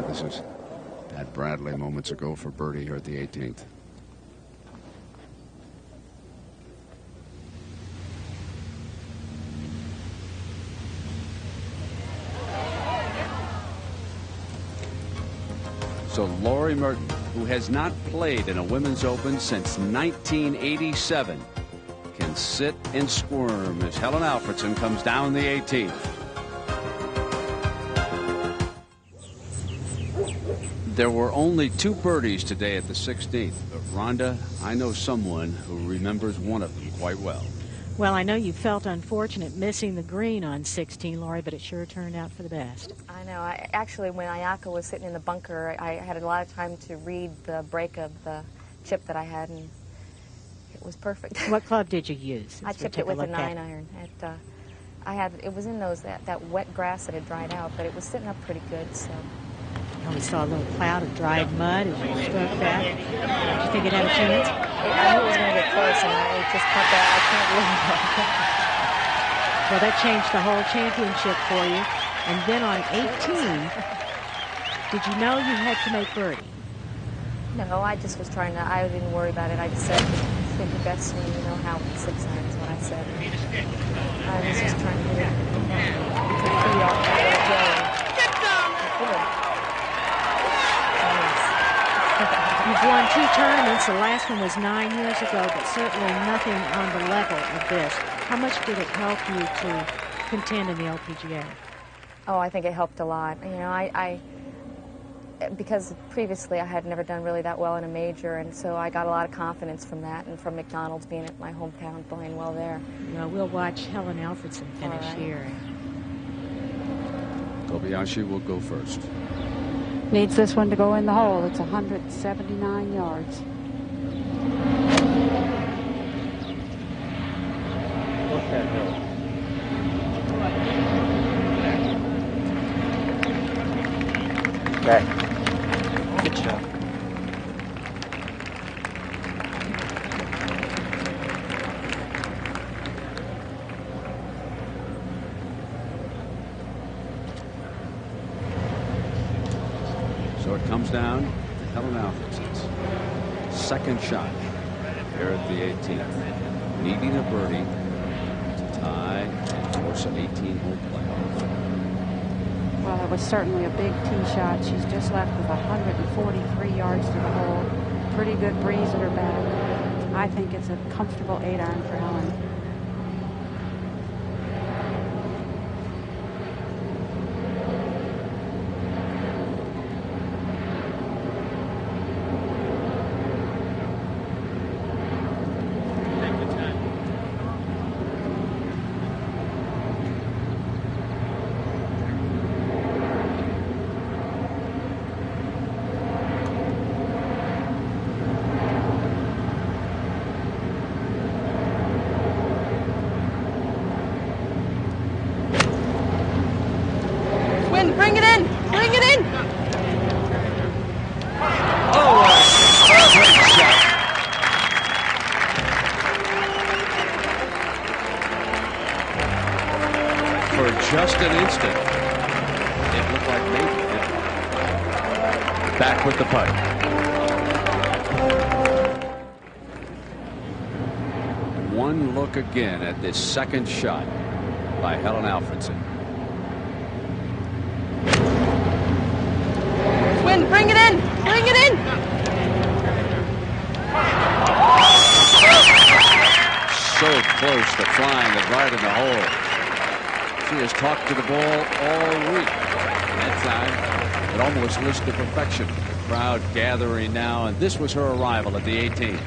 B: This is Pat Bradley moments ago for birdie here at the 18th. So Lori Merton, who has not played in a Women's Open since 1987, can sit and squirm as Helen Alfredsson comes down the 18th. There were only 2 birdies today at the 16th, but Rhonda, I know someone who remembers one of them quite well.
C: Well, I know you felt unfortunate missing the green on 16, Lori, but it sure turned out for the best.
K: I know. Actually, when Ayaka was sitting in the bunker, I had a lot of time to read the break of the chip that I had, and it was perfect.
C: What club did you use?
K: I chipped it with a 9-iron. It was in that wet grass that had dried out, but it was sitting up pretty good, so.
C: We saw a little cloud of dried mud as you struck that. Did you think it had a chance?
K: I knew it was going to get close, and I just cut that. I can't believe that.
C: Well, that changed the whole championship for you. And then on 18, did you know you had to make birdie?
K: No, I just was trying to. I didn't worry about it. I just said, "Think the best swing, you know how 6 irons," what I said. I was just trying to get it to free off that little.
C: You've won 2 tournaments. The last one was 9 years ago, but certainly nothing on the level of this. How much did it help you to contend in the LPGA?
K: Oh, I think it helped a lot. You know, because previously I had never done really that well in a major, and so I got a lot of confidence from that, and from McDonald's being at my hometown, playing well there.
C: Well, we'll watch Helen Alfredsson finish here.
B: Kobayashi will go first.
D: Needs this one to go in the hole. It's 179 yards.
N: Look that hill. Okay. Good job.
B: So it comes down to Helen Alfredsson's second shot here at the 18th, needing a birdie to tie and force an 18-hole playoff.
D: Well, it was certainly a big tee shot. She's just left with 143 yards to the hole. Pretty good breeze at her back. I think it's a comfortable 8-iron for Helen.
B: just an instant, it looked like maybe back with the putt. One look again at this second shot by Helen Alfredsson.
J: Wind, bring it in! Bring it in!
B: So close to flying it right in the hole. She has talked to the ball all week. That time, it almost listed perfection. Crowd gathering now, and this was her arrival at the 18th.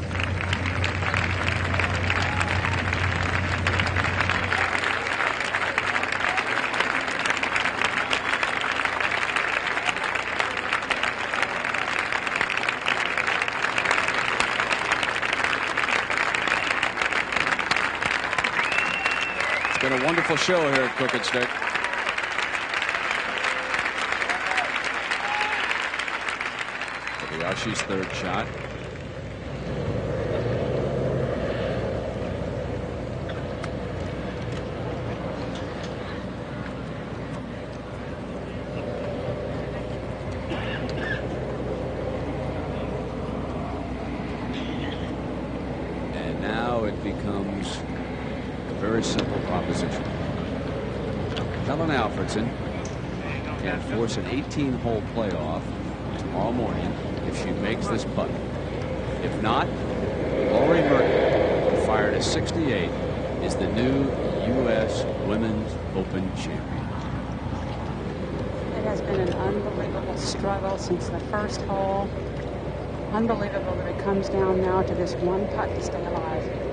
B: It's been a wonderful show here at Crooked Stick. Kobayashi's third shot. And now it becomes a very simple proposition. Helen Alfredsson can force an 18-hole playoff tomorrow morning if she makes this putt. If not, Lori Merton, who fired a 68, is the new U.S. Women's Open champion.
D: It has been an unbelievable struggle since the first hole. Unbelievable that it comes down now to this one putt to stay alive.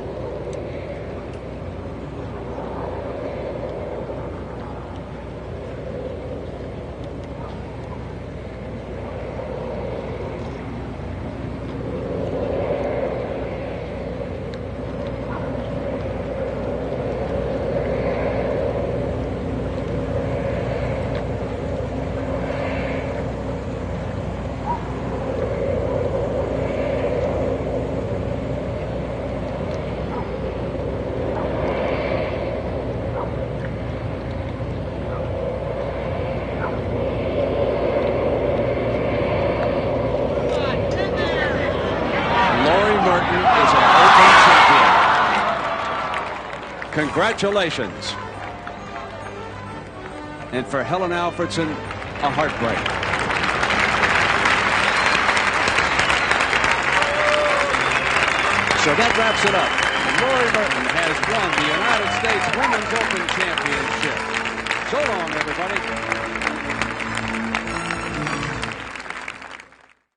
B: Congratulations. And for Helen Alfredsson, a heartbreak. So that wraps it up. Lori Merton has won the United States Women's Open Championship. So long, everybody.